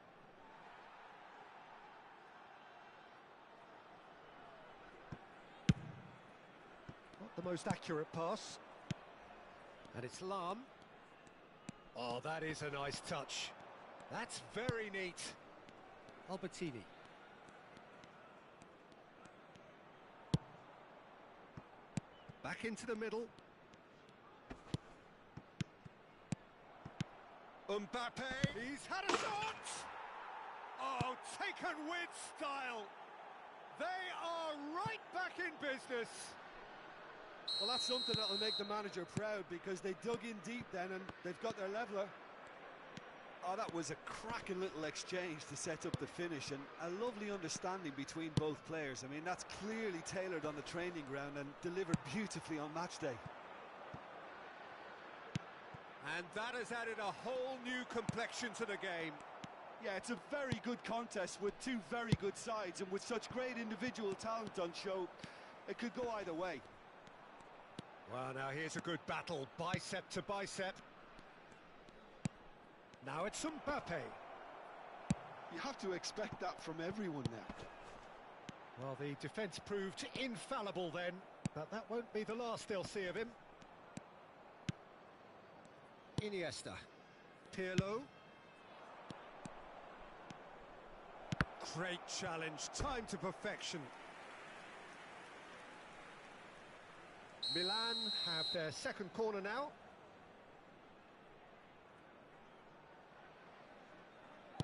Not the most accurate pass. And it's Lahm. Oh, that is a nice touch. That's very neat. Albertini. Back into the middle. Mbappe. He's had a shot. Oh, taken with style. They are right back in business. Well, that's something that'll make the manager proud, because they dug in deep then and they've got their leveller. Oh, that was a cracking little exchange to set up the finish, and a lovely understanding between both players. I mean, that's clearly tailored on the training ground and delivered beautifully on match day. And that has added a whole new complexion to the game. Yeah, it's a very good contest with two very good sides, and with such great individual talent on show, it could go either way. Well, now here's a good battle, bicep to bicep. Now it's Mbappe. You have to expect that from everyone now. Well, the defence proved infallible then, but that won't be the last they'll see of him. Iniesta. Pirlo. Great challenge, time to perfection. Milan have their second corner now.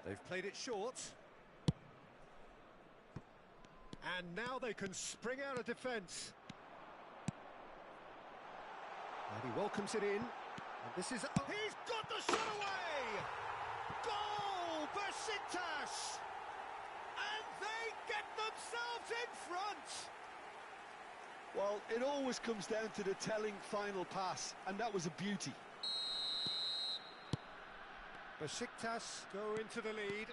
They've played it short. And now they can spring out of defence. And he welcomes it in. And this is... Oh, he's got the shot away! Goal! Besiktas! And they get themselves in front! Well, it always comes down to the telling final pass, and that was a beauty. Besiktas go into the lead.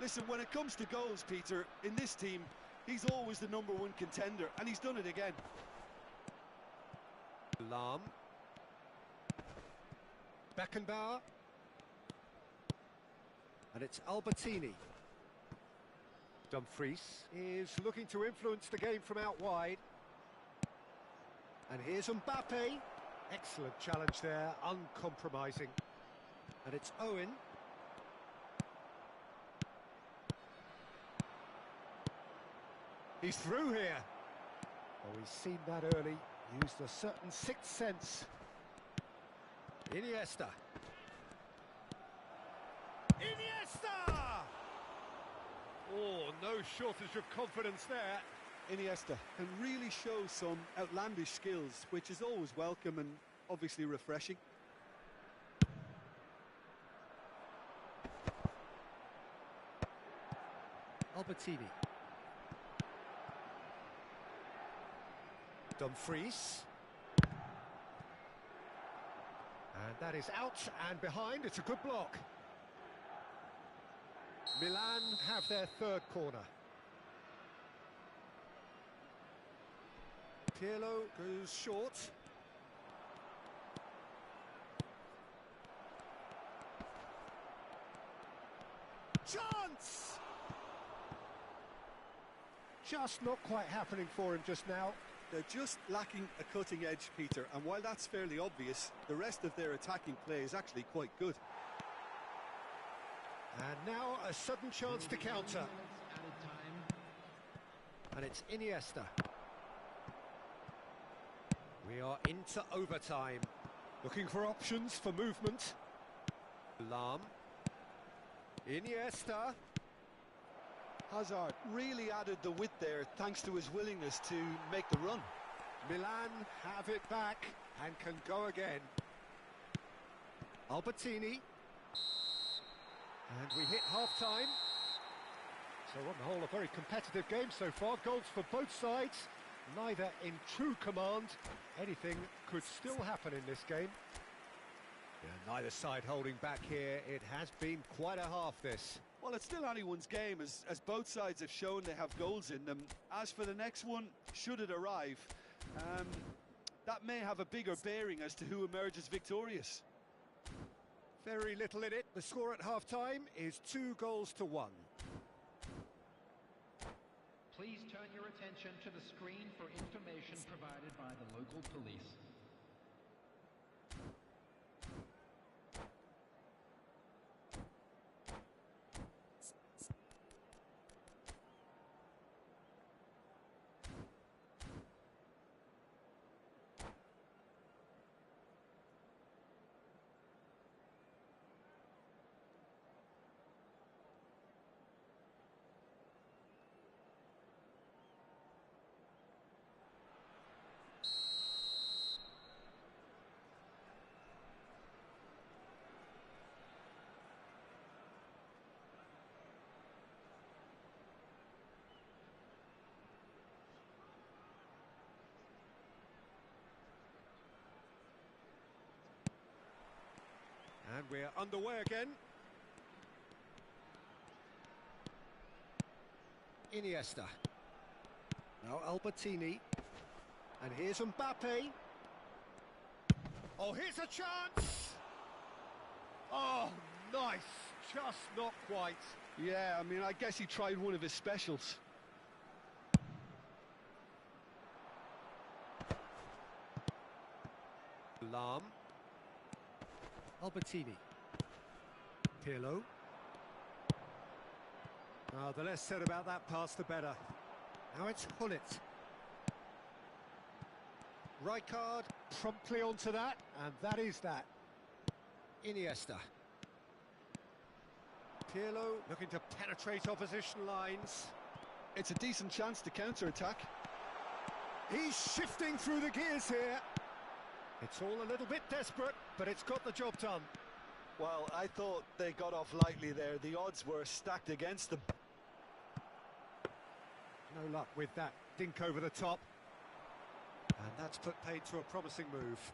Listen, when it comes to goals, Peter, in this team, he's always the #1 contender, and he's done it again. Lahm. Beckenbauer. And it's Albertini. Dumfries is looking to influence the game from out wide. And here's Mbappe. Excellent challenge there, uncompromising. And it's Owen. He's through here. Oh, he's seen that early. Used a certain sixth sense. Iniesta. Iniesta! Oh, no shortage of confidence there. Iniesta can really show some outlandish skills, which is always welcome and obviously refreshing. Albertini. Dumfries. And that is out and behind. It's a good block. Milan have their third corner. Pirlo goes short. Chance! Just not quite happening for him just now. They're just lacking a cutting edge, Peter, and while that's fairly obvious, the rest of their attacking play is actually quite good. And now a sudden chance to counter. And it's Iniesta. We are into overtime. Looking for options for movement. Lahm. Iniesta. Hazard really added the width there thanks to his willingness to make the run. Milan have it back and can go again. Albertini. And we hit half-time. So on the whole, a very competitive game so far. Goals for both sides. Neither in true command. Anything could still happen in this game. Yeah, neither side holding back here. It has been quite a half, this. Well, it's still anyone's game, as both sides have shown they have goals in them. As for the next one, should it arrive, that may have a bigger bearing as to who emerges victorious. Very little in it. The score at half-time is 2-1. Please turn your attention to the screen for information provided by the local police. And we're underway again. Iniesta. Now Albertini. And here's Mbappe. Oh, here's a chance! Oh, nice. Just not quite. Yeah, I mean, I guess he tried one of his specials. Lahm. Albertini. Pirlo. The less said about that pass, the better. Now it's Hullet. Rijkaard promptly onto that, and that is that. Iniesta. Pirlo looking to penetrate opposition lines. It's a decent chance to counter-attack. He's shifting through the gears here. It's all a little bit desperate, but it's got the job done. Well, I thought they got off lightly there. The odds were stacked against them. No luck with that dink over the top. And that's put paid to a promising move.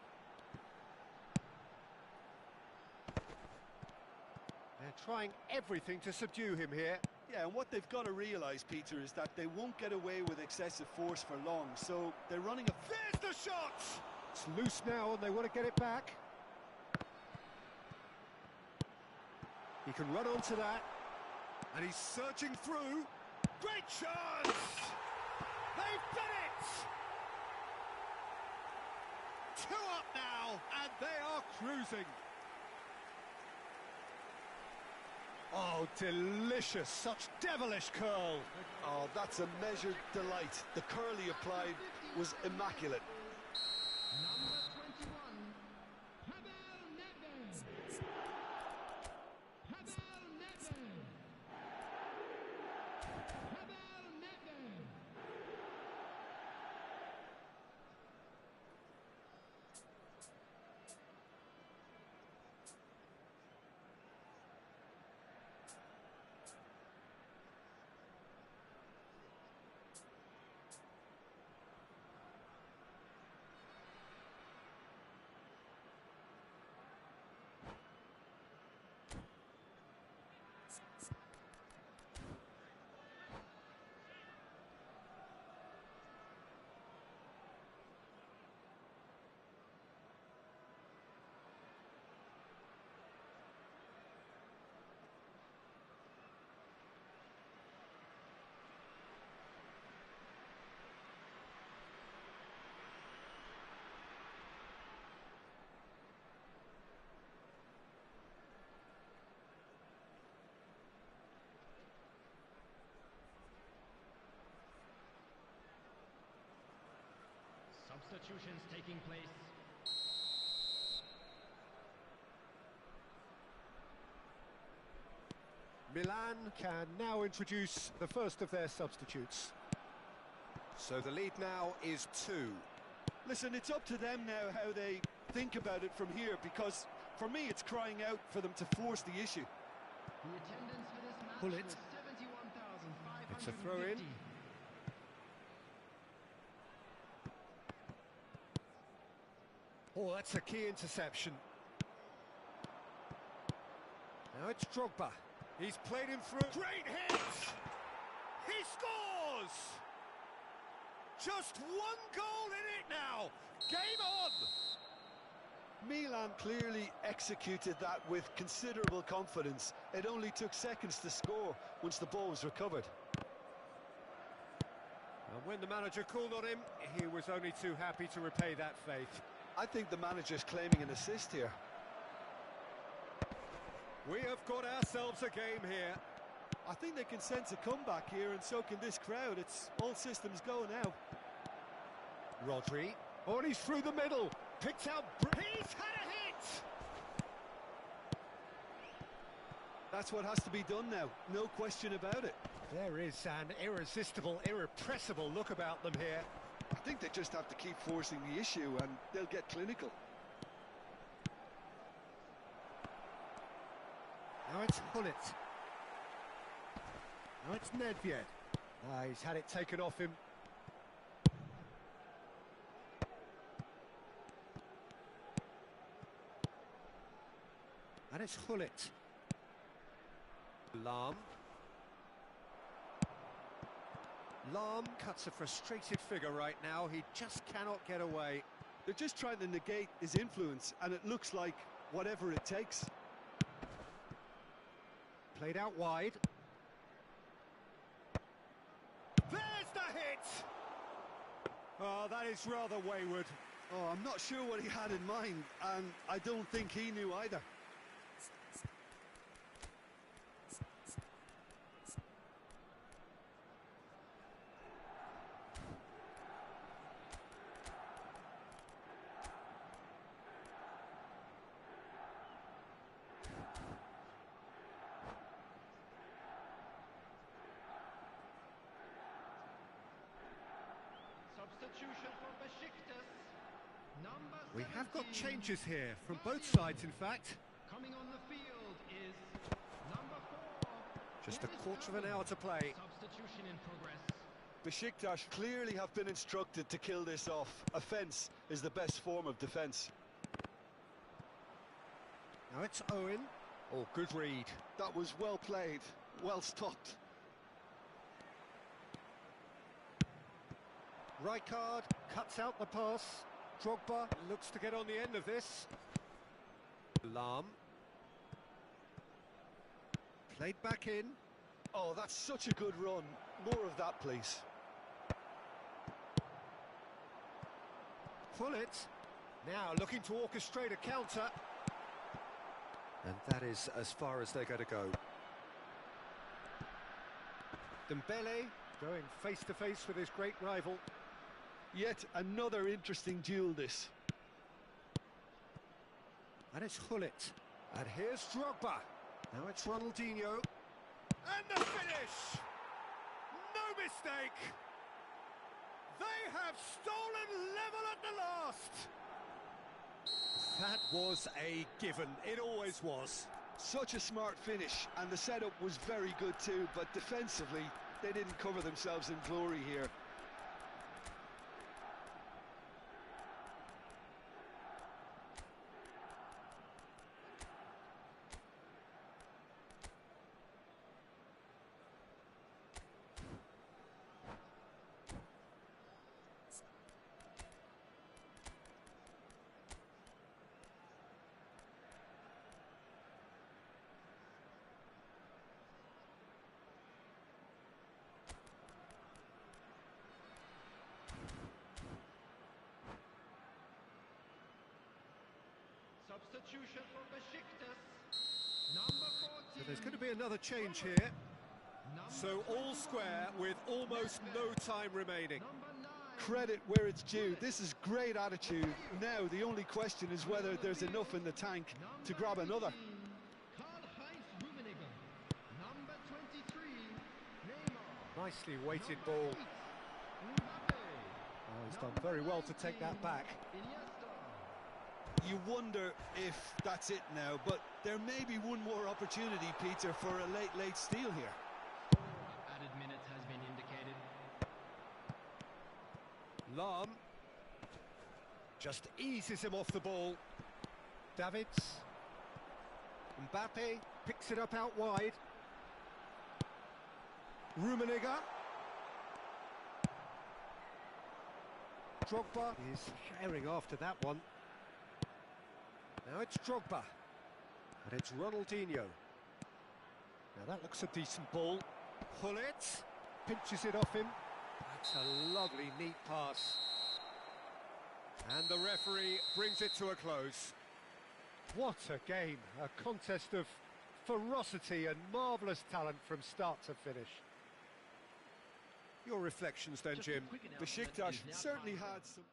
They're trying everything to subdue him here. Yeah, and what they've got to realise, Peter, is that they won't get away with excessive force for long, so they're running a... There's the shot! It's loose now and they want to get it back. He can run onto that. And he's surging through. Great chance! They've done it! 2 up now, and they are cruising. Oh, delicious, such devilish curl. Oh, that's a measured delight. The curl he applied was immaculate. Substitutions taking place. Milan can now introduce the first of their substitutes. So the lead now is 2. Listen, it's up to them now how they think about it from here, because for me it's crying out for them to force the issue. The attendance for this match Pull it. was 71,550. It's a throw-in. Oh, that's a key interception. Now it's Drogba. He's played him through. Great hit! He scores! Just 1 goal in it now. Game on! Milan clearly executed that with considerable confidence. It only took seconds to score once the ball was recovered. And when the manager called on him, he was only too happy to repay that faith. I think the manager's claiming an assist here. We have got ourselves a game here. I think they can sense a comeback here, and so can this crowd. It's all systems go now. Rodri. Oh, and he's through the middle. Picked out. He's had a hit! That's what has to be done now. No question about it. There is an irresistible, irrepressible look about them here. I think they just have to keep forcing the issue, and they'll get clinical. Now it's Hullet. Now it's Nedved. He's had it taken off him. And it's Hullet. Lahm. Lahm cuts a frustrated figure right now. He just cannot get away. They're just trying to negate his influence, and it looks like whatever it takes. Played out wide. There's the hit! Oh, that is rather wayward. Oh, I'm not sure what he had in mind, and I don't think he knew either. Substitution for Besiktas. Number We have got 17. changes here, from both sides in fact. Coming on the field is number 4. Just a quarter of an hour to play. Substitution in progress. Besiktas clearly have been instructed to kill this off. Offence is the best form of defence. Now it's Owen. Oh, good read. That was well played, well stopped. Rijkaard cuts out the pass. Drogba looks to get on the end of this. Lahm. Played back in. Oh, that's such a good run. More of that, please. Pullet. Now looking to orchestrate a counter. And that is as far as they're going to go. Dembele going face to face with his great rival. Yet another interesting duel, this. And it's Gullit. And here's Drogba. Now it's Ronaldinho. And the finish! No mistake! They have stolen level at the last! That was a given. It always was. Such a smart finish, and the setup was very good too, but defensively, they didn't cover themselves in glory here. Substitution for Besiktas. Number 14. So there's going to be another change here. So all square with almost no time remaining. Credit where it's due. This is great attitude. Now the only question is whether there's enough in the tank to grab another. Nicely weighted ball. Oh, he's done very well to take that back. You wonder if that's it now, but there may be one more opportunity, Peter, for a late steal here. Added minutes has been indicated. Lahm just eases him off the ball. Davids. Mbappe picks it up out wide. Rummenigge. Drogba is sharing after that one. Now it's Drogba. And it's Ronaldinho. Now that looks a decent ball. Gullit pinches it off him. That's a lovely, neat pass. And the referee brings it to a close. What a game. A contest of ferocity and marvellous talent from start to finish. Your reflections then, Jim? Besiktas certainly had some...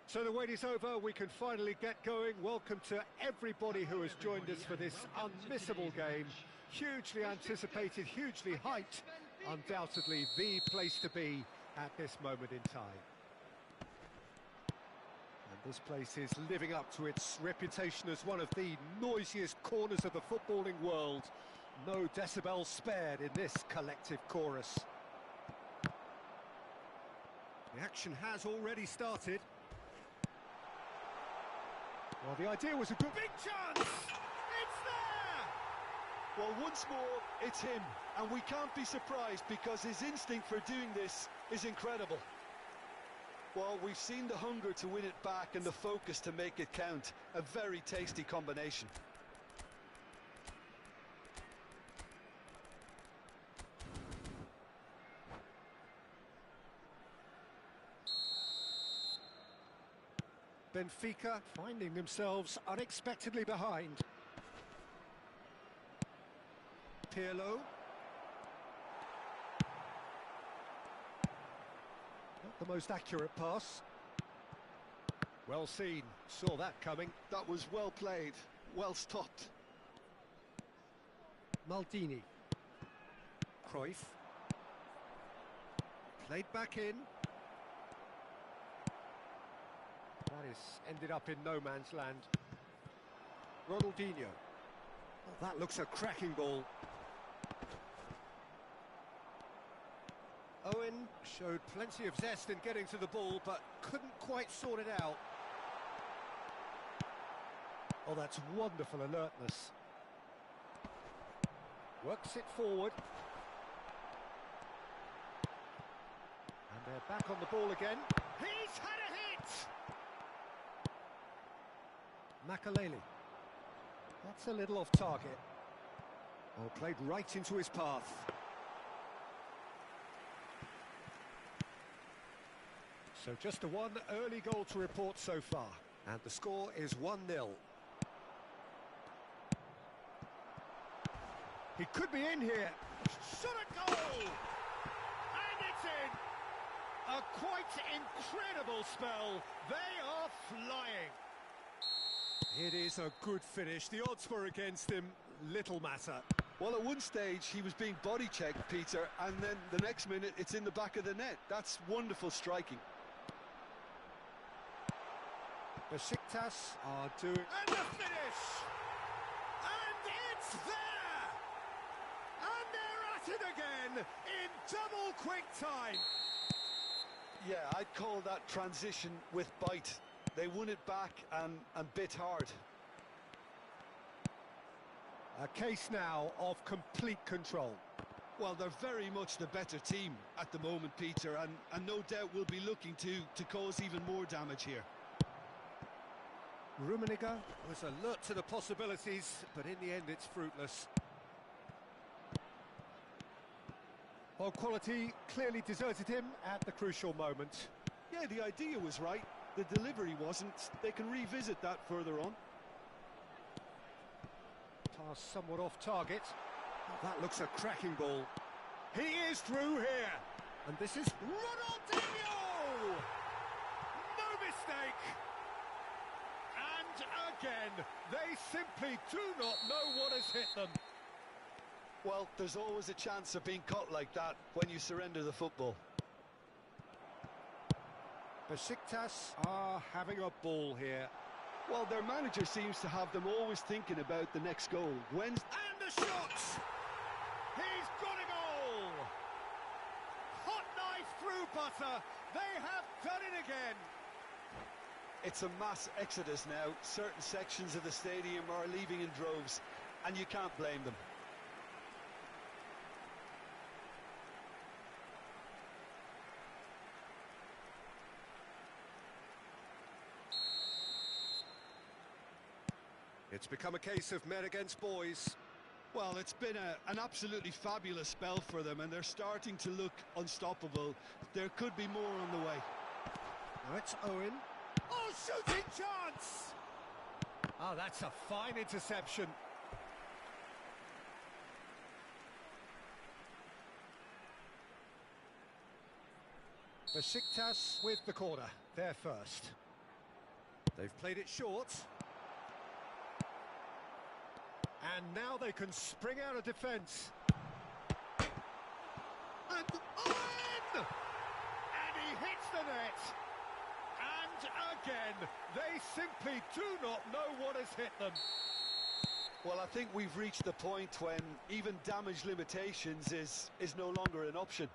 So the wait is over, we can finally get going. Welcome to everybody who has joined us for this unmissable game. Hugely anticipated, hugely hyped, undoubtedly the place to be at this moment in time. And this place is living up to its reputation as one of the noisiest corners of the footballing world. No decibels spared in this collective chorus. The action has already started. Well, the idea was a good... Big chance! It's there! Well, once more, it's him. And we can't be surprised because his instinct for doing this is incredible. Well, we've seen the hunger to win it back and the focus to make it count. A very tasty combination. Benfica finding themselves unexpectedly behind. Pirlo. Not the most accurate pass. Well seen, saw that coming. That was well played, well stopped. Maldini. Cruyff. Played back in. That is ended up in no man's land. Ronaldinho. Oh, that looks a cracking ball. Owen showed plenty of zest in getting to the ball, but couldn't quite sort it out. Oh, that's wonderful alertness. Works it forward. And they're back on the ball again. He's had a hit! Makaleli. That's a little off target. Oh, played right into his path. So just the one early goal to report so far. And the score is 1-0. He could be in here. Shot a goal! And it's in! A quite incredible spell. They are flying. It is a good finish. The odds were against him. Little matter. Well, at one stage, he was being body-checked, Peter, and then the next minute, it's in the back of the net. That's wonderful striking. Besiktas are doing... And the finish! And it's there! And they're at it again in double quick time. Yeah, I'd call that transition with bite. They won it back and bit hard. A case now of complete control. Well, they're very much the better team at the moment, Peter, and no doubt will be looking to cause even more damage here. Rummenigge was alert to the possibilities, but in the end it's fruitless. Well, quality clearly deserted him at the crucial moment. Yeah, the idea was right. The delivery wasn't. They can revisit that further on. Pass somewhat off target. Oh, that looks a cracking ball. He is through here. And this is Ronaldinho! No mistake! And again, they simply do not know what has hit them. Well, there's always a chance of being caught like that when you surrender the football. Besiktas are having a ball here. Well, their manager seems to have them always thinking about the next goal. And the shot! He's got a goal! Hot knife through butter. They have done it again. It's a mass exodus now. Certain sections of the stadium are leaving in droves, and you can't blame them. It's become a case of men against boys. Well, it's been an absolutely fabulous spell for them, and they're starting to look unstoppable. There could be more on the way. Now it's Owen. Oh, shooting chance! Oh, that's a fine interception. Besiktas with the corner, they're first. They've played it short. And now they can spring out of defence. And in! And he hits the net. And again, they simply do not know what has hit them. Well, I think we've reached the point when even damage limitations is no longer an option.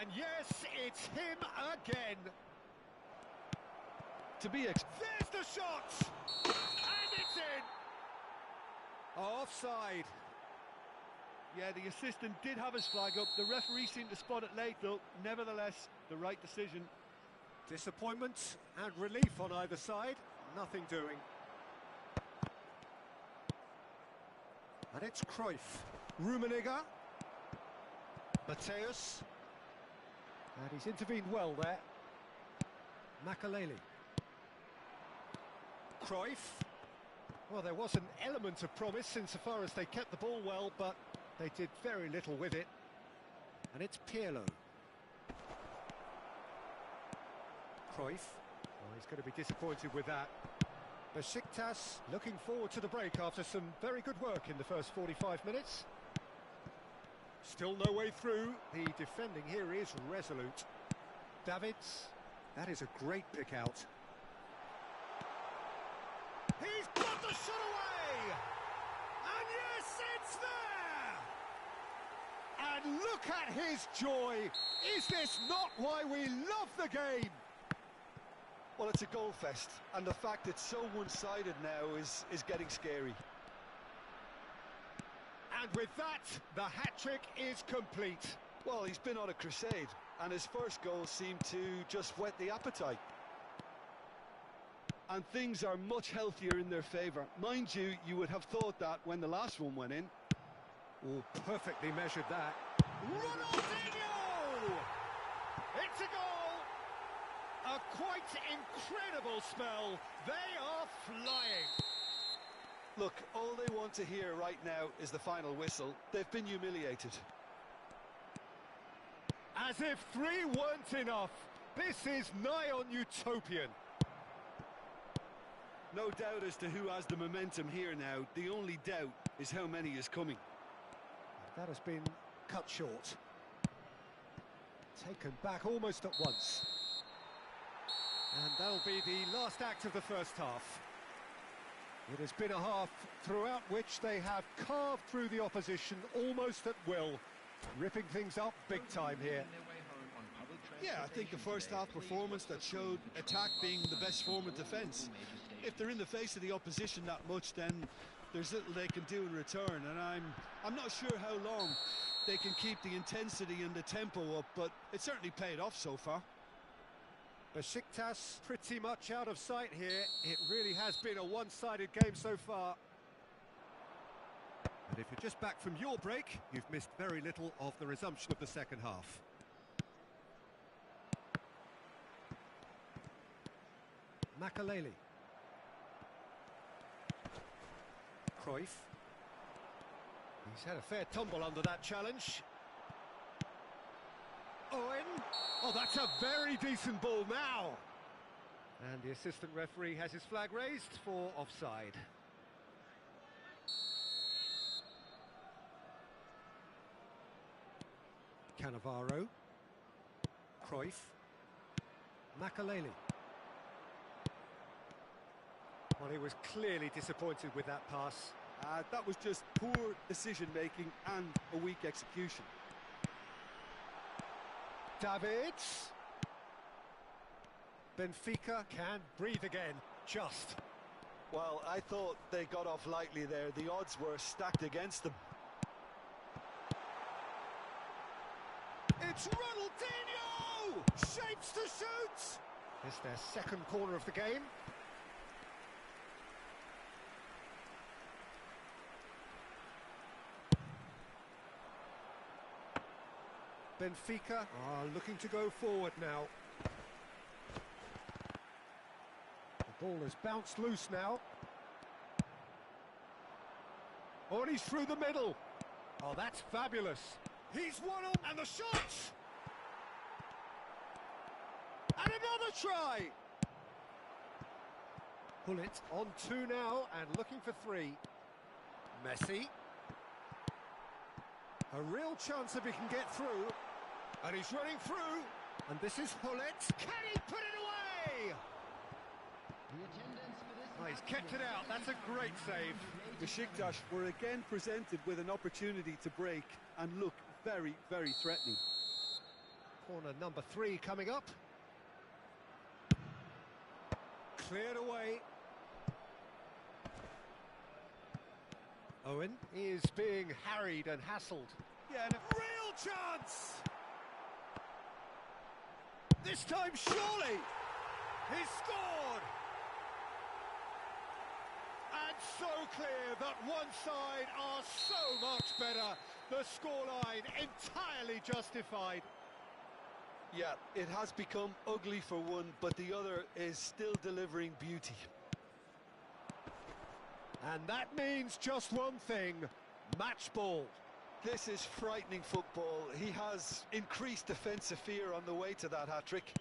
And yes, it's him again. There's the shot! And it's in! Offside. Yeah, the assistant did have his flag up. The referee seemed to spot it late, though. Nevertheless, the right decision. Disappointment and relief on either side. Nothing doing. And it's Cruyff. Rummenigge. Mateus. And he's intervened well there. Makaleli. Cruyff. Well, there was an element of promise insofar as they kept the ball well, but they did very little with it. And it's Pirlo. Cruyff. Oh, he's going to be disappointed with that. Besiktas looking forward to the break after some very good work in the first 45 minutes. Still no way through. The defending here is resolute. Davids. That is a great pick out. He's got the shot away! And yes, it's there! And look at his joy! Is this not why we love the game? Well, it's a goal fest, and the fact it's so one-sided now is getting scary. And with that, the hat-trick is complete. Well, he's been on a crusade, and his first goal seemed to just whet the appetite. And things are much healthier in their favour. Mind you, you would have thought that when the last one went in. Oh, perfectly measured that. Ronaldinho! It's a goal! A quite incredible spell. They are flying. Look, all they want to hear right now is the final whistle. They've been humiliated. As if 3 weren't enough. This is nigh on utopian. No doubt as to who has the momentum here now. The only doubt is how many is coming. That has been cut short. Taken back almost at once. And that'll be the last act of the first half. It has been a half throughout which they have carved through the opposition almost at will, ripping things up big time here. Yeah, I think the first half performance that showed attack being the best form of defence. If they're in the face of the opposition that much, then there's little they can do in return, and I'm not sure how long they can keep the intensity and the tempo up, but it certainly paid off so far. Besiktas pretty much out of sight here. It really has been a one-sided game so far. And if you're just back from your break, you've missed very little of the resumption of the second half. Makaleli. Cruyff. He's had a fair tumble under that challenge. Owen. Oh, that's a very decent ball now. And the assistant referee has his flag raised for offside. Cannavaro. Cruyff. Makaleli. Well, he was clearly disappointed with that pass. That was just poor decision-making and a weak execution. Davids. Benfica can breathe again, just. Well, I thought they got off lightly there. The odds were stacked against them. It's Ronaldinho! Shapes to shoot! It's their second corner of the game. Benfica are looking to go forward now. The ball has bounced loose now. Oh, and he's through the middle. Oh, that's fabulous. He's one on, and the shot! And another try! Bullet on 2 now and looking for 3. Messi. A real chance if he can get through. And he's running through. And this is Hullet. Can he put it away? Oh, he's kept it out. That's a great save. Besiktas were again presented with an opportunity to break and look very, very threatening. Corner number 3 coming up. Cleared away. Owen is being harried and hassled. Yeah, and a Real chance! This time, surely! He's scored! And so clear that one side are so much better. The scoreline entirely justified. Yeah, it has become ugly for one, but the other is still delivering beauty. And that means just one thing, match ball. This is frightening football. He has increased defensive fear on the way to that hat-trick.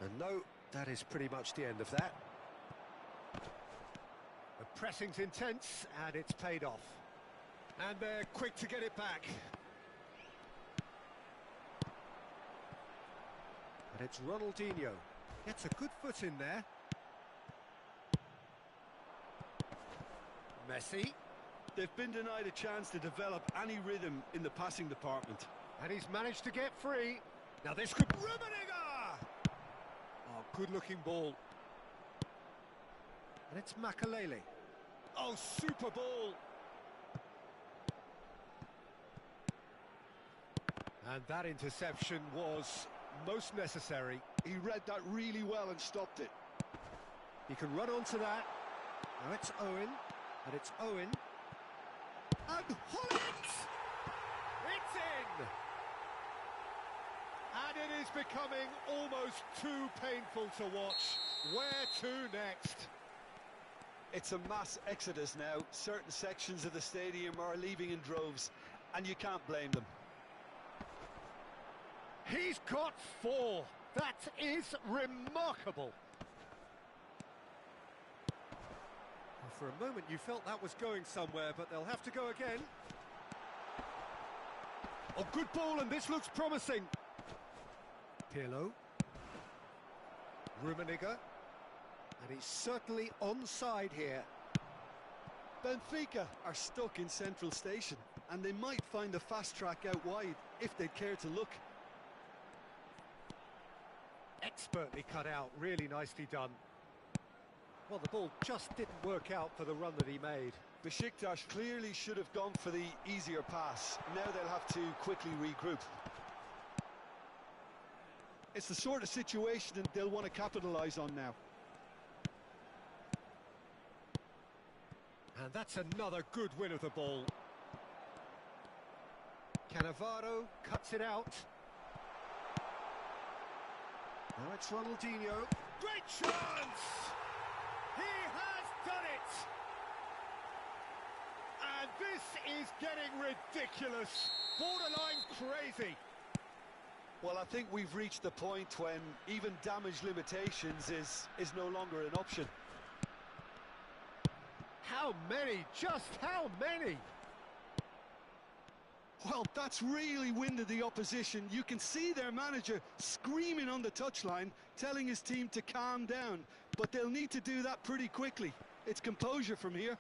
And no, that is pretty much the end of that. The pressing's intense, and it's paid off. And they're quick to get it back. And it's Ronaldinho. Gets a good foot in there. Messi. They've been denied a chance to develop any rhythm in the passing department. And he's managed to get free. Now this could... Rummenigge! Oh, good-looking ball. And it's Makalele. Oh, super ball. And that interception was most necessary. He read that really well and stopped it. He can run onto that. Now it's Owen. And it's Owen. And Hullet! It's in! And it is becoming almost too painful to watch. Where to next? It's a mass exodus now. Certain sections of the stadium are leaving in droves, and you can't blame them. He's got 4. That is remarkable. For a moment you felt that was going somewhere, but they'll have to go again. Oh, good ball, and this looks promising. Pirlo. Rummenigge. And he's certainly onside here. Benfica are stuck in Central Station, and they might find a fast track out wide if they'd care to look. Expertly cut out, really nicely done. Well, the ball just didn't work out for the run that he made. Besiktas clearly should have gone for the easier pass. Now they'll have to quickly regroup. It's the sort of situation that they'll want to capitalise on now. And that's another good win of the ball. Cannavaro cuts it out. Now it's Ronaldinho. Great chance! He has done it! And this is getting ridiculous. Borderline crazy. Well, I think we've reached the point when even damage limitations is no longer an option. How many? Just how many? Well, that's really winded the opposition. You can see their manager screaming on the touchline, telling his team to calm down. But they'll need to do that pretty quickly. It's composure from here.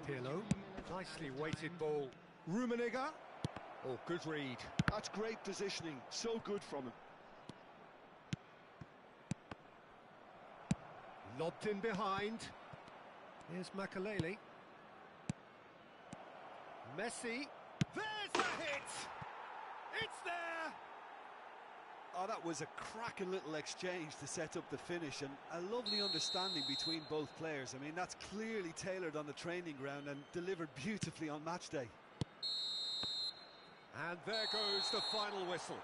Pirlo, nicely weighted ball. Rummenigge. Oh, good read. That's great positioning. So good from him. Lobbed in behind. Here's Makalele. Messi. There's a hit! It's there! Oh, that was a cracking little exchange to set up the finish, and a lovely understanding between both players. I mean, that's clearly tailored on the training ground and delivered beautifully on match day. And there goes the final whistle.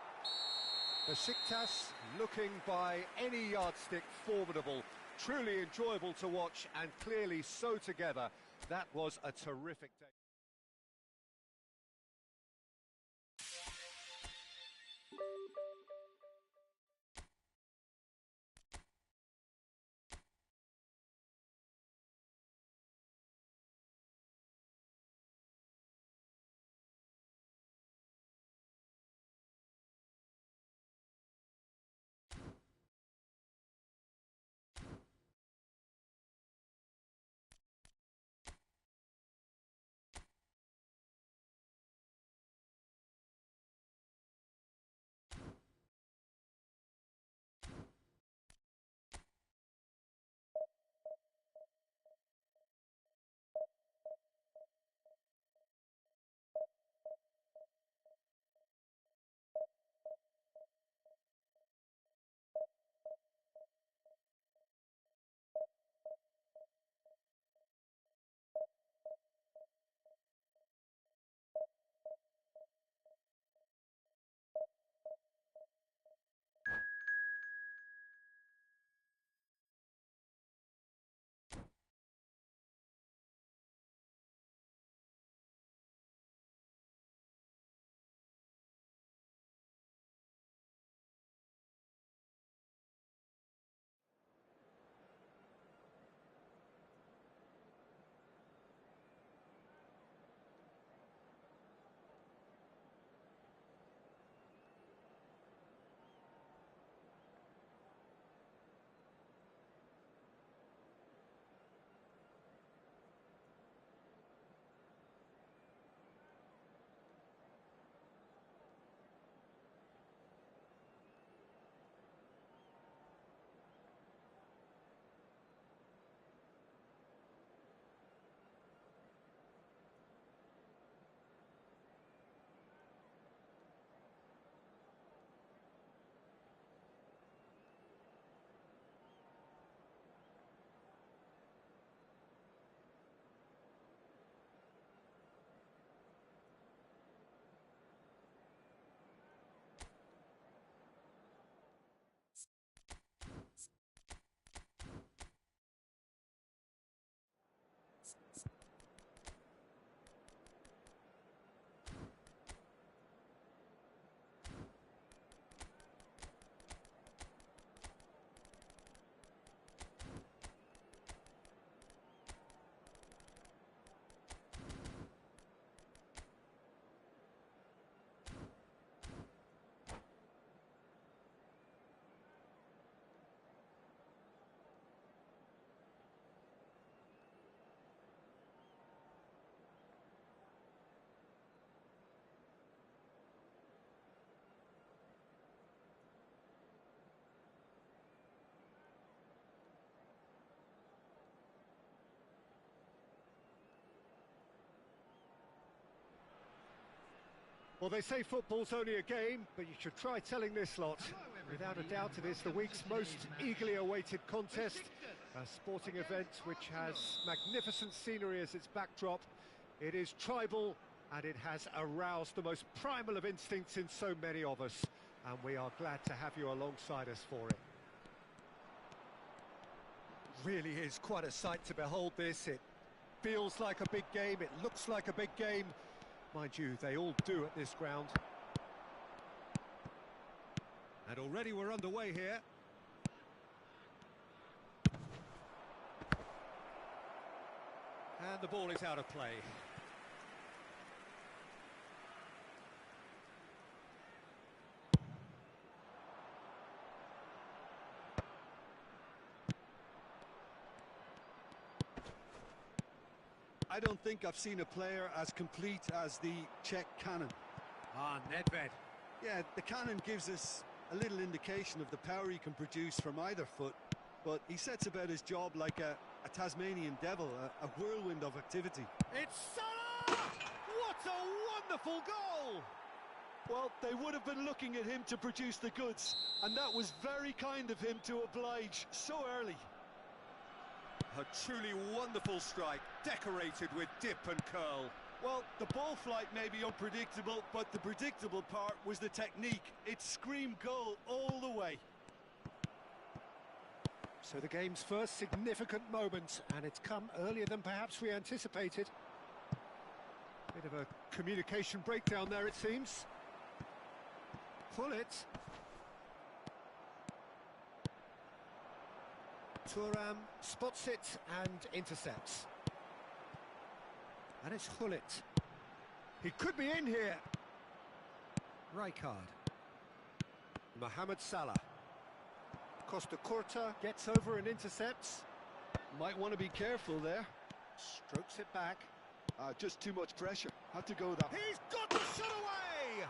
Besiktas looking by any yardstick formidable. Truly enjoyable to watch, and clearly so together. That was a terrific day. Well, they say football's only a game, but you should try telling this lot. Without a doubt, it is the week's most eagerly awaited contest. A sporting event which has magnificent scenery as its backdrop. It is tribal, and it has aroused the most primal of instincts in so many of us. And we are glad to have you alongside us for it. Really is quite a sight to behold this. It feels like a big game, it looks like a big game. Mind you, they all do at this ground. And already we're underway here. And the ball is out of play. I don't think I've seen a player as complete as the Czech cannon. Ah, Nedved. Yeah, the cannon gives us a little indication of the power he can produce from either foot, but he sets about his job like a Tasmanian devil, a whirlwind of activity. It's Salah! What a wonderful goal! Well, they would have been looking at him to produce the goods, and that was very kind of him to oblige so early. A truly wonderful strike, decorated with dip and curl. Well, the ball flight may be unpredictable, but the predictable part was the technique. It screamed goal all the way. So the game's first significant moment, and it's come earlier than perhaps we anticipated. Bit of a communication breakdown there, it seems. Pull it. Thuram spots it and intercepts. And it's Hullet. He could be in here. Rijkaard. Mohamed Salah. Costa Curta gets over and intercepts. Might want to be careful there. Strokes it back. Just too much pressure. Had to go that. He's got the shot away!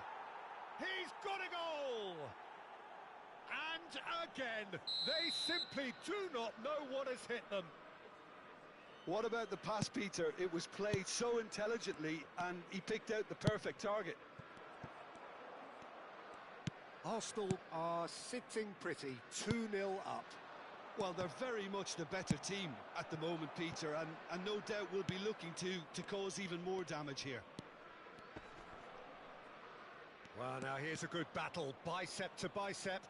He's got a goal! And again, they simply do not know what has hit them. What about the pass, Peter? It was played so intelligently, and he picked out the perfect target. Arsenal are sitting pretty, 2-0 up. Well, they're very much the better team at the moment, Peter, and no doubt will be looking to cause even more damage here. Well, now here's a good battle, bicep to bicep.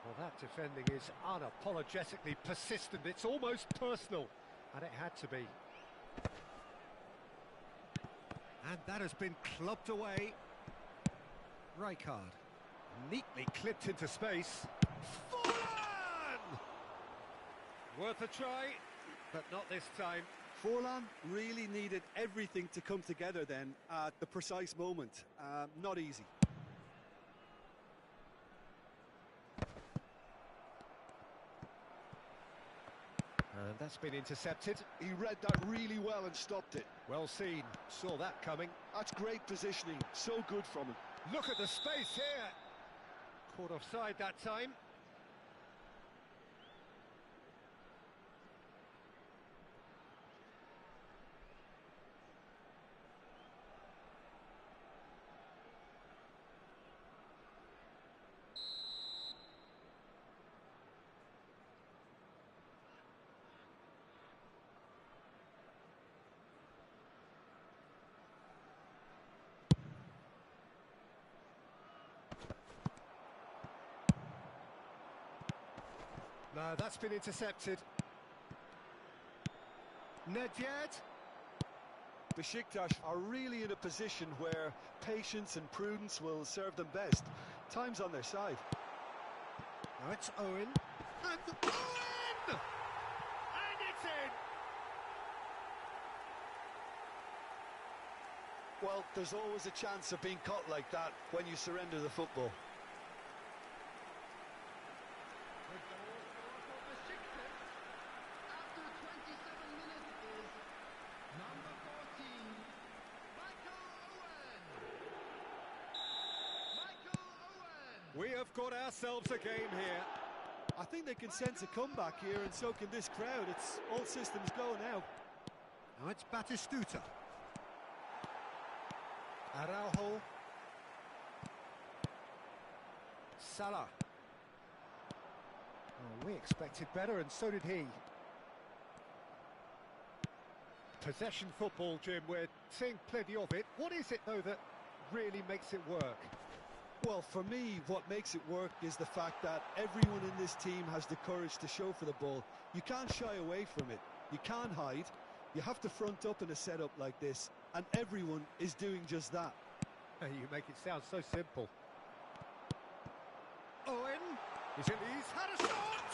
Well, that defending is unapologetically persistent. It's almost personal, and it had to be. And that has been clubbed away. Rijkaard, neatly clipped into space. Forlan! Worth a try, but not this time. Forlan really needed everything to come together then at the precise moment. Not easy. And that's been intercepted. He read that really well and stopped it. Well seen, saw that coming. That's great positioning, so good from him. Look at the space here. Caught offside that time. No, that's been intercepted. Nedved. Besiktas are really in a position where patience and prudence will serve them best. Time's on their side. Now it's Owen. And Owen! And it's in! Well, there's always a chance of being caught like that when you surrender the football. We have got ourselves a game here. I think they can sense a comeback here, and so can this crowd. It's all systems go now. Now it's Batistuta. Araujo. Salah. Oh, we expected better, and so did he. Possession football, Jim, we're seeing plenty of it. What is it, though, that really makes it work? Well, for me, what makes it work is the fact that everyone in this team has the courage to show for the ball. You can't shy away from it. You can't hide. You have to front up in a setup like this, and everyone is doing just that. You make it sound so simple. Owen, he's had a shot!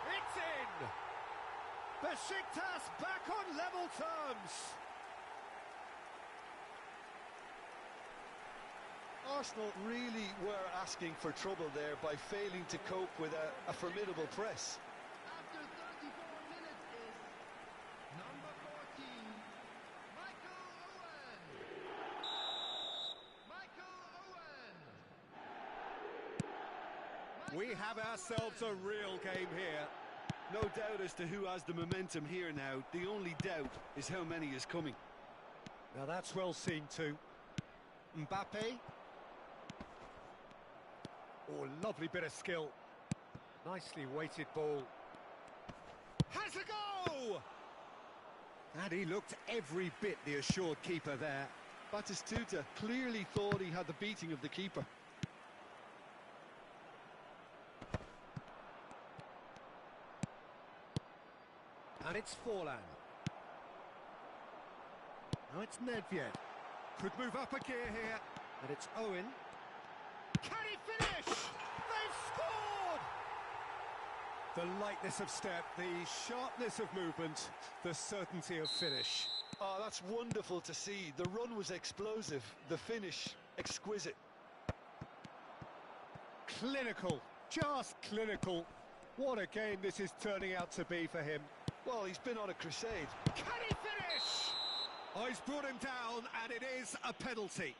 It's in! Besiktas back on level terms! Arsenal really were asking for trouble there by failing to cope with a formidable press. After 34 minutes is number 14, Michael Owen. We have ourselves a real game here. No doubt as to who has the momentum here now. The only doubt is how many is coming. Now that's well seen too. Mbappe. Oh, lovely bit of skill. Nicely weighted ball. Has a go! And he looked every bit the assured keeper there. Batistuta clearly thought he had the beating of the keeper. And it's Forlan. Now it's Nedved. Could move up a gear here. And it's Owen. Can he finish? They've scored! The lightness of step, the sharpness of movement, the certainty of finish. Oh, that's wonderful to see. The run was explosive, the finish exquisite. Clinical, just clinical. What a game this is turning out to be for him. Well, he's been on a crusade. Can he finish? Oh, he's brought him down, and it is a penalty.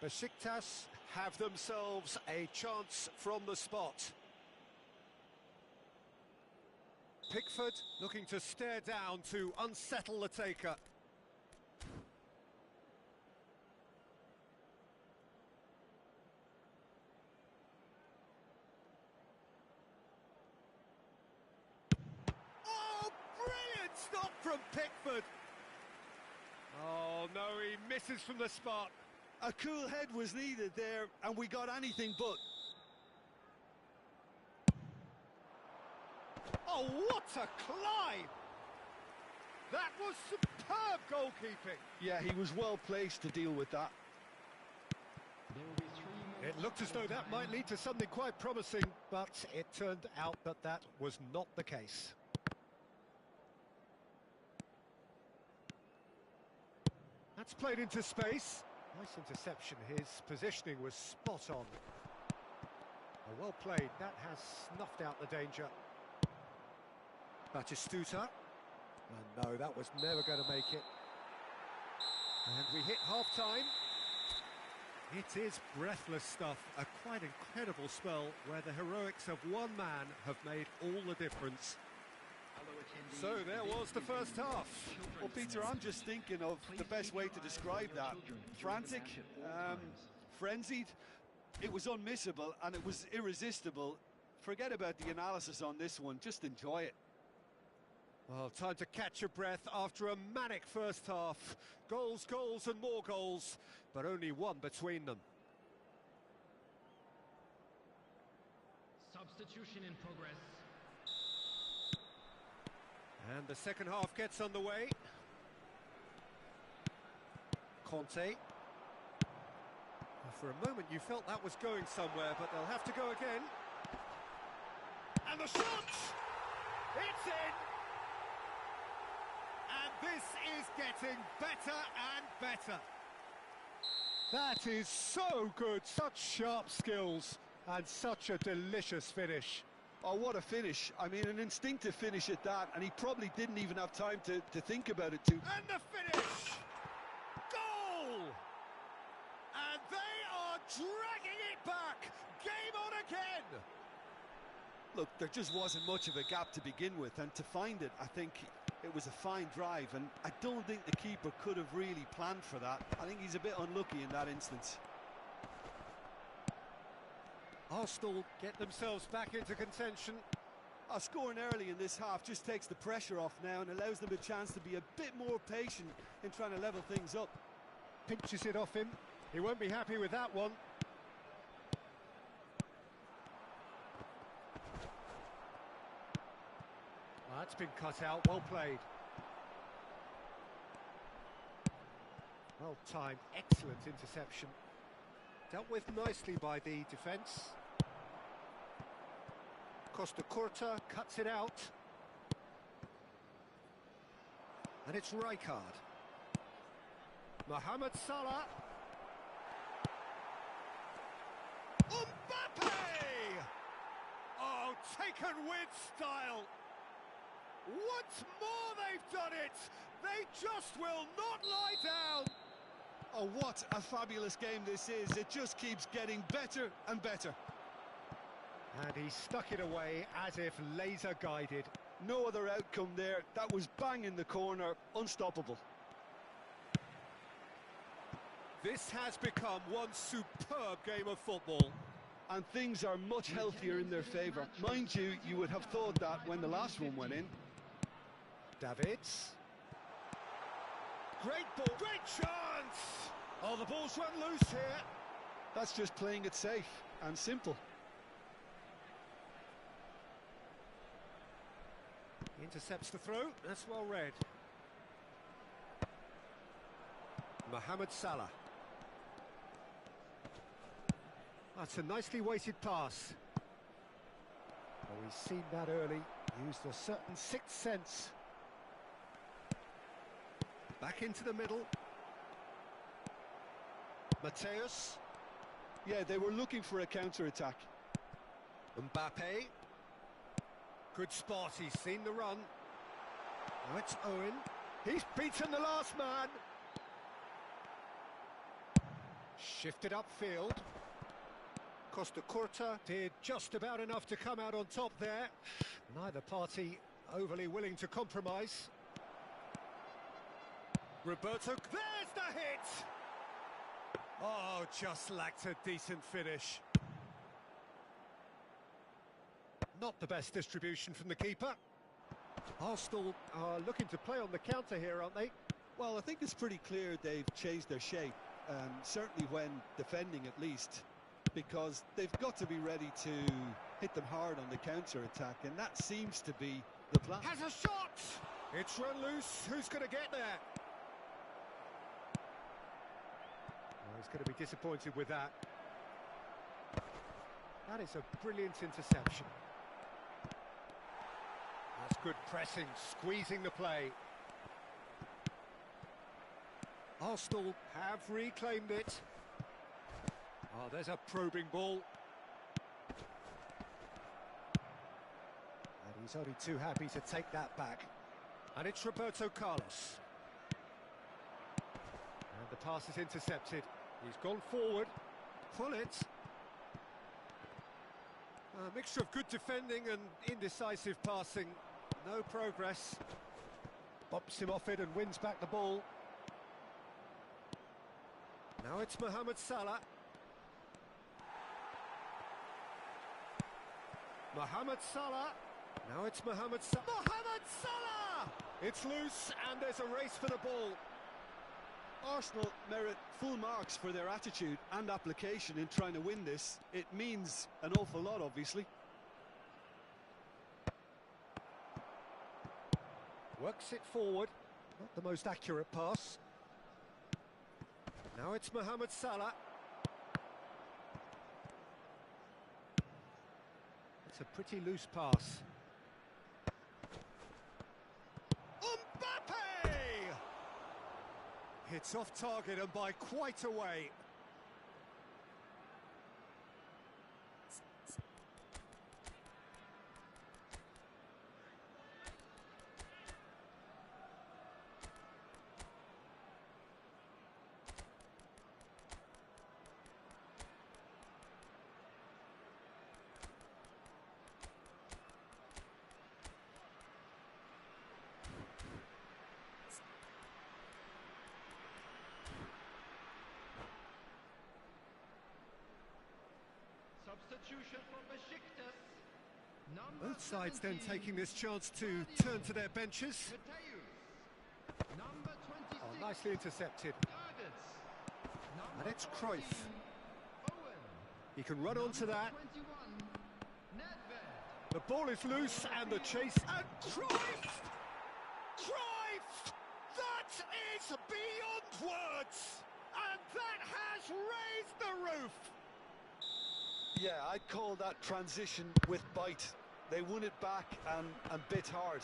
Besiktas have themselves a chance from the spot. Pickford looking to stare down to unsettle the taker. Oh, brilliant stop from Pickford. Oh, no, he misses from the spot. A cool head was needed there, and we got anything but. Oh, what a climb! That was superb goalkeeping. Yeah, he was well placed to deal with that. It looked as though that might lead to something quite promising, but it turned out that that was not the case. That's played into space. Nice interception. His positioning was spot on. Oh, well played. That has snuffed out the danger. Batistuta. And no, that was never going to make it. And we hit half-time. It is breathless stuff. A quite incredible spell where the heroics of one man have made all the difference. So there was the first half. Well, Peter, I'm just thinking of the best way to describe that. Frantic, frenzied. It was unmissable and it was irresistible. Forget about the analysis on this one. Just enjoy it. Well, time to catch your breath after a manic first half. Goals, goals and more goals, but only one between them. Substitution in progress. And the second half gets underway. Conte. For a moment you felt that was going somewhere, but they'll have to go again. And the shot! It's in! And this is getting better and better. That is so good, such sharp skills and such a delicious finish. Oh, what a finish. I mean, an instinctive finish at that, and he probably didn't even have time to think about it too. And the finish! Goal! And they are dragging it back! Game on again! Look, there just wasn't much of a gap to begin with, and to find it, I think It was a fine drive, and I don't think the keeper could have really planned for that. I think he's a bit unlucky in that instance. Arsenal get themselves back into contention. Scoring early in this half just takes the pressure off now and allows them a chance to be a bit more patient in trying to level things up. Pinches it off him. He won't be happy with that one. Well, that's been cut out. Well played. Well timed. Excellent interception. Dealt with nicely by the defence. Costa Curta cuts it out. And it's Rijkaard. Mohamed Salah. Mbappe! Oh, taken with style. Once more they've done it. They just will not lie down. Oh, what a fabulous game this is. It just keeps getting better and better. And he stuck it away as if laser guided. No other outcome there. That was bang in the corner, unstoppable. This has become one superb game of football. And things are much healthier in their favour. Mind you, you would have thought that when the last one went in. Davids. Great ball, great chance! Oh, the ball's run loose here. That's just playing it safe and simple. He intercepts the throw, that's well read. Mohamed Salah. That's a nicely weighted pass. Oh, he's seen that early, used a certain sixth sense. Back into the middle. Mateus. Yeah, they were looking for a counter-attack. Mbappe. Good spot, he's seen the run. Now it's Owen. He's beaten the last man. Shifted upfield. Costa Curta did just about enough to come out on top there. Neither party overly willing to compromise. Roberto, there's the hit! Oh, just lacked a decent finish. Not the best distribution from the keeper. Arsenal are looking to play on the counter here, aren't they? Well, I think it's pretty clear they've changed their shape, certainly when defending at least, because they've got to be ready to hit them hard on the counter-attack, and that seems to be the plan. Has a shot! It's run loose. Who's going to get there? Well, he's going to be disappointed with that. That is a brilliant interception. That's good pressing, squeezing the play. Arsenal have reclaimed it. Oh, there's a probing ball. And he's only too happy to take that back. And it's Roberto Carlos. And the pass is intercepted. He's gone forward. Pull it. A mixture of good defending and indecisive passing. No progress. Bops him off it and wins back the ball. Now it's Mohamed Salah. Mohamed Salah. Now it's Mohamed Salah. Mohamed Salah! It's loose and there's a race for the ball. Arsenal merit full marks for their attitude and application in trying to win this. It means an awful lot, obviously. Works it forward. Not the most accurate pass. Now it's Mohamed Salah. It's a pretty loose pass. Mbappe! It's off target and by quite a way. substitution for Besiktas. Both sides then taking this chance to turn to their benches. Number 26. Oh, nicely intercepted. And it's Cruyff. He can run onto that. 21. Nedved. The ball is loose and the chase. And Cruyff! Cruyff! That is beyond words! And that has raised the roof! Yeah, I'd call that transition with bite. They won it back and bit hard.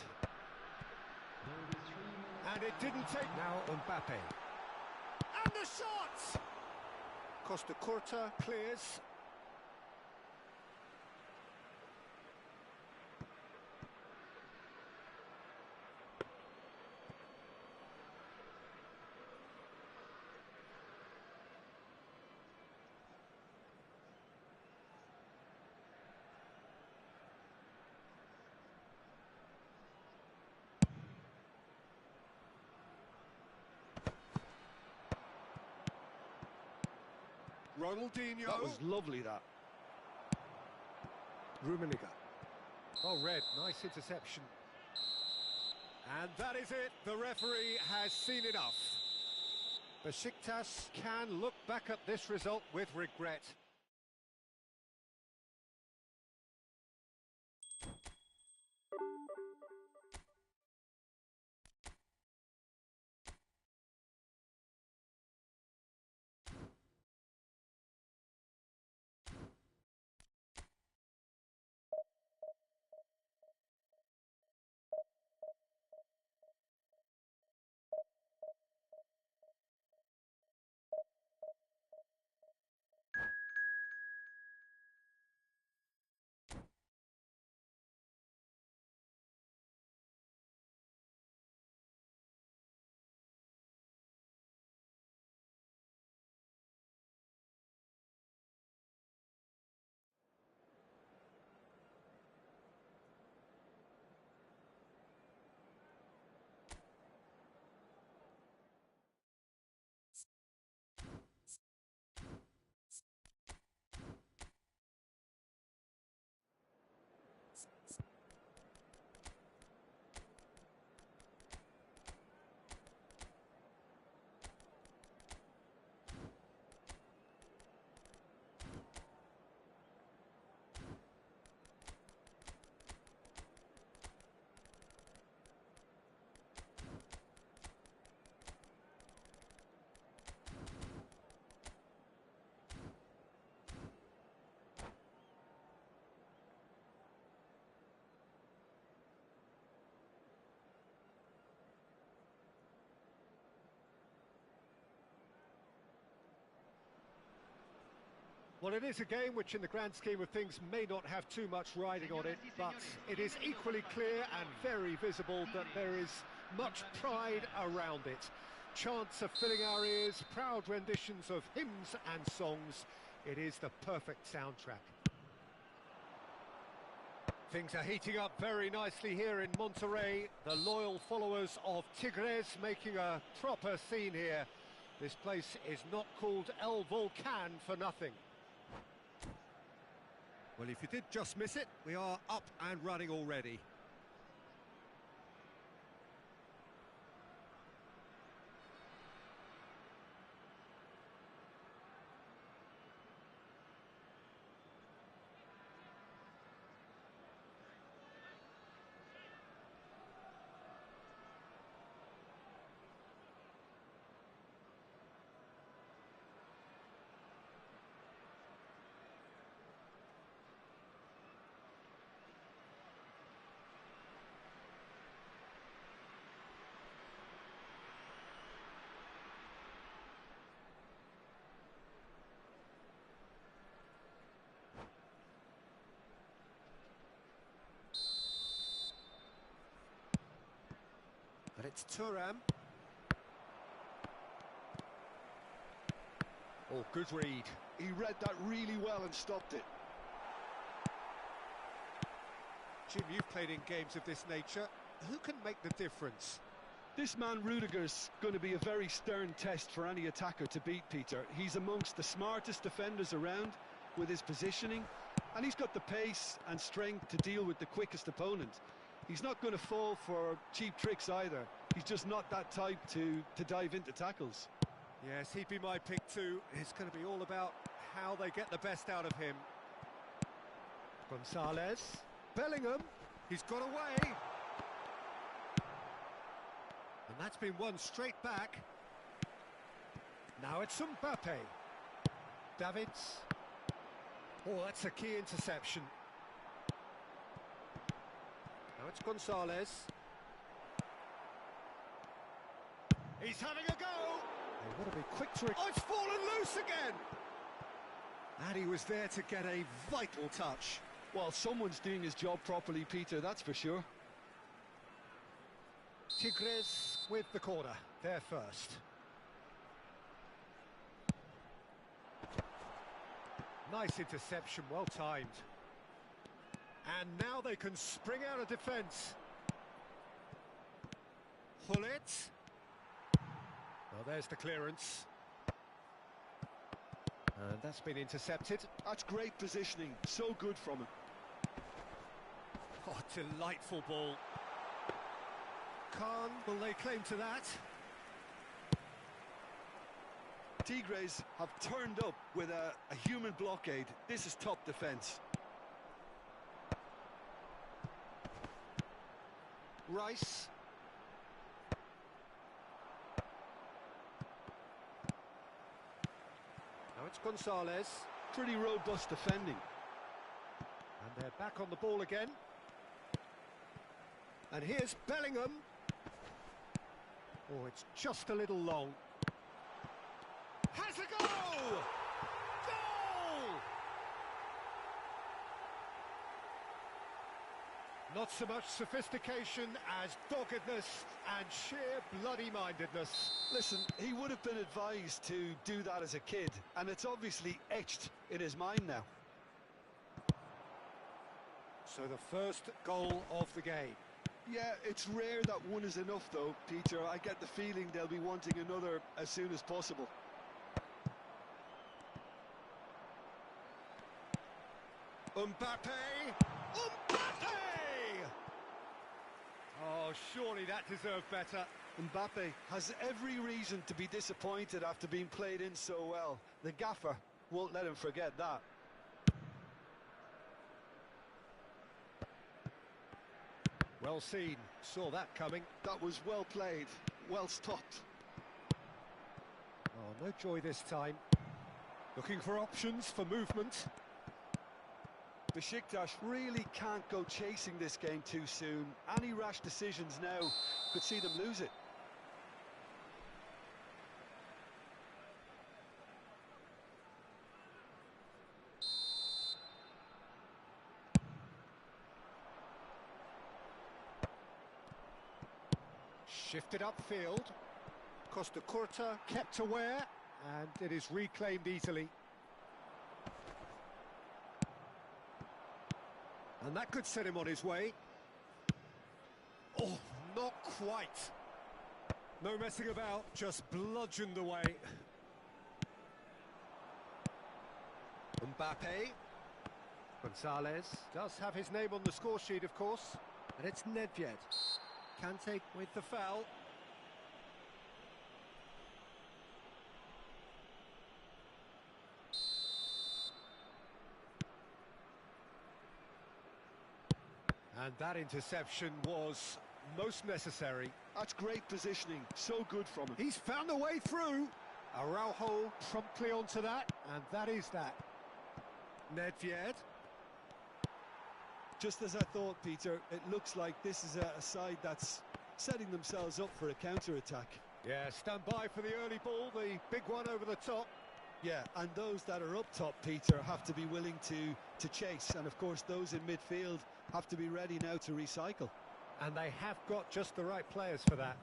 And it didn't take... Now Mbappe. And the shot! Costa Curta clears. Ronaldinho. That was lovely, that. Rummenigge. Oh, red. Nice interception. And that is it. The referee has seen enough. Besiktas can look back at this result with regret. Well, it is a game which, in the grand scheme of things, may not have too much riding on it, but it is equally clear and very visible that there is much pride around it. Chants are filling our ears, proud renditions of hymns and songs. It is the perfect soundtrack. Things are heating up very nicely here in Monterrey. The loyal followers of Tigres making a proper scene here. This place is not called El Volcan for nothing. Well, if you did just miss it, we are up and running already. But it's Thuram. Oh, good read. He read that really well and stopped it. Jim, you've played in games of this nature. Who can make the difference? This man Rudiger's going to be a very stern test for any attacker to beat, Peter. He's amongst the smartest defenders around with his positioning, And he's got the pace and strength to deal with the quickest opponent. He's not going to fall for cheap tricks either. He's just not that type to dive into tackles. Yes, he'd be my pick too. It's going to be all about how they get the best out of him. Gonzalez, Bellingham, he's got away. And that's been won straight back. Now it's Mbappe. Davids. Oh, that's a key interception. Now it's Gonzalez. He's having a go. They want to be quick to... Oh, it's fallen loose again. And he was there to get a vital touch. Well, someone's doing his job properly, Peter, that's for sure. Tigres with the corner. They're first. Nice interception, well timed. And now they can spring out of defence. Hullet. Well, there's the clearance. And that's been intercepted. That's great positioning, so good from him. Oh, delightful ball. Khan, will they claim to that? Tigres have turned up with a human blockade. This is top defence. Rice. Now it's Gonzalez. Pretty robust defending. And they're back on the ball again. And here's Bellingham. Oh, it's just a little long. Has a go! Goal! Not so much sophistication as doggedness and sheer bloody-mindedness. Listen, he would have been advised to do that as a kid, and it's obviously etched in his mind now. So the first goal of the game. Yeah, it's rare that one is enough though, Peter. I get the feeling they'll be wanting another as soon as possible. Mbappe! Mbappe! Oh, surely that deserved better. Mbappe has every reason to be disappointed after being played in so well. The gaffer won't let him forget that. Well seen, saw that coming. That was well played, well stopped. Oh, no joy this time. Looking for options for movement. Besiktas really can't go chasing this game too soon. Any rash decisions now could see them lose it. Shifted upfield. Costa Curta kept aware, and it is reclaimed easily. And that could set him on his way. Oh, not quite. No messing about, just bludgeoned away. Mbappe. Gonzalez does have his name on the score sheet, of course. And it's Nedved. Kante with the foul. And that interception was most necessary. That's great positioning, so good from him. He's found a way through. Araujo promptly onto that, and that is that. Nedved. Just as I thought, Peter, it looks like this is a side that's setting themselves up for a counter-attack. Yeah, stand by for the early ball, the big one over the top. Yeah, and those that are up top, Peter, have to be willing to chase. And, of course, those in midfield have to be ready now to recycle. And they have got just the right players for that.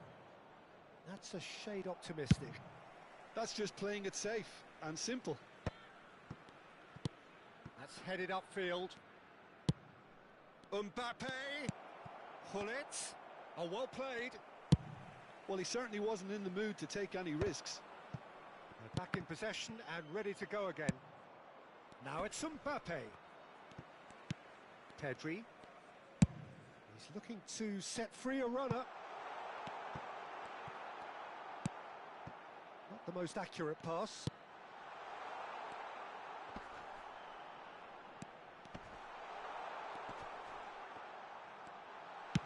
That's a shade optimistic. That's just playing it safe and simple. That's headed upfield. Mbappe. Hullet. Oh, well played. Well, he certainly wasn't in the mood to take any risks. They're back in possession and ready to go again. Now it's Mbappe. Pedri. He's looking to set free a runner. Not the most accurate pass.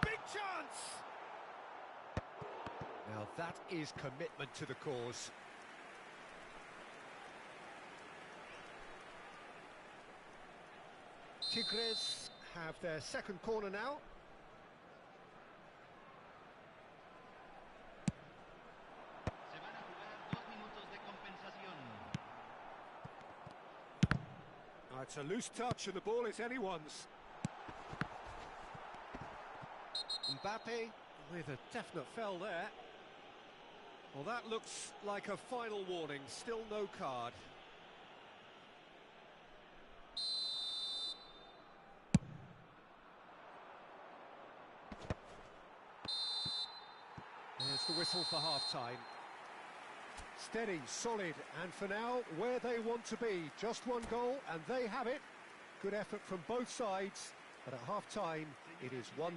Big chance! Now that is commitment to the cause. Tigres have their second corner now. Se van a jugar 2 minutos de compensación. It's a loose touch and the ball is anyone's. Mbappe with a definite foul there. Well, that looks like a final warning. Still no card. There's the whistle for half-time. Steady, solid, and for now, where they want to be. Just one goal, and they have it. Good effort from both sides, but at half-time, it is 1-0.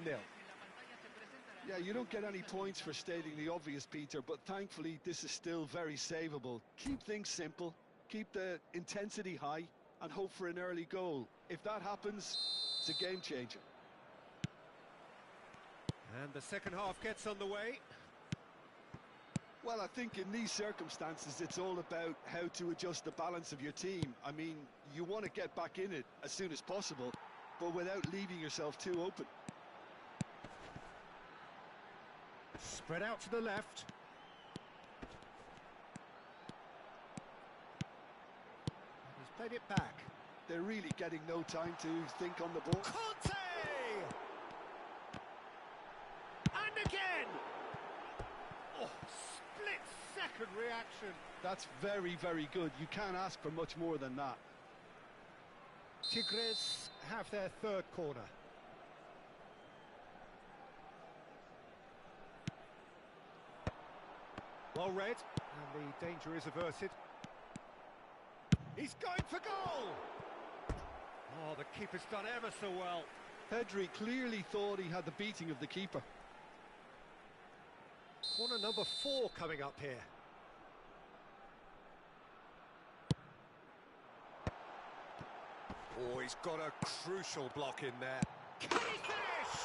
Yeah, you don't get any points for stating the obvious, Peter, but thankfully this is still very savable. Keep things simple, keep the intensity high, and hope for an early goal. If that happens, it's a game changer. And the second half gets underway. Well, I think in these circumstances, it's all about how to adjust the balance of your team. I mean, you want to get back in it as soon as possible, but without leaving yourself too open. Spread out to the left. He's played it back. They're really getting no time to think on the ball. Conte! And again! Oh, split-second reaction. That's very, very good. You can't ask for much more than that. Tigres have their third corner. Well read, and the danger is averted. He's going for goal! Oh, the keeper's done ever so well. Pedri clearly thought he had the beating of the keeper. Corner number 4 coming up here. Oh, he's got a crucial block in there. Can he finish?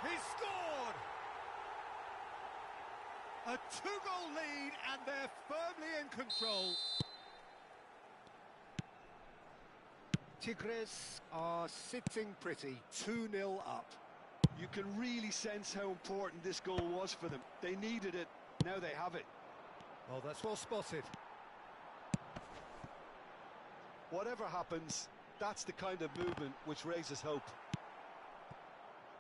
He's scored! A 2-goal lead, and they're firmly in control. Tigres are sitting pretty, 2-0 up. You can really sense how important this goal was for them. They needed it, now they have it. Oh, that's well spotted. Whatever happens, that's the kind of movement which raises hope.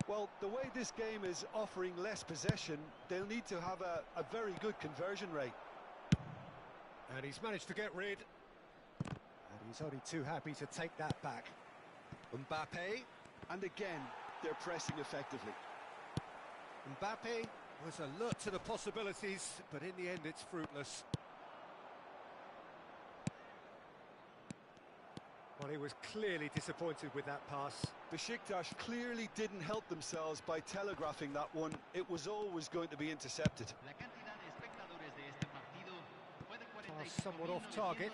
Well, the way this game is offering less possession, they'll need to have a very good conversion rate. And he's managed to get rid. And he's only too happy to take that back. Mbappe. And again, they're pressing effectively. Mbappe was alert to the possibilities, but in the end it's fruitless. Well, he was clearly disappointed with that pass. Besiktas clearly didn't help themselves by telegraphing that one. It was always going to be intercepted. Pass somewhat off target.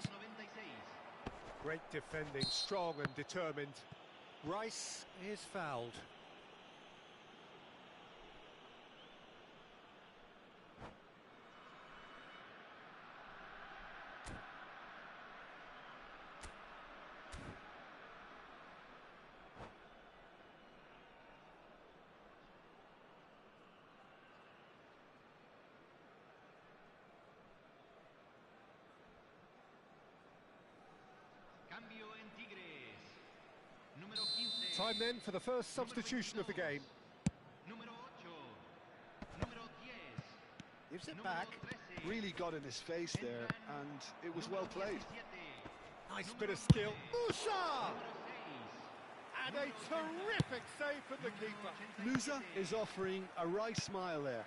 Great defending, strong and determined. Rice is fouled. Cambio en Tigres. Número 15. Time then for the first substitution of the game. Número 8. Número 10. Gives it back. Really got in his face there, and it was well played. Nice bit of skill. Musa! And a terrific save from the keeper. Musa is offering a right smile there.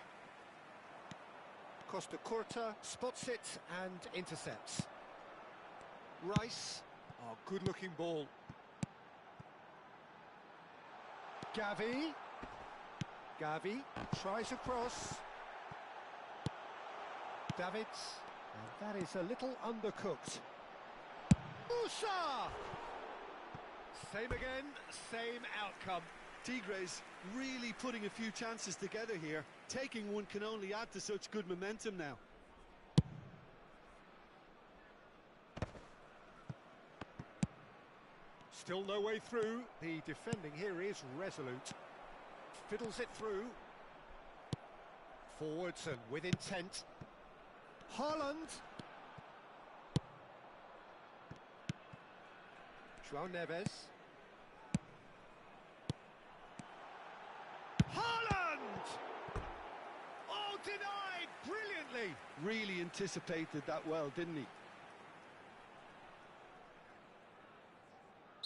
Costa Curta spots it and intercepts. Rice, oh, good-looking ball. Gavi. Gavi tries across. Davids. And that is a little undercooked. Musa! Same again, same outcome. Tigres really putting a few chances together here. Taking one can only add to such good momentum now. Still no way through. The defending here is resolute. Fiddles it through. Forwards and with intent. Haaland. João Neves. Haaland! Oh, denied brilliantly. Really anticipated that well, didn't he?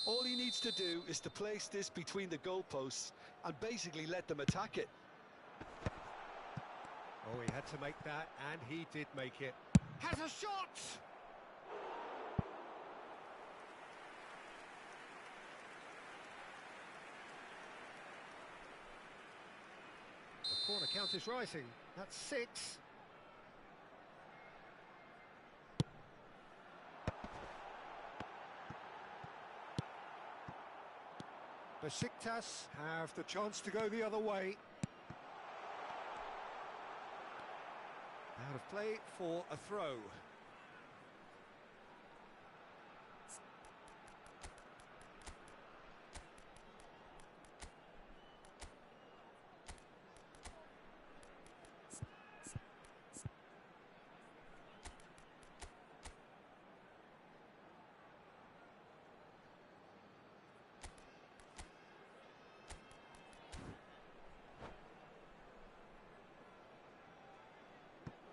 All he needs to do is to place this between the goalposts and basically let them attack it. Oh, he had to make that, and he did make it. Has a shot! The corner count is rising. That's 6. Besiktas have the chance to go the other way. Out of play for a throw.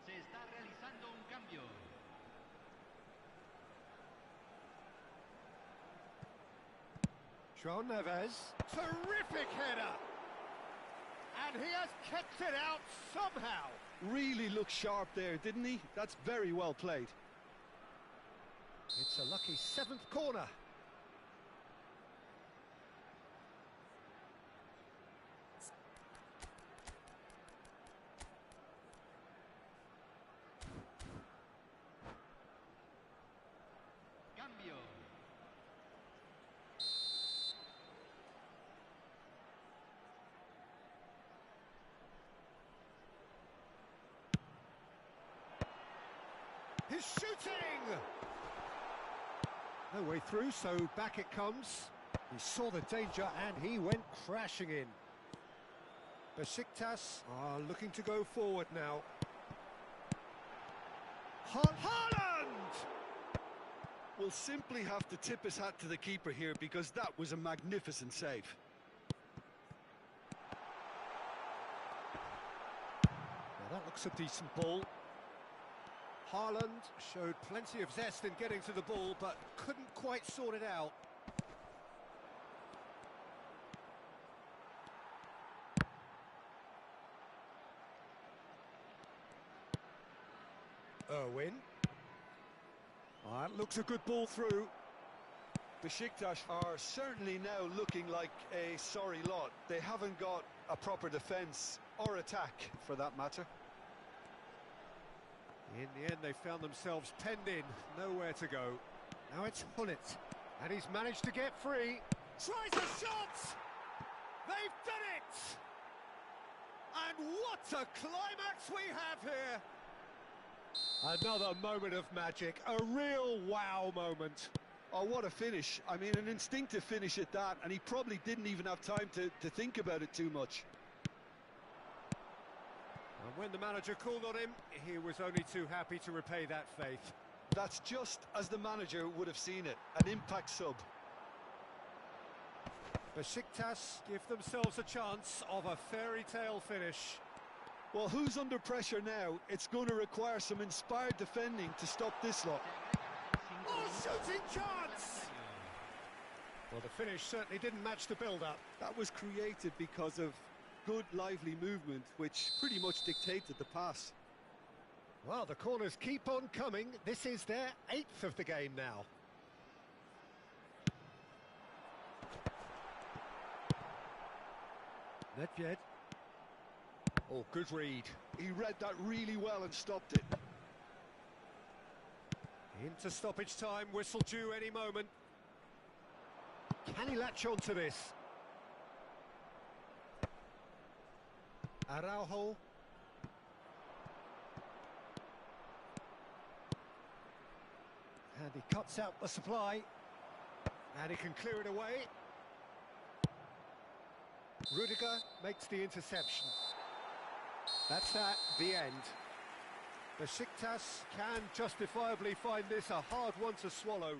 Se está realizando un cambio. João Neves. Terrific header! And he has kept it out somehow. Really looked sharp there, didn't he? That's very well played. It's a lucky 7th corner. Cambio. He's shooting! No way through, so back it comes. He saw the danger and he went crashing in. Besiktas are looking to go forward now. Haaland! We'll simply have to tip his hat to the keeper here because that was a magnificent save. Now that looks a decent ball. Haaland showed plenty of zest in getting to the ball, but couldn't quite sort it out. Irwin. That looks a good ball through. Besiktas are certainly now looking like a sorry lot. They haven't got a proper defence or attack, for that matter. In the end, they found themselves penned in, nowhere to go. Now it's Hullet, and he's managed to get free. Tries a shot! They've done it! And what a climax we have here! Another moment of magic, a real wow moment. Oh, what a finish. I mean, an instinctive finish at that, and he probably didn't even have time to think about it too much. And when the manager called on him, he was only too happy to repay that faith. That's just as the manager would have seen it, an impact sub. Besiktas give themselves a chance of a fairy tale finish. Well, who's under pressure now? It's going to require some inspired defending to stop this lot. Oh, shooting chance! Well, the finish certainly didn't match the build-up. That was created because of good, lively movement, which pretty much dictated the pass. Well, the corners keep on coming. This is their 8th of the game now. Nedved. Oh, good read. He read that really well and stopped it. Into stoppage time, whistle due any moment. Can he latch on to this? Araujo. And he cuts out the supply. And he can clear it away. Rudiger makes the interception. That's that, the end. Besiktas can justifiably find this a hard one to swallow.